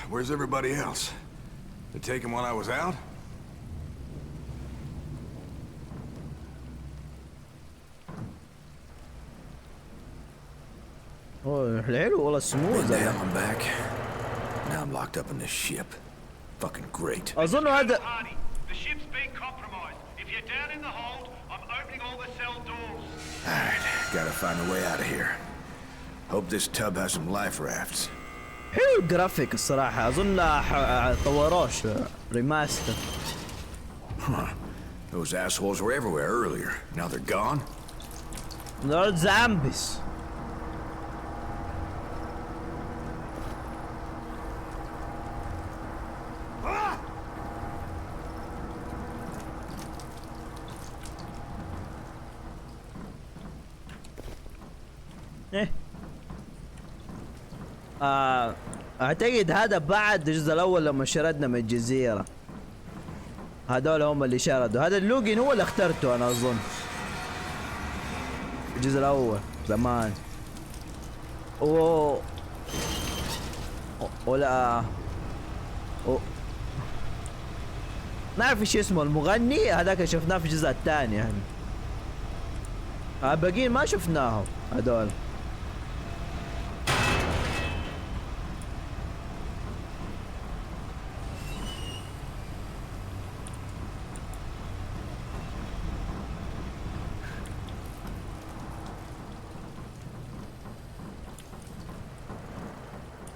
[SPEAKER 12] Where's everybody else? They take him while I was out?
[SPEAKER 2] اوه حلو والله سموز.
[SPEAKER 12] Damn, I'm back. Now I'm locked up in this ship. Fucking great.
[SPEAKER 2] اظن هذا
[SPEAKER 19] The ship's been compromised. If you're down in the hold, I'm opening all the cell doors.
[SPEAKER 12] Alright, gotta find a way out of here. Hope this tub has some life rafts.
[SPEAKER 2] حلو الجرافيك الصراحة. اظن طوروش ريماستر.
[SPEAKER 12] Huh. Those assholes were everywhere earlier. Now they're gone?
[SPEAKER 2] They're zombies. ايه اعتقد هذا بعد الجزء الاول لما شردنا من الجزيرة. هذول هم اللي شردوا. هذا اللوجين هو اللي اخترته انا اظن. الجزء الاول زمان. ولا ما اعرف ايش اسمه المغني هذاك شفناه في الجزء الثاني يعني. الباقيين ما شفناهم هذول.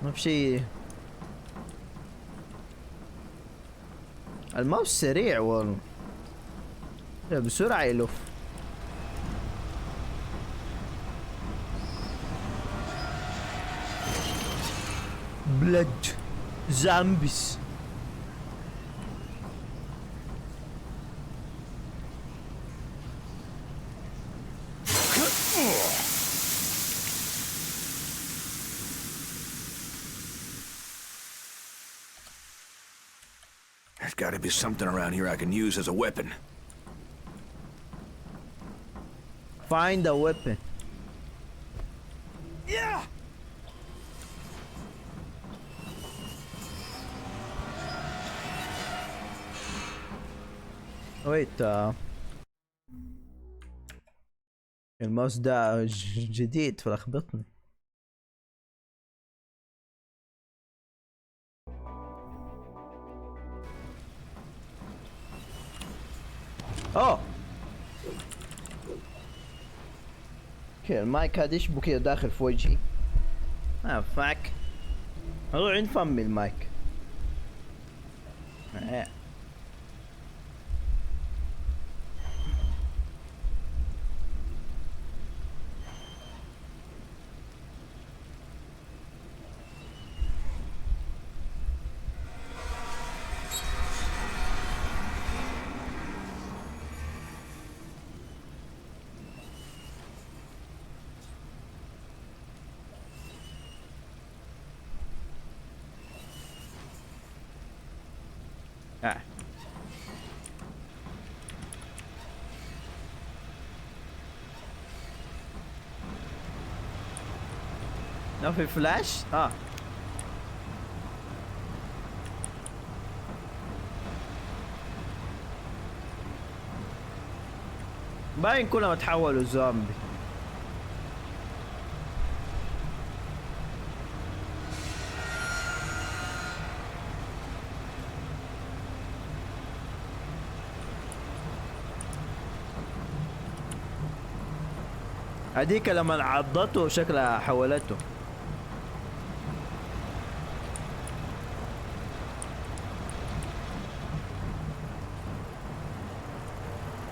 [SPEAKER 2] ما في شيء. الماوس سريع والله. بسرعة يلف. بلد زامبيس.
[SPEAKER 12] There's gotta be something around here I can use as a weapon.
[SPEAKER 2] Find a weapon.
[SPEAKER 12] Yeah!
[SPEAKER 2] ويت الماوس ده جديد فلخبطني. اوه اوكي المايك هذا يشبه كذا داخل في وجهي. فاك اروح عند فمي المايك. ما في فلاش؟ باين كلهم تحولوا زومبي. هذيك لما عضته شكلها حولته.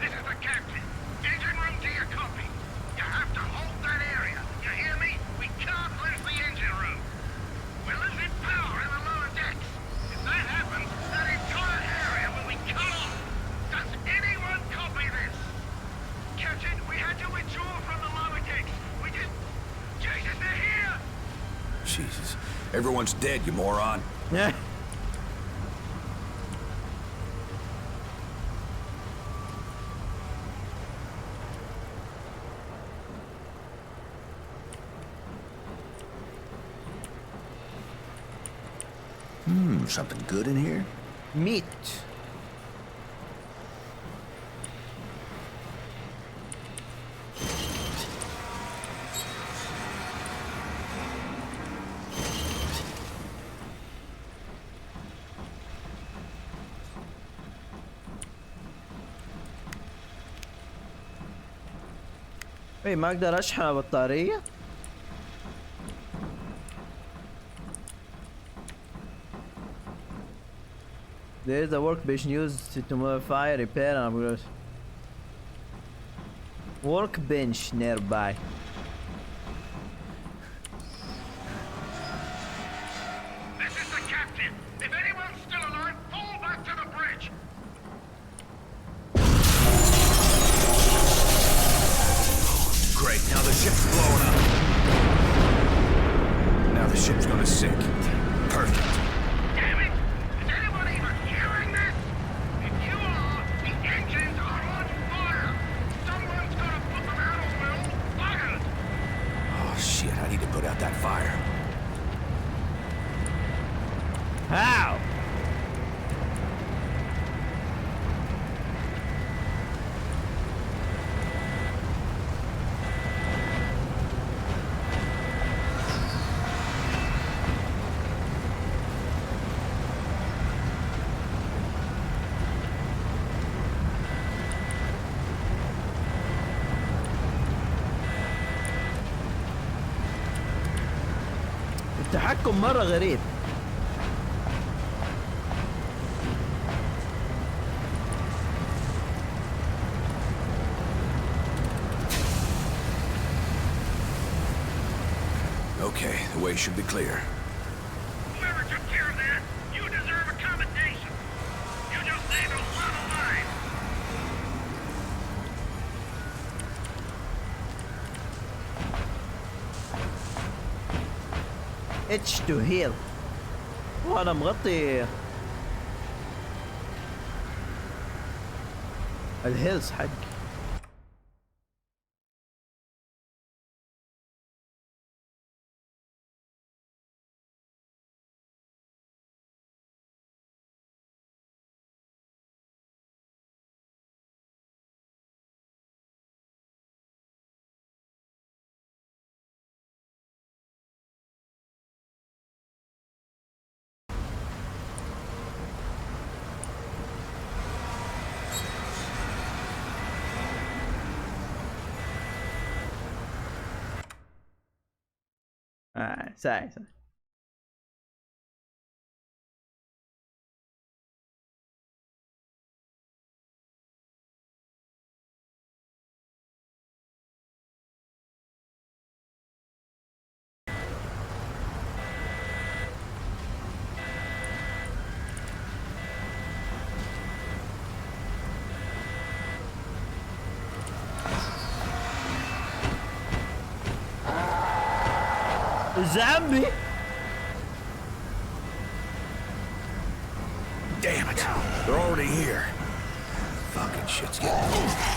[SPEAKER 19] This is the captain. Engine room to your copy. You have to hold that area. You hear me? We can't lose the engine room. We're losing power in the lower decks. If that happens, that entire area will be cut off. Does anyone copy this? Captain, we had to withdraw from the lower decks. We just... Jesus, they're here!
[SPEAKER 12] Jesus. Everyone's dead, you moron.
[SPEAKER 2] Yeah.
[SPEAKER 12] Something good in here?
[SPEAKER 2] Meat. اي ما اقدر اشحن بطارية. There is a workbench used to modify, repair, and upgrade. Workbench nearby.
[SPEAKER 19] This is the captain. If anyone's still alive, fall back to the bridge.
[SPEAKER 12] Great, now the ship's blowing up. Now the ship's gonna sink. Perfect.
[SPEAKER 19] Damn it! Is anyone even hearing this? If you are, the engines are on fire. Someone's gotta put them out or we're all buggered.
[SPEAKER 12] Oh shit, I need to put out that fire.
[SPEAKER 2] How? التحكم مرة غريب.
[SPEAKER 12] Okay, the way should be clear.
[SPEAKER 19] Whoever took care of that, you deserve a commendation. You just saved a lot of lives.
[SPEAKER 2] اتش تو هيل. وانا مغطي الهيلز حقي. ساعة. Zombie.
[SPEAKER 12] Damn it! They're already here. Fucking shit's getting...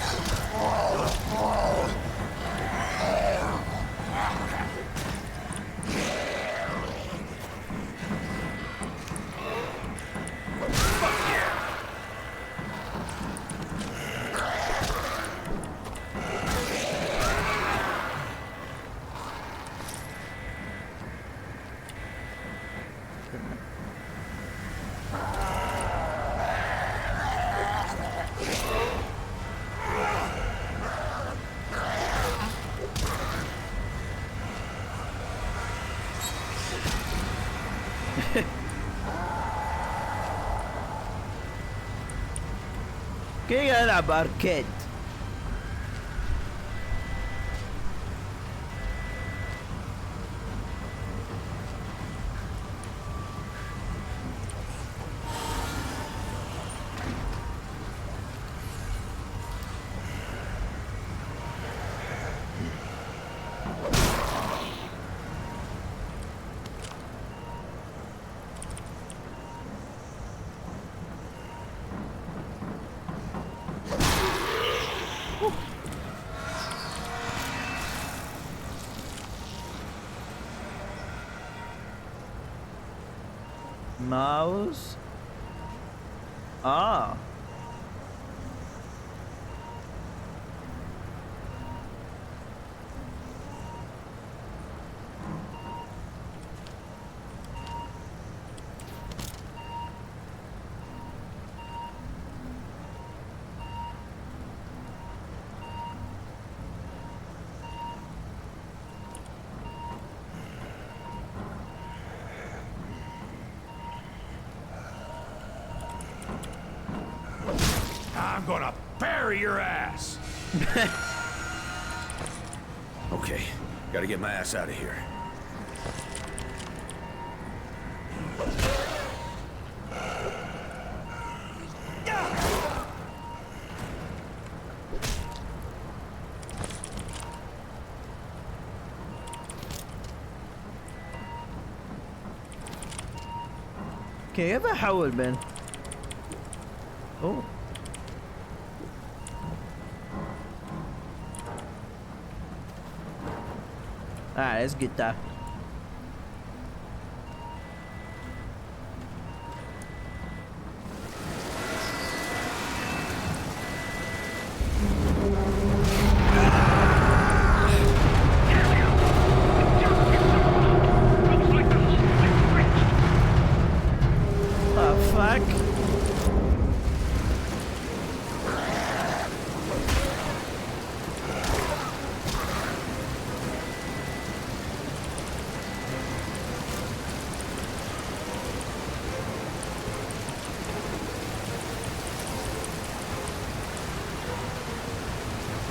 [SPEAKER 2] كيف العب اركيد؟ ماوس
[SPEAKER 12] I'm gonna bury your ass. Okay, gotta get my ass out of here.
[SPEAKER 2] كيف احول بين اوه let's get that.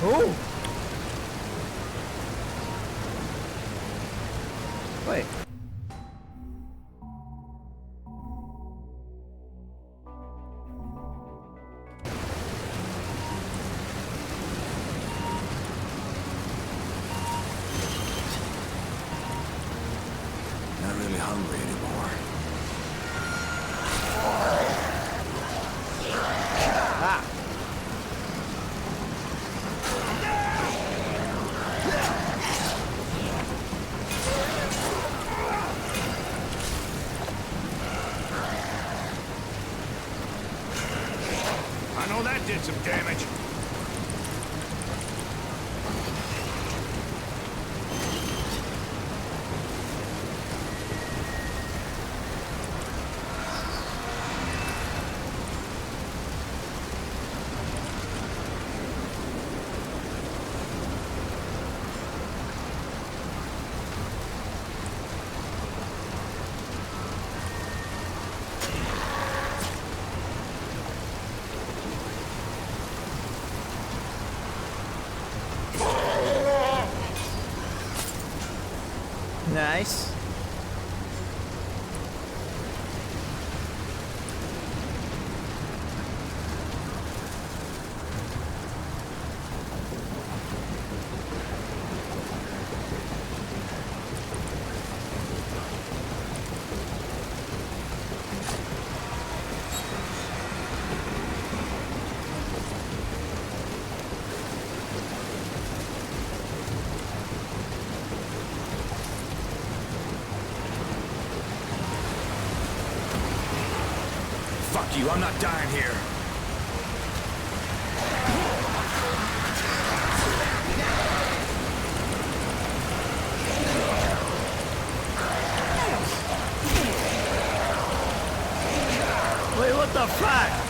[SPEAKER 2] Oh! Wait.
[SPEAKER 12] Not really hungry anymore.
[SPEAKER 2] Ah!
[SPEAKER 12] I know that did some damage.
[SPEAKER 2] Nice.
[SPEAKER 12] Fuck you, I'm not dying here.
[SPEAKER 2] Wait, what the fuck?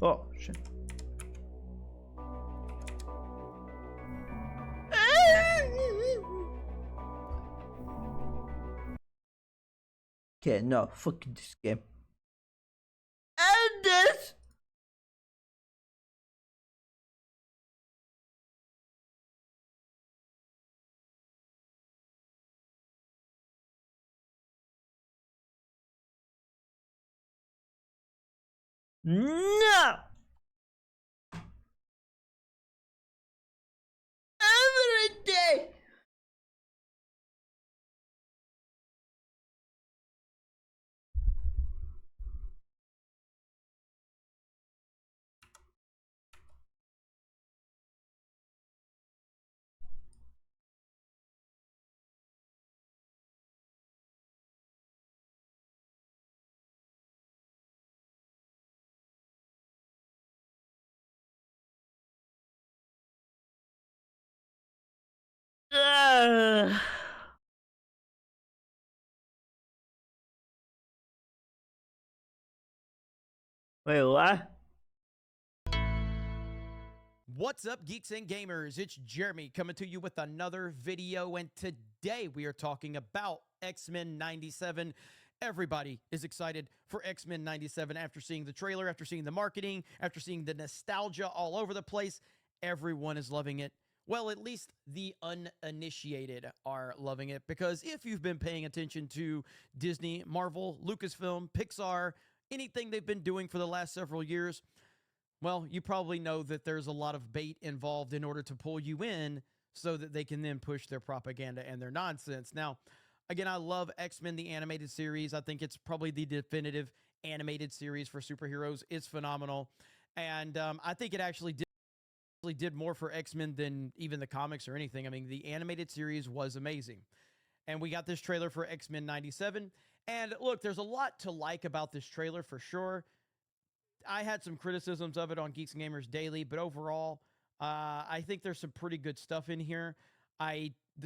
[SPEAKER 2] Oh shit. Okay, no, fuck this game. And this. No. Every day. Ah. Wait, what?
[SPEAKER 20] What's up, geeks and gamers? It's Jeremy coming to you with another video, and today we are talking about X-Men 97. Everybody is excited for X-Men 97 after seeing the trailer, after seeing the marketing, after seeing the nostalgia all over the place. Everyone is loving it. Well, at least the uninitiated are loving it, because if you've been paying attention to Disney, Marvel, Lucasfilm, Pixar, anything they've been doing for the last several years, well, you probably know that there's a lot of bait involved in order to pull you in so that they can then push their propaganda and their nonsense. Now, again, I love X-Men, the animated series. I think it's probably the definitive animated series for superheroes. It's phenomenal. And I think it actually did more for X-Men than even the comics or anything. I mean, the animated series was amazing. And we got this trailer for X-Men 97. And look, there's a lot to like about this trailer for sure. I had some criticisms of it on Geeks and Gamers Daily, but overall, I think there's some pretty good stuff in here.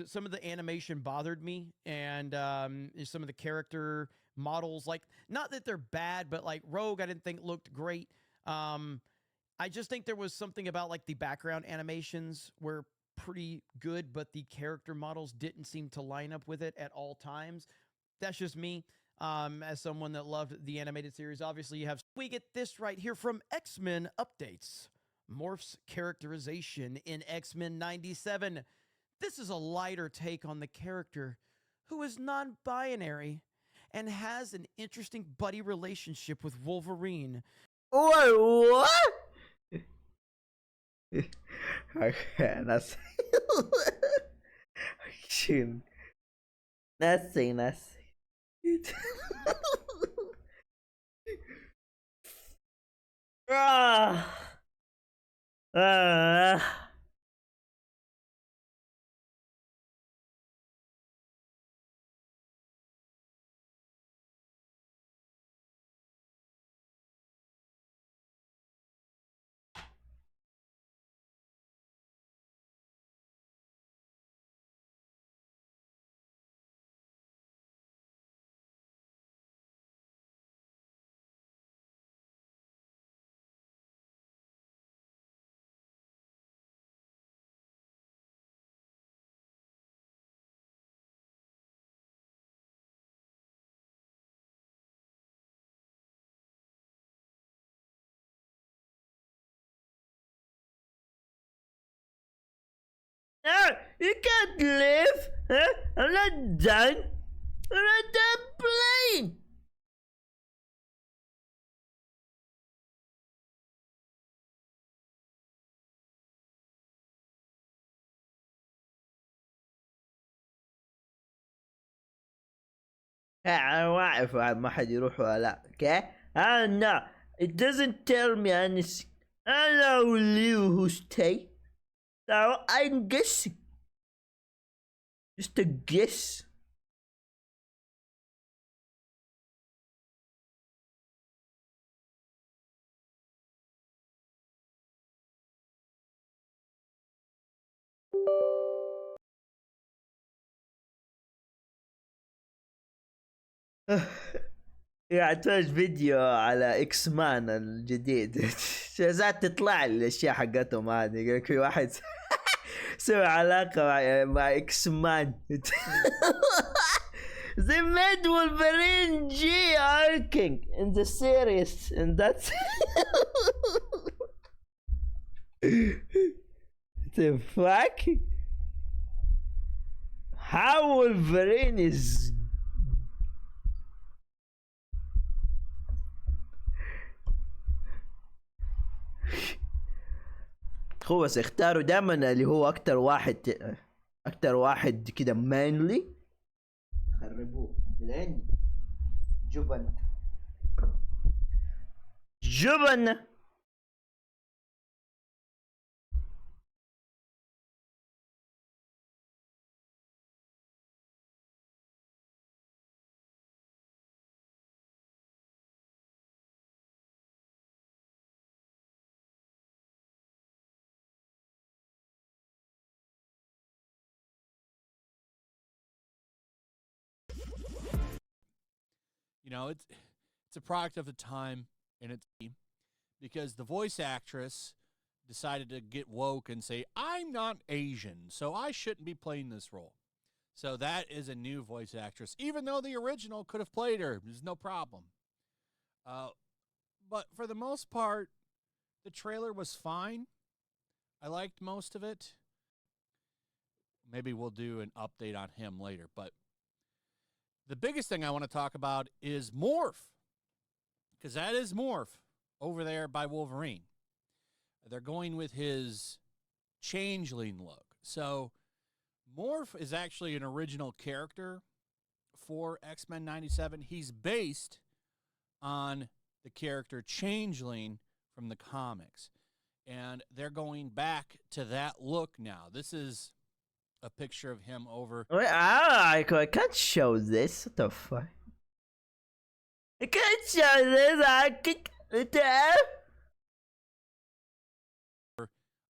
[SPEAKER 20] Some of the animation bothered me, and some of the character models, like, not that they're bad, but like Rogue, I didn't think looked great. I just think there was something about like the background animations were pretty good, but the character models didn't seem to line up with it at all times. That's just me. As someone that loved the animated series, obviously we get this right here from X-Men Updates. Morph's characterization in X-Men 97. This is a lighter take on the character who is non-binary and has an interesting buddy relationship with Wolverine.
[SPEAKER 2] What? Okay, that's nothing. Ah. No, you can't leave. Huh? I'm not done. I'm not done playing. أنا ما أعرف ما حد يروح ولا لا. Okay? No, it doesn't tell me anything. I know you who stay. So I'm guessing. Just a guess. قاعد اتفرج فيديو على اكس مان الجديد شازات تطلع لي الاشياء حقتهم هذه. يقول لك في واحد سوي علاقه مع اكس مان. They made Wolverine G arcing in the series and that's the fuck? How Wolverine is هو بس اختاروا دائما اللي هو اكتر واحد كده مانلي خربوه بالعين. جبن
[SPEAKER 21] You know, it's a product of the time, and it's because the voice actress decided to get woke and say, I'm not Asian, so I shouldn't be playing this role. So that is a new voice actress, even though the original could have played her. There's no problem. But for the most part, the trailer was fine. I liked most of it. Maybe we'll do an update on him later, but the biggest thing I want to talk about is Morph, because that is Morph over there by Wolverine. They're going with his changeling look. So Morph is actually an original character for X-Men 97. He's based on the character Changeling from the comics. And they're going back to that look now. This is a picture of him over.
[SPEAKER 2] I can't show this. What the fuck? I can't show this.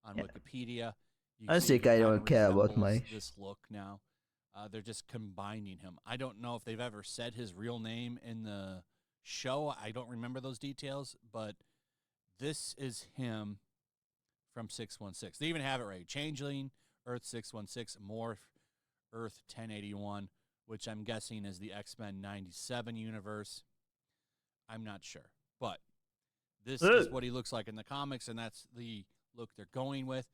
[SPEAKER 21] On Wikipedia.
[SPEAKER 2] I think I don't care about my.
[SPEAKER 21] This look now. They're just combining him. I don't know if they've ever said his real name in the show. I don't remember those details, but this is him from 616. They even have it right. Changeling, Earth 616, Morph, Earth 1081, which I'm guessing is the X-Men 97 universe. I'm not sure. But this is what he looks like in the comics, and that's the look they're going with.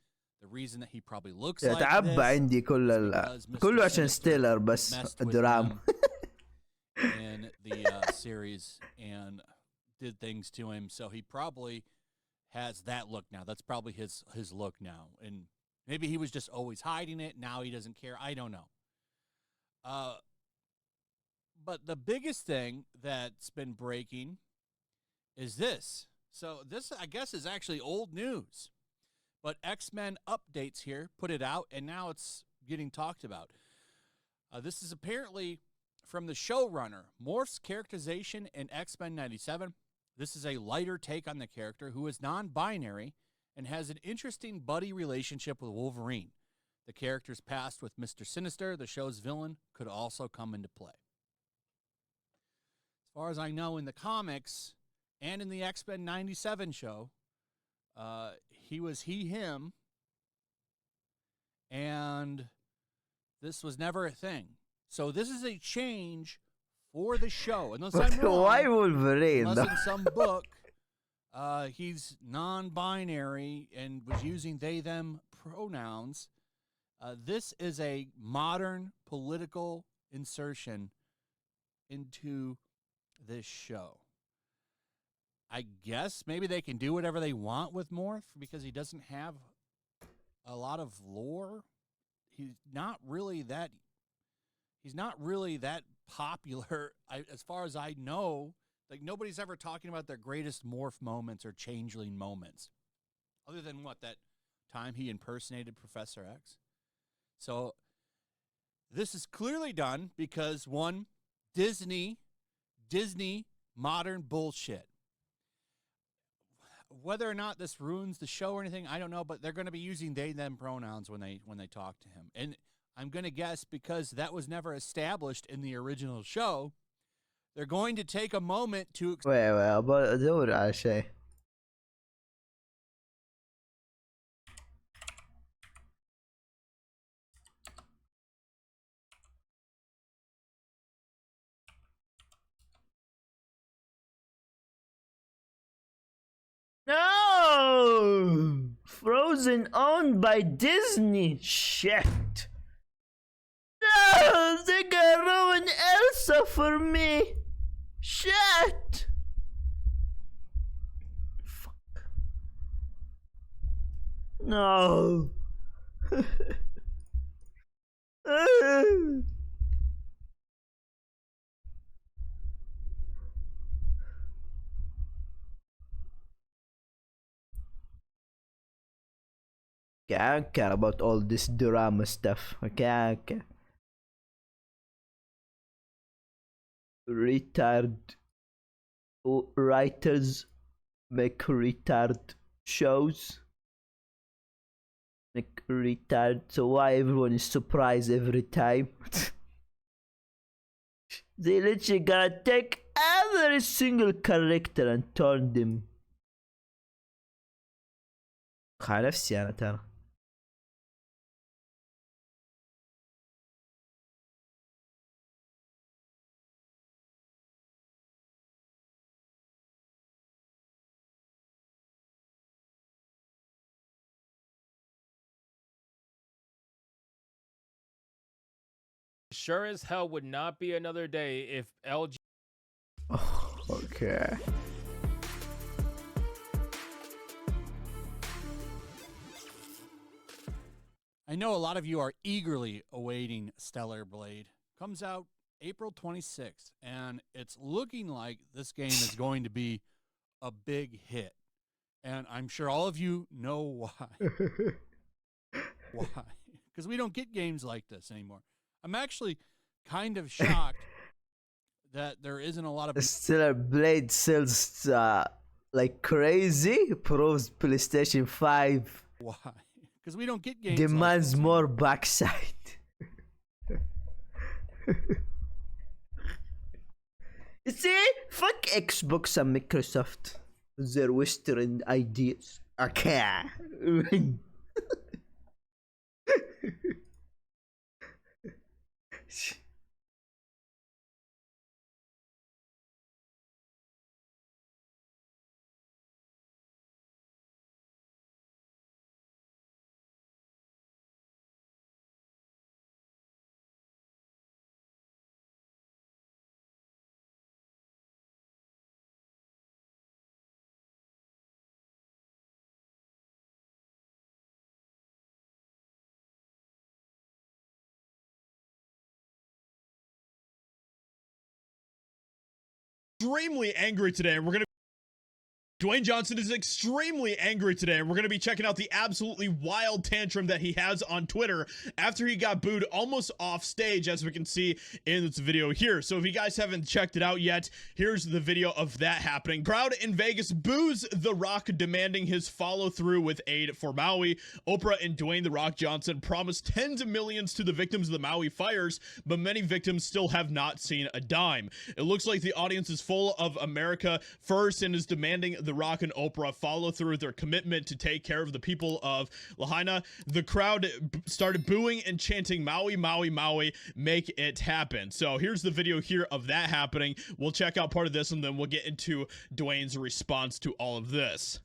[SPEAKER 21] The reason that he probably looks like
[SPEAKER 2] تعبى عندي كله عشان ستيلر بس الدراما.
[SPEAKER 21] In the series and did things to him, so he probably has that look now. That's probably his look now, and maybe he was just always hiding it. Now he doesn't care. I don't know. But the biggest thing that's been breaking is this. So this, I guess, is actually old news. But X-Men Updates here put it out, and now it's getting talked about. This is apparently from the showrunner. Morph's characterization in X-Men 97. This is a lighter take on the character who is non-binary and has an interesting buddy relationship with Wolverine. The character's past with Mr. Sinister, the show's villain, could also come into play. As far as I know, in the comics and in the X-Men 97 show, he was him, and this was never a thing. So this is a change for the show. Unless I'm wrong,
[SPEAKER 2] why Wolverine?
[SPEAKER 21] Unless in some book, he's non-binary and was using they/them pronouns. This is a modern political insertion into this show. I guess maybe they can do whatever they want with Morph because he doesn't have a lot of lore. He's not really that popular, as far as I know. Like, nobody's ever talking about their greatest Morph moments or Changeling moments, other than that time he impersonated Professor X. So this is clearly done because, one, Disney modern bullshit. Whether or not this ruins the show or anything, I don't know, but they're going to be using they/them pronouns when they talk to him. And I'm going to guess because that was never established in the original show, they're going to take a moment to
[SPEAKER 2] وي بدور على شيء. No! Frozen owned by Disney. Shit. No! They're gonna ruin Elsa for me. Shit. Fuck. No. I don't care about all this drama stuff. Okay. Retard writers make retard shows. Make retard. So why everyone is surprised every time? They literally gotta take every single character and turn them. نفسي أنا ترى.
[SPEAKER 1] Sure as hell would not be another day if LG.
[SPEAKER 2] Oh, okay.
[SPEAKER 21] I know a lot of you are eagerly awaiting Stellar Blade. Comes out April 26th, and it's looking like this game is going to be a big hit. And I'm sure all of you know why. Why? Because we don't get games like this anymore. I'm actually kind of shocked that there isn't a lot of...
[SPEAKER 2] Stellar Blade sells like crazy. Proves PlayStation 5.
[SPEAKER 21] Why? Because we don't get games
[SPEAKER 2] demands
[SPEAKER 21] like
[SPEAKER 2] more backside. You see? Fuck Xbox and Microsoft. Their Western ideas. Okay.
[SPEAKER 22] Extremely angry today, and we're gonna Dwayne Johnson is extremely angry today, and we're going to be checking out the absolutely wild tantrum that he has on Twitter after he got booed almost off stage, as we can see in this video here. So if you guys haven't checked it out yet, here's the video of that happening. Crowd in Vegas boos The Rock, demanding his follow-through with aid for Maui. Oprah and Dwayne The Rock Johnson promised tens of millions to the victims of the Maui fires, but many victims still have not seen a dime. It looks like the audience is full of America first and is demanding The Rock and Oprah follow through with their commitment to take care of the people of Lahaina. The crowd started booing and chanting Maui, Maui, Maui, make it happen. So here's the video here of that happening. We'll check out part of this and then we'll get into Dwayne's response to all of this.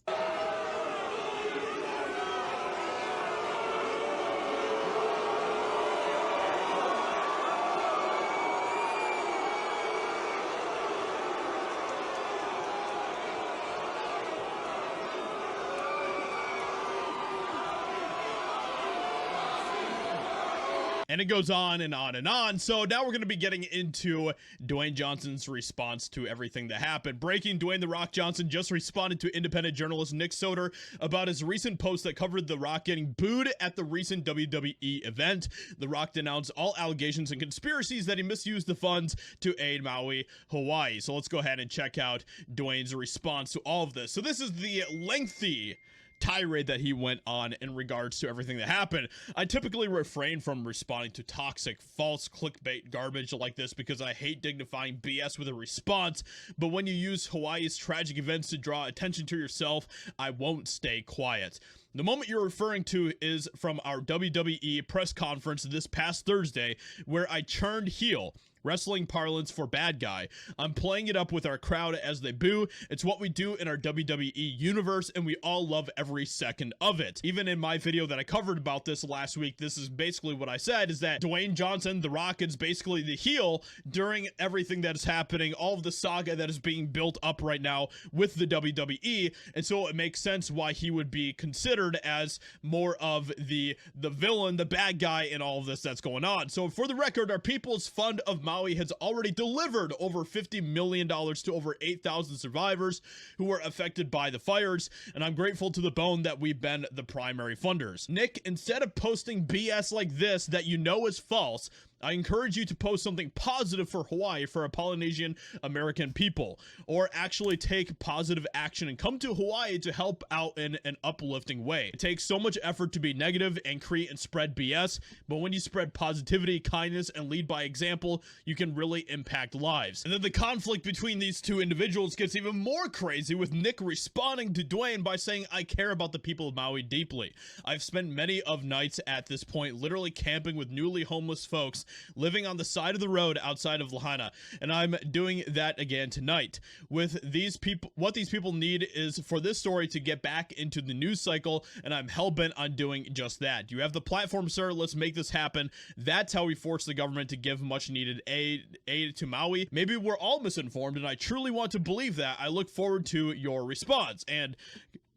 [SPEAKER 22] And it goes on and on and on. So now we're going to be getting into Dwayne Johnson's response to everything that happened. Breaking: Dwayne The Rock Johnson just responded to independent journalist Nick Soder about his recent post that covered The Rock getting booed at the recent WWE event. The Rock denounced all allegations and conspiracies that he misused the funds to aid Maui, Hawaii. So let's go ahead and check out Dwayne's response to all of this. So this is the lengthy tirade that he went on in regards to everything that happened. I typically refrain from responding to toxic, false clickbait garbage like this because I hate dignifying BS with a response, but when you use Hawaii's tragic events to draw attention to yourself, I won't stay quiet. The moment you're referring to is from our WWE press conference this past Thursday, where I turned heel. Wrestling parlance for bad guy. I'm playing it up with our crowd as they boo. It's what we do in our WWE universe, and we all love every second of it. Even in my video that I covered about this last week, this is basically what I said, is that Dwayne Johnson, The Rock, is basically the heel during everything that is happening, all of the saga that is being built up right now with the WWE, and so it makes sense why he would be considered as more of the villain, the bad guy in all of this that's going on. So for the record, our People's Fund of Maui has already delivered over $50 million to over 8,000 survivors who were affected by the fires, and I'm grateful to the bone that we've been the primary funders. Nick, instead of posting BS like this that you know is false, I encourage you to post something positive for Hawaii, for a Polynesian American people, or actually take positive action and come to Hawaii to help out in an uplifting way. It takes so much effort to be negative and create and spread BS, but when you spread positivity, kindness, and lead by example, you can really impact lives. And then the conflict between these two individuals gets even more crazy, with Nick responding to Dwayne by saying, I care about the people of Maui deeply. I've spent many of nights at this point literally camping with newly homeless folks living on the side of the road outside of Lahaina, and I'm doing that again tonight. With these people, what these people need is for this story to get back into the news cycle, and I'm hell-bent on doing just that. You have the platform, sir. Let's make this happen. That's how we force the government to give much-needed aid to Maui. Maybe we're all misinformed, and I truly want to believe that. I look forward to your response. And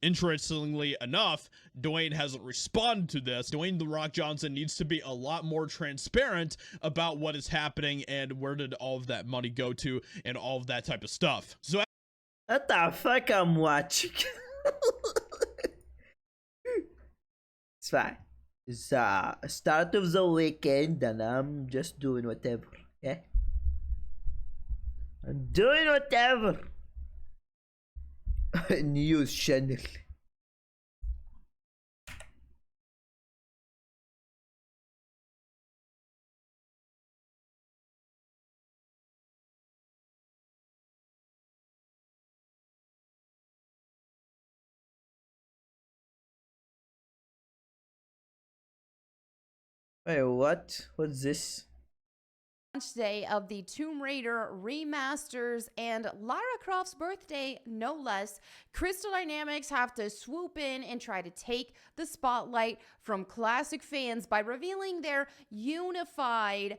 [SPEAKER 22] interestingly enough, Dwayne hasn't responded to this. Dwayne "The Rock" Johnson needs to be a lot more transparent about what is happening and where did all of that money go to and all of that type of stuff. So
[SPEAKER 2] what the fuck I'm watching? It's fine. It's start of the weekend and I'm just doing whatever. Okay? I'm doing whatever. News channel. Wait, what? What's this?
[SPEAKER 3] Launch day of the Tomb Raider remasters and Lara Croft's birthday, no less. Crystal Dynamics have to swoop in and try to take the spotlight from classic fans by revealing their unified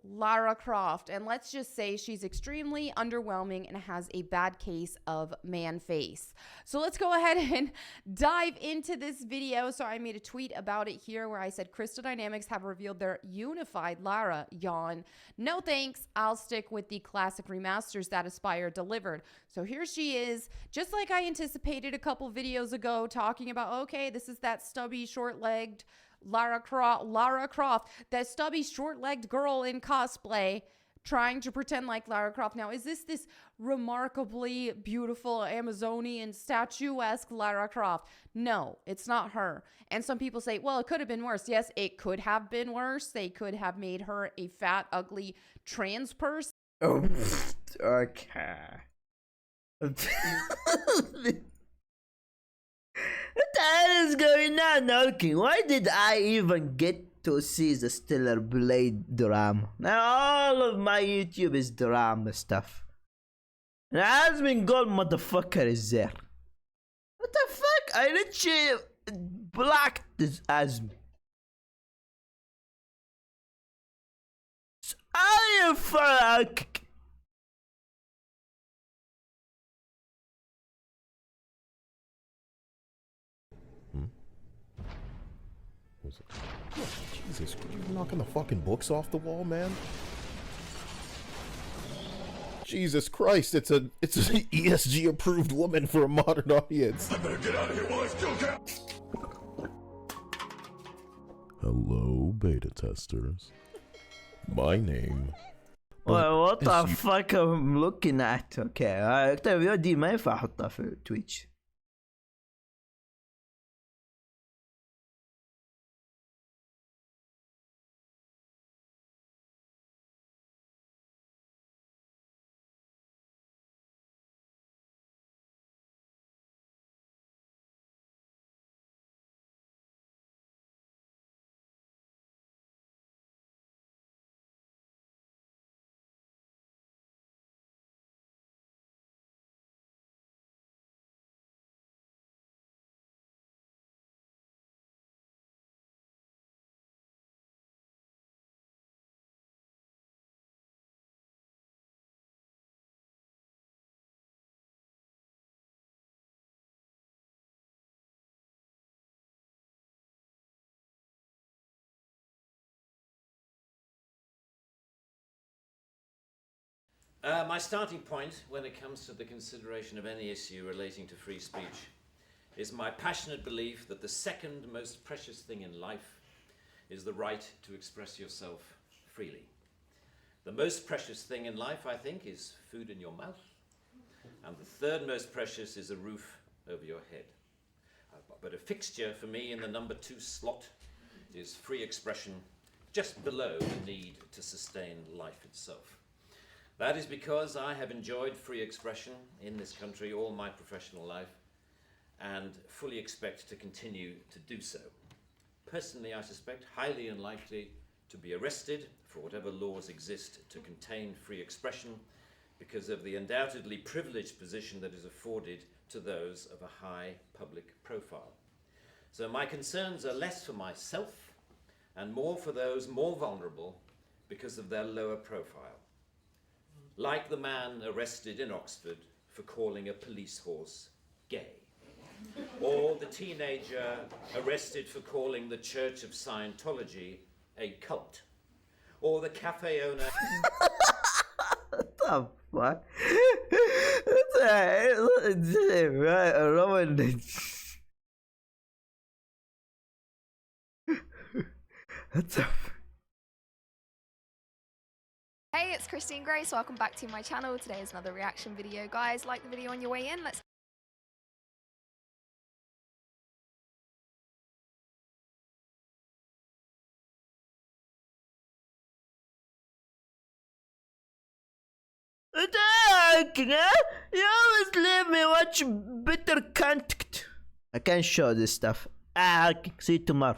[SPEAKER 3] Lara Croft. And let's just say she's extremely underwhelming and has a bad case of man face. So let's go ahead and dive into this video. So I made a tweet about it here where I said Crystal Dynamics have revealed their unified Lara. Yawn. No thanks. I'll stick with the classic remasters that Aspyr delivered. So here she is, just like I anticipated a couple videos ago, talking about, okay, this is that stubby, short-legged Lara Croft, that stubby, short-legged girl in cosplay trying to pretend like Lara Croft. Now, is this remarkably beautiful Amazonian statuesque Lara Croft? No, it's not her. And some people say, well, it could have been worse. Yes, it could have been worse. They could have made her a fat, ugly trans person.
[SPEAKER 2] Oh, okay. What the hell is going on, Hulking? Why did I even get to see the Stellar Blade drama? Now all of my YouTube is drama stuff. And Asmin Gold motherfucker is there. What the fuck? I literally blocked this Asmin. I am fuck.
[SPEAKER 5] Jesus, could you knocking the fucking books off the wall, man? Jesus Christ, it's an ESG approved woman for a modern audience. I better get out of here while I still can. Hello, beta testers. My name.
[SPEAKER 2] Well, what the fuck I'm looking at? Okay, الفيديو دي ما ينفع احطها في تويتش.
[SPEAKER 4] My starting point when it comes to the consideration of any issue relating to free speech is my passionate belief that the second most precious thing in life is the right to express yourself freely. The most precious thing in life, I think, is food in your mouth. And the third most precious is a roof over your head. But a fixture for me in the number 2 slot is free expression, just below the need to sustain life itself. That is because I have enjoyed free expression in this country all my professional life and fully expect to continue to do so. Personally, I suspect highly unlikely to be arrested for whatever laws exist to contain free expression because of the undoubtedly privileged position that is afforded to those of a high public profile. So my concerns are less for myself and more for those more vulnerable because of their lower profile. Like the man arrested in Oxford for calling a police horse gay. Or the teenager arrested for calling the Church of Scientology a cult. Or the cafe owner...
[SPEAKER 2] What the fuck? Roman... What's up?
[SPEAKER 8] Hey, it's Christine Grace. Welcome back to my channel. Today is another reaction video, guys. Like the video on your way in. Let's
[SPEAKER 2] You always leave me watch bitter content. I can't show this stuff. See you tomorrow.